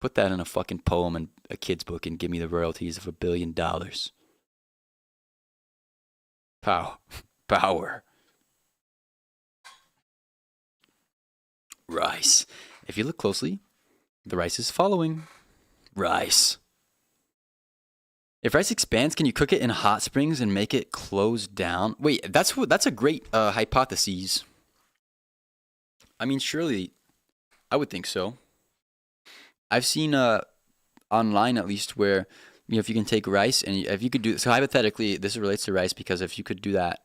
Put that in a fucking poem and a kid's book and give me the royalties of $1 billion. Power. Rice. If you look closely, the rice is following. Rice. If rice expands, can you cook it in hot springs and make it close down? Wait, that's a great hypothesis. I mean, surely, I would think so. I've seen online at least where, you know, if you can take rice and if you could do, so hypothetically, this relates to rice because if you could do that,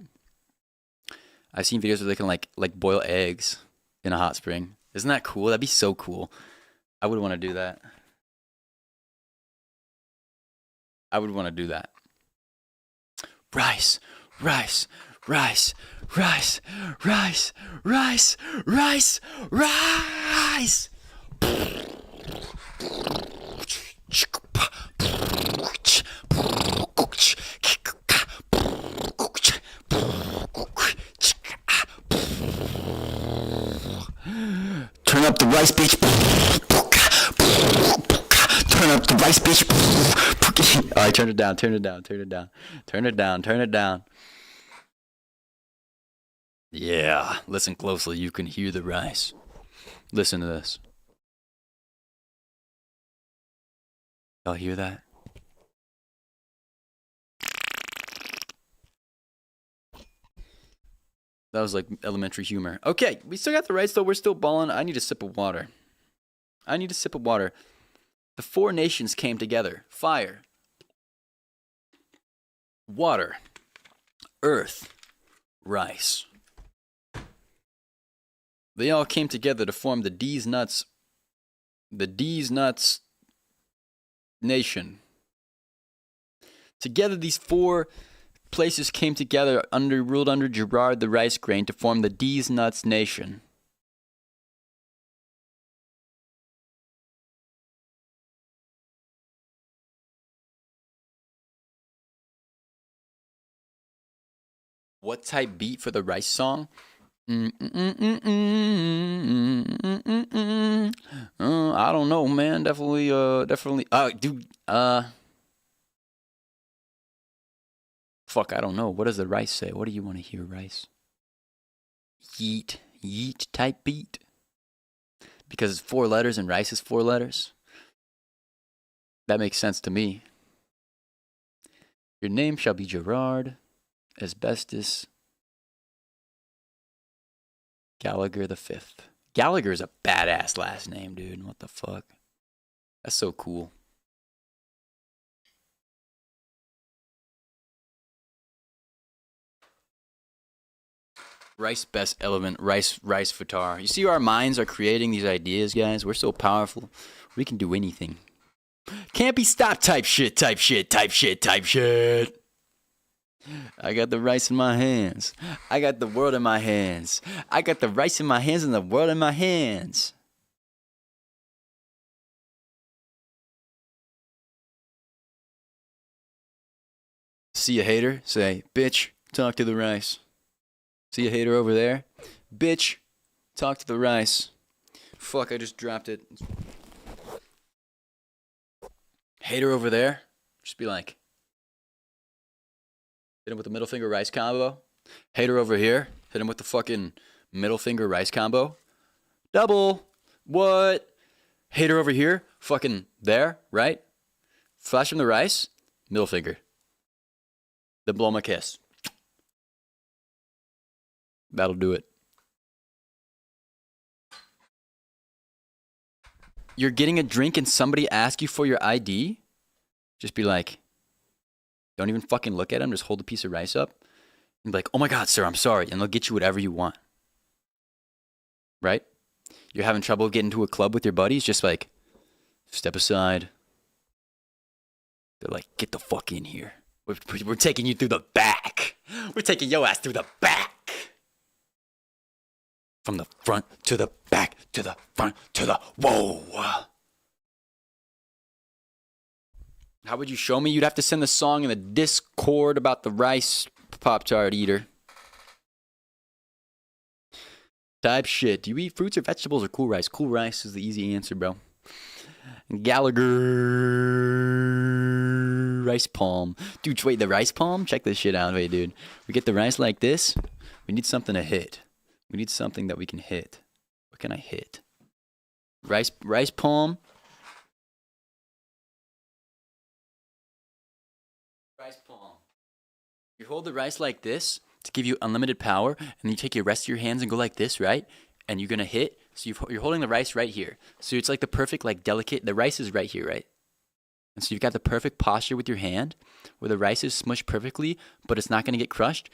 I've seen videos where they can like boil eggs in a hot spring. Isn't that cool? That'd be so cool. I would want to do that. I would want to do that. Rice. Turn up the rice, bitch. Turn up the rice, bitch. All right, turn it down. Yeah, listen closely. You can hear the rice. Listen to this. Y'all hear that? That was like elementary humor. Okay, we still got the rice though. We're still balling. I need a sip of water. The 4 nations came together. Fire. Water. Earth. Rice. They all came together to form the D's Nuts Nation. Together, these 4 places came together ruled under Gerard the Rice Grain to form the D's Nuts Nation. What type beat for the rice song? I don't know, man. Definitely. Dude. Fuck, I don't know. What does the rice say? What do you want to hear, rice? Yeet type beat. Because it's 4 letters and rice is 4 letters. That makes sense to me. Your name shall be Gerard Asbestos Gallagher the 5th. Gallagher's a badass last name, dude. What the fuck? That's so cool. Rice best element, rice Fatar. You see, our minds are creating these ideas, guys. We're so powerful. We can do anything. Can't be stopped type shit. I got the rice in my hands. I got the world in my hands. I got the rice in my hands and the world in my hands. See a hater? Say, bitch, talk to the rice. See a hater over there? Bitch, talk to the rice. Fuck, I just dropped it. Hater over there? Just be like, hit him with the middle finger rice combo. Hater over here? Hit him with the fucking middle finger rice combo. Double. What? Hater over here? Fucking there, right? Flash him the rice. Middle finger. Then blow him a kiss. That'll do it. You're getting a drink and somebody asks you for your ID? Just be like, don't even fucking look at him. Just hold a piece of rice up. And be like, oh my God, sir, I'm sorry. And they'll get you whatever you want. Right? You're having trouble getting to a club with your buddies? Just like, step aside. They're like, get the fuck in here. We're taking you through the back. We're taking your ass through the back. From the front to the back to the front to the... Whoa. How would you show me? You'd have to send the song in the Discord about the rice Pop-Tart eater. Type shit. Do you eat fruits or vegetables or cool rice? Cool rice is the easy answer, bro. Gallagher rice palm. Dude, wait, the rice palm? Check this shit out. Wait, dude. We get the rice like this. We need something to hit. We need something that we can hit. What can I hit? Rice palm. Rice palm. You hold the rice like this to give you unlimited power, and then you take your rest of your hands and go like this, right? And you're gonna hit. So you're holding the rice right here. So it's like the perfect, like delicate. The rice is right here, right? And so you've got the perfect posture with your hand, where the rice is smushed perfectly, but it's not gonna get crushed.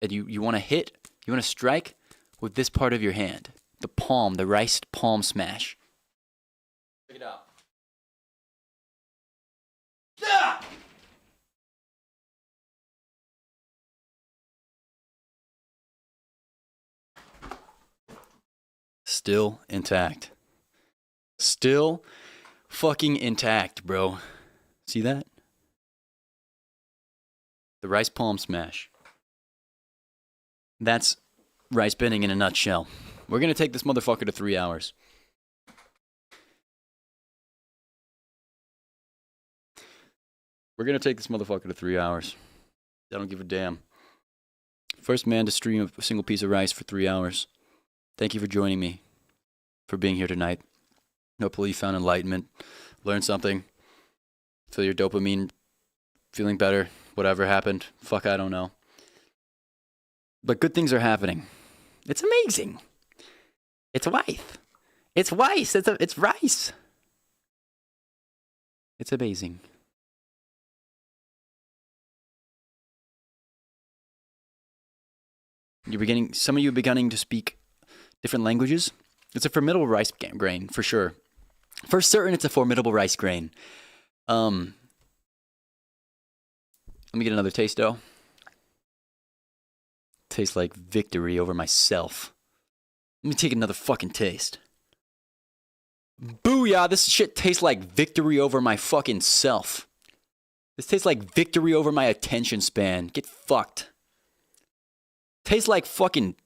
And you want to hit. You want to strike with this part of your hand. The palm, the rice palm smash. Check it out. Yeah! Still intact. Still fucking intact, bro. See that? The rice palm smash. That's rice bending in a nutshell. We're going to take this motherfucker to 3 hours. We're going to take this motherfucker to 3 hours. I don't give a damn. First man to stream a single piece of rice for 3 hours. Thank you for joining me, for being here tonight. Hopefully you found enlightenment, learned something, feel your dopamine feeling better, whatever happened. Fuck, I don't know. But good things are happening. It's amazing. It's rice. It's rice. It's rice. It's amazing. Some of you are beginning to speak different languages. It's a formidable rice grain, for sure. For certain, it's a formidable rice grain. Let me get another taste, though. Tastes like victory over myself. Let me take another fucking taste. Booyah, this shit tastes like victory over my fucking self. This tastes like victory over my attention span. Get fucked. Tastes like fucking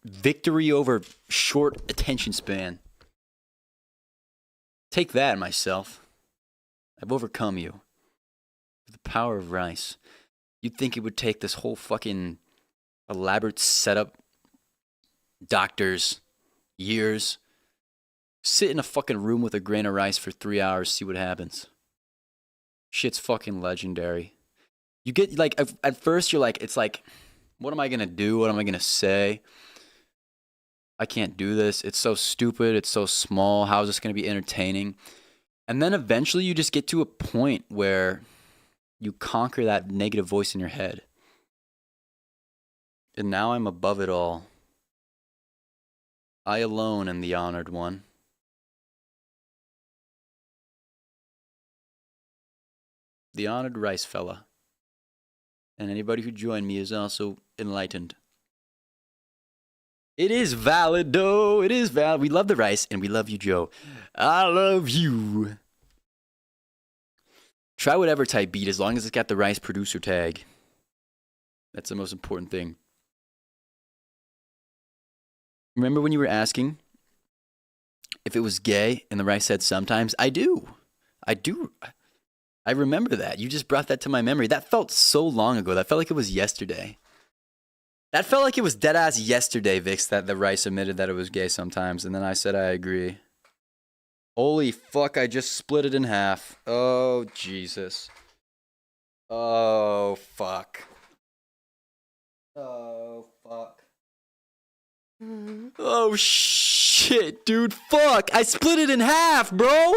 victory over short attention span. Take that, myself. I've overcome you. The power of rice. You'd think it would take this whole fucking elaborate setup, doctors, years, sit in a fucking room with a grain of rice for 3 hours, see what happens. Shit's fucking legendary. You get, like, at first you're like, it's like, what am I gonna do? What am I gonna say? I can't do this. It's so stupid. It's so small. How is this gonna be entertaining? And then eventually you just get to a point where you conquer that negative voice in your head. And now I'm above it all. I alone am the honored one. The honored rice fella. And anybody who joined me is also enlightened. It is valid, though. It is valid. We love the rice, and we love you, Joe. I love you. Try whatever type beat as long as it's got the rice producer tag. That's the most important thing. Remember when you were asking if it was gay and the rice said sometimes? I do. I remember that. You just brought that to my memory. That felt so long ago. That felt like it was yesterday. That felt like it was dead ass yesterday, Vix, that the rice admitted that it was gay sometimes. And then I said I agree. Holy fuck, I just split it in half. Oh, Jesus. Oh, fuck. Oh, fuck. Oh, shit, dude. Fuck. I split it in half, bro.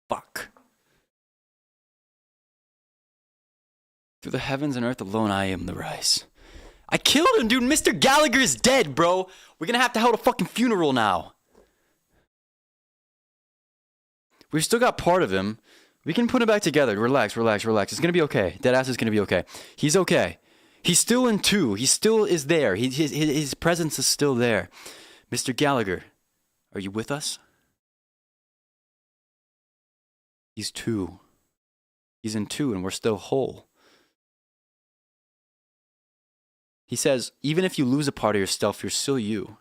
Fuck. Through the heavens and earth alone, I am the rice. I killed him, dude. Mr. Gallagher is dead, bro. We're gonna have to hold a fucking funeral now. We've still got part of him. We can put him back together. Relax. It's gonna be okay. Deadass is gonna be okay. He's okay. He's still in 2. He still is there. His presence is still there. Mr. Gallagher, are you with us? He's 2. He's in 2 and we're still whole. He says, even if you lose a part of yourself, you're still you.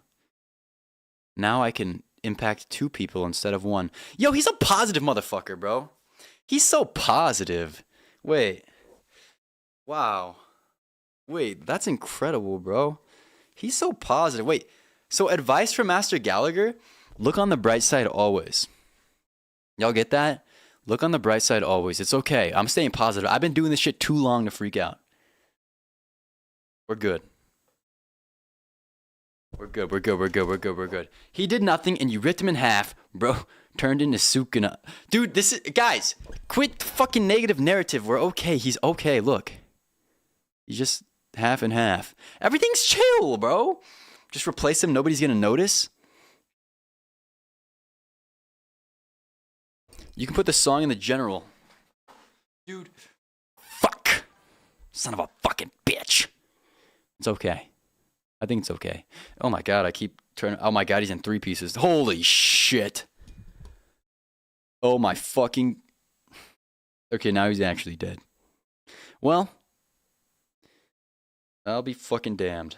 Now I can impact 2 people instead of 1. Yo, he's a positive motherfucker, bro. He's so positive. Wait. Wow. Wait, that's incredible, bro. He's so positive. Wait, so advice from Master Gallagher? Look on the bright side always. Y'all get that? Look on the bright side always. It's okay. I'm staying positive. I've been doing this shit too long to freak out. We're good. We're good. He did nothing and you ripped him in half, bro. Turned into Sukuna. Dude, this is... Guys, quit the fucking negative narrative. We're okay. He's okay. Look. He's just half and half. Everything's chill, bro. Just replace him. Nobody's gonna notice. You can put the song in the general. Dude. Fuck. Son of a fucking bitch. It's okay. I think it's okay. Oh my god, I keep turning... Oh my god, he's in 3 pieces. Holy shit. Oh my fucking... Okay, now he's actually dead. Well... I'll be fucking damned.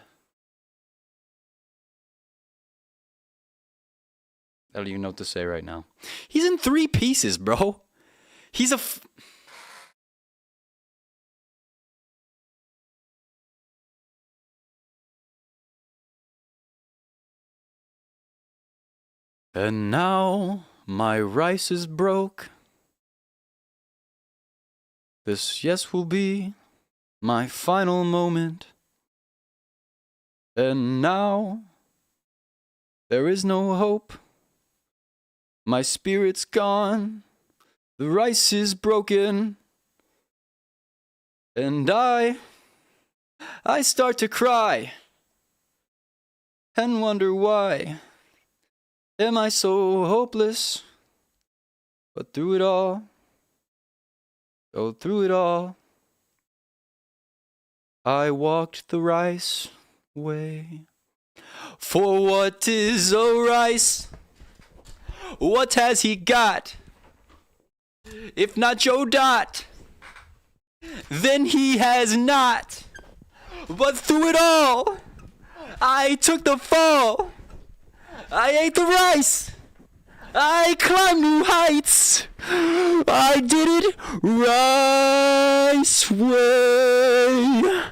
I don't even know what to say right now. He's in 3 pieces, bro. He's a... And now my rice is broke. This, yes, will be my final moment. And now there is no hope. My spirit's gone. The rice is broken. And I start to cry and wonder why. Am I so hopeless? But through it all, I walked the rice way. For what is a rice? What has he got? If not Joe Dot, then he has not. But through it all, I took the fall. I ate the rice. I climbed new heights. I did it rice way.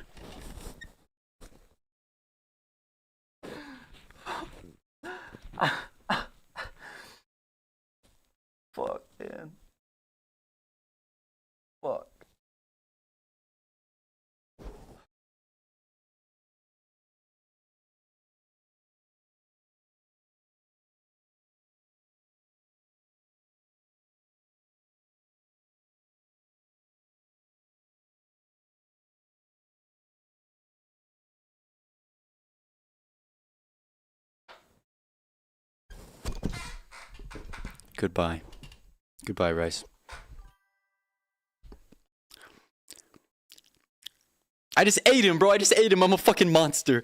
Goodbye. Goodbye, rice. I just ate him, bro. I just ate him. I'm a fucking monster.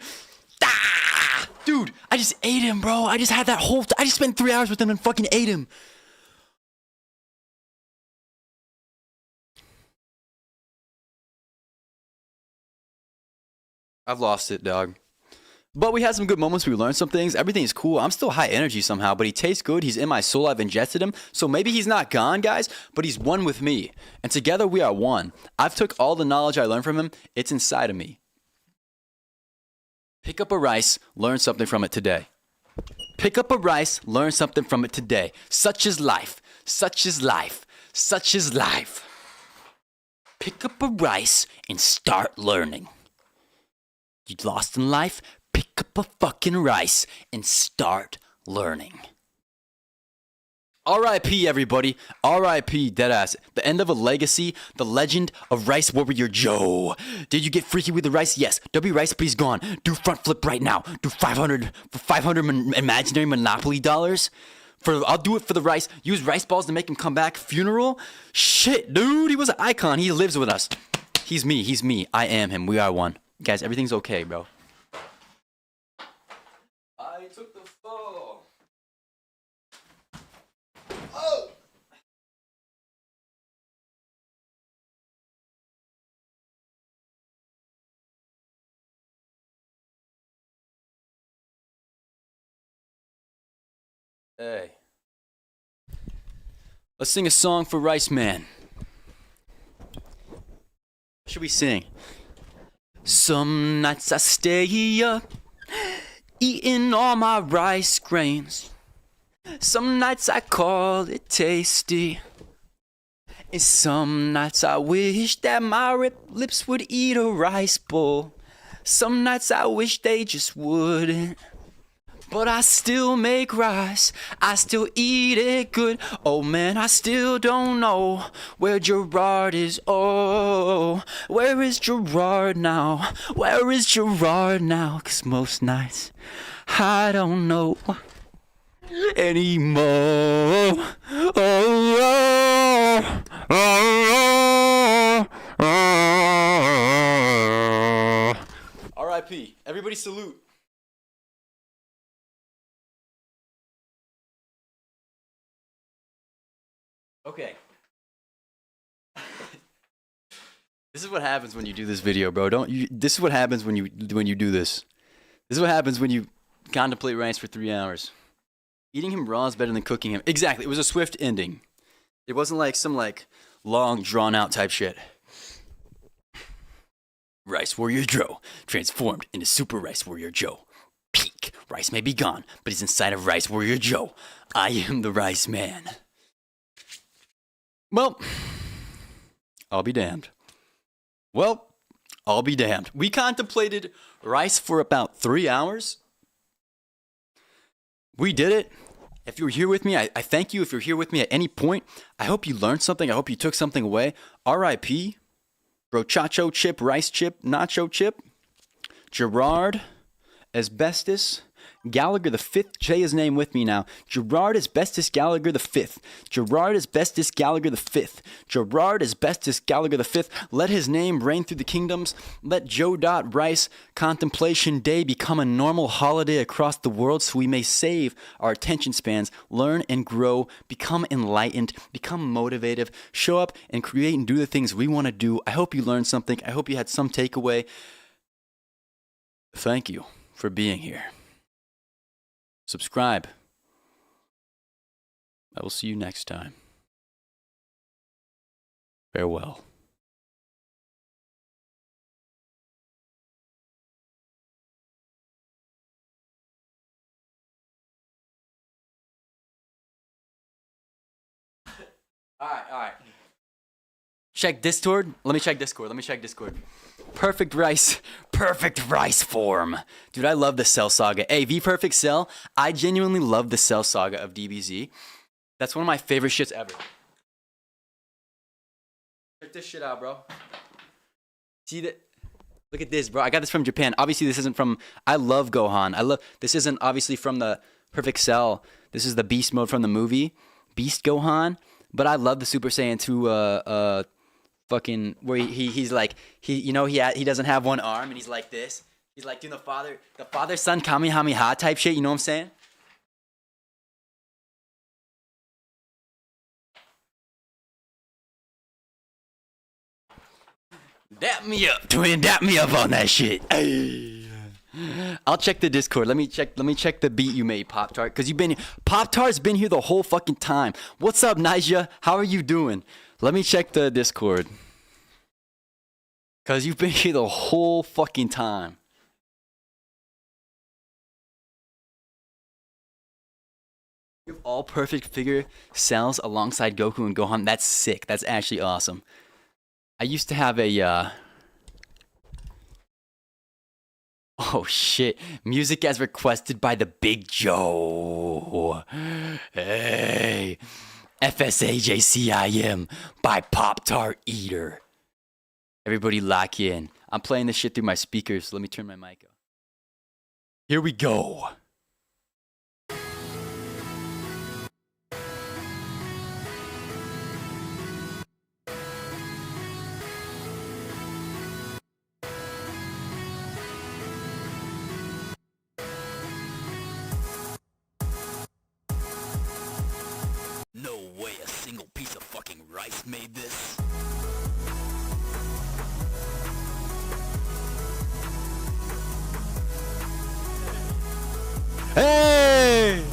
Ah! Dude, I just ate him, bro. I just had that whole... I just spent 3 hours with him and fucking ate him. I've lost it, dog. But we had some good moments. We learned some things. Everything is cool. I'm still high energy somehow, but he tastes good. He's in my soul. I've ingested him. So maybe he's not gone, guys, but he's one with me. And together we are one. I've took all the knowledge I learned from him. It's inside of me. Pick up a rice, learn something from it today. Pick up a rice, learn something from it today. Such is life. Such is life. Such is life. Pick up a rice and start learning. You lost in life? Pick up a fucking rice and start learning. R.I.P. everybody. R.I.P. Deadass. The end of a legacy. The legend of Rice Warrior Joe. Did you get freaky with the rice? Yes. W Rice, please go on. Do front flip right now. Do 500 for 500 imaginary Monopoly dollars. I'll do it for the rice. Use rice balls to make him come back. Funeral? Shit, dude. He was an icon. He lives with us. He's me. He's me. I am him. We are one. Guys, everything's okay, bro. I took the fall. Oh! Hey. Let's sing a song for Rice Man. What should we sing? Some nights I stay up, eating all my rice grains. Some nights I call it tasty. And some nights I wish that my lips would eat a rice bowl. Some nights I wish they just wouldn't. But I still make rice, I still eat it good. Oh man, I still don't know where Gerard is. Oh, where is Gerard now? Where is Gerard now? 'Cause most nights I don't know anymore. Oh, oh, oh, oh, oh. R.I.P. Everybody salute. Okay. This is what happens when you do this video, bro. This is what happens when you do this. This is what happens when you contemplate rice for 3 hours. Eating him raw is better than cooking him. Exactly. It was a swift ending. It wasn't like some long drawn out type shit. Rice Warrior Joe transformed into Super Rice Warrior Joe. Peak. Rice may be gone, but he's inside of Rice Warrior Joe. I am the Rice Man. Well, I'll be damned. We contemplated rice for about 3 hours. We did it. If you were here with me, I thank you. If you're here with me at any point, I hope you learned something. I hope you took something away. R.I.P. Brochacho Chip, Rice Chip, Nacho Chip, Gerard, Asbestos, Gallagher the Fifth. Say his name with me now. Gerard Asbestos Gallagher the Fifth. Gerard Asbestos Gallagher the Fifth. Gerard Asbestos Gallagher the Fifth. Let his name reign through the kingdoms. Let Joe Rice Contemplation Day become a normal holiday across the world, so we may save our attention spans, learn and grow, become enlightened, become motivated, show up and create and do the things we want to do. I hope you learned something. I hope you had some takeaway. Thank you for being here. Subscribe. I will see you next time. Farewell. All right. Check Discord. Let me check Discord. Perfect rice form. Dude, I love the Cell Saga. Hey, V Perfect Cell, I genuinely love the Cell Saga of DBZ. That's one of my favorite shits ever. Check this shit out, bro. See that? Look at this, bro. I got this from Japan. Obviously, this isn't from... I love Gohan. This isn't obviously from the Perfect Cell. This is the Beast Mode from the movie. Beast Gohan, but I love the Super Saiyan 2 fucking where he's like he doesn't have one arm and he's like this. He's like doing the father son Kamehameha type shit. You know what I'm saying? Dap me up, twin. Dap me up on that shit. Ay. I'll check the Discord. Let me check the beat you made, Pop Tart. Cause Pop Tart's been here the whole fucking time. What's up, Nija? How are you doing? Let me check the Discord. Cause you've been here the whole fucking time. You have all perfect figure cells alongside Goku and Gohan. That's sick. That's actually awesome. I used to have a oh shit. Music as requested by the Big Joe. Hey. FSAJCIM by Pop Tart Eater. Everybody lock in. I'm playing this shit through my speakers, so let me turn my mic up. Here we go. No way a single piece of fucking rice made this. Hey!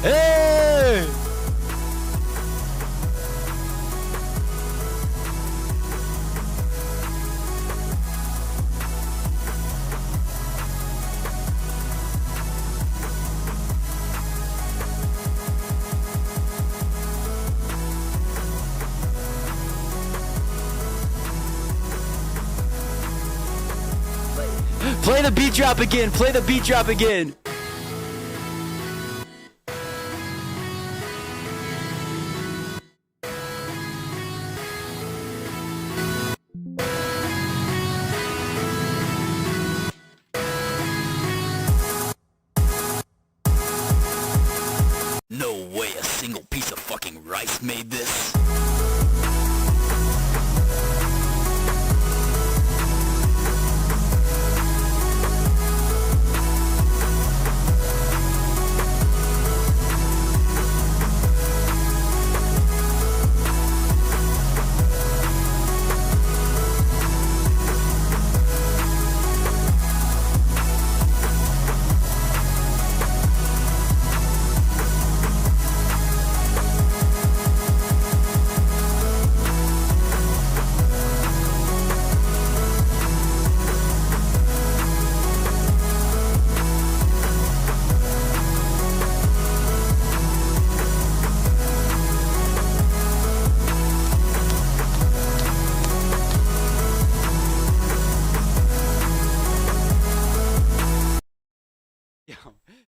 Hey! Play the beat drop again. Play the beat drop again. No way a single piece of fucking rice made this.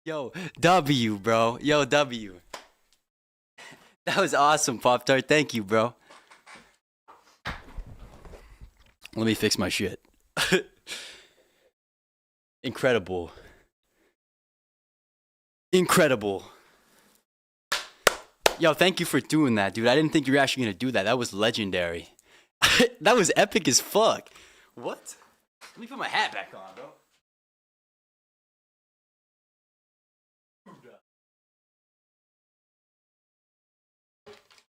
Yo, W, bro. Yo, W. That was awesome, Pop Tart. Thank you, bro. Let me fix my shit. Incredible. Incredible. Yo, thank you for doing that, dude. I didn't think you were actually gonna do that. That was legendary. That was epic as fuck. What? Let me put my hat back on, bro.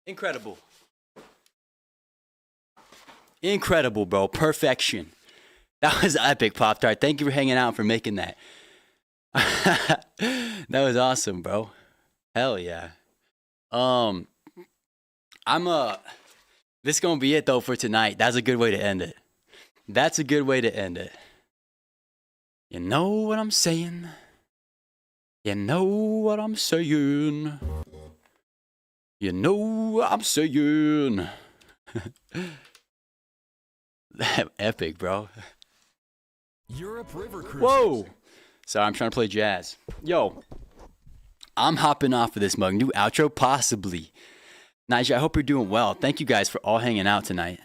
Incredible. Incredible, bro. Perfection. That was epic, Pop Tart. Thank you for hanging out and for making that. That was awesome, bro. Hell yeah. This gonna be it though for tonight. That's a good way to end it. That's a good way to end it. You know what I'm saying? You know what I'm saying? You know what I'm saying? Epic, bro. Europe River Cruises. Whoa! Sorry, I'm trying to play jazz. Yo, I'm hopping off of this mug. New outro? Possibly. Nigel, I hope you're doing well. Thank you guys for all hanging out tonight.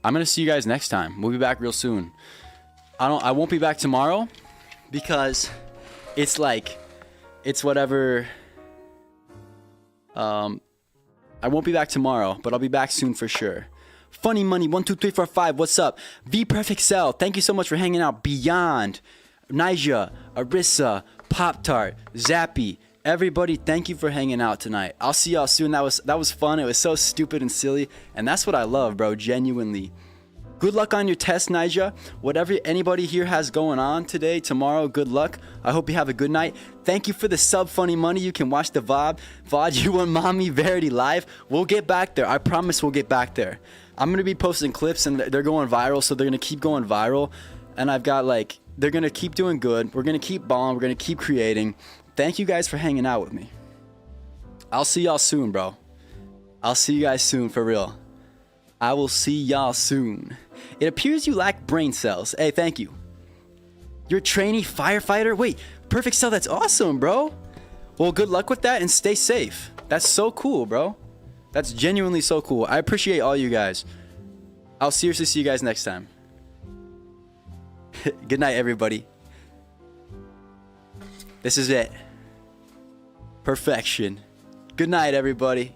I'm going to see you guys next time. We'll be back real soon. I won't be back tomorrow, because it's like, it's whatever. I won't be back tomorrow, but I'll be back soon for sure. Funny Money 12345, what's up? V Perfect Cell, thank you so much for hanging out. Beyond, Nija, Arissa, Pop Tart, Zappy, everybody, thank you for hanging out tonight. I'll see y'all soon. That was fun. It was so stupid and silly, and that's what I love, bro. Genuinely. Good luck on your test, Nija. Whatever anybody here has going on today, tomorrow, good luck. I hope you have a good night. Thank you for the sub, Funny Money. You can watch the VOD. You want Mommy Verity live? We'll get back there. I promise we'll get back there. I'm going to be posting clips, and they're going viral, so they're going to keep going viral. And I've got, like, they're going to keep doing good. We're going to keep balling. We're going to keep creating. Thank you guys for hanging out with me. I'll see y'all soon, bro. I'll see you guys soon, for real. I will see y'all soon. It appears you lack brain cells. Hey, thank you. You're a trainee firefighter? Wait, Perfect Cell, that's awesome, bro. Well, good luck with that and stay safe. That's so cool, bro. That's genuinely so cool. I appreciate all you guys. I'll seriously see you guys next time. Good night, everybody. This is it. Perfection. Good night, everybody.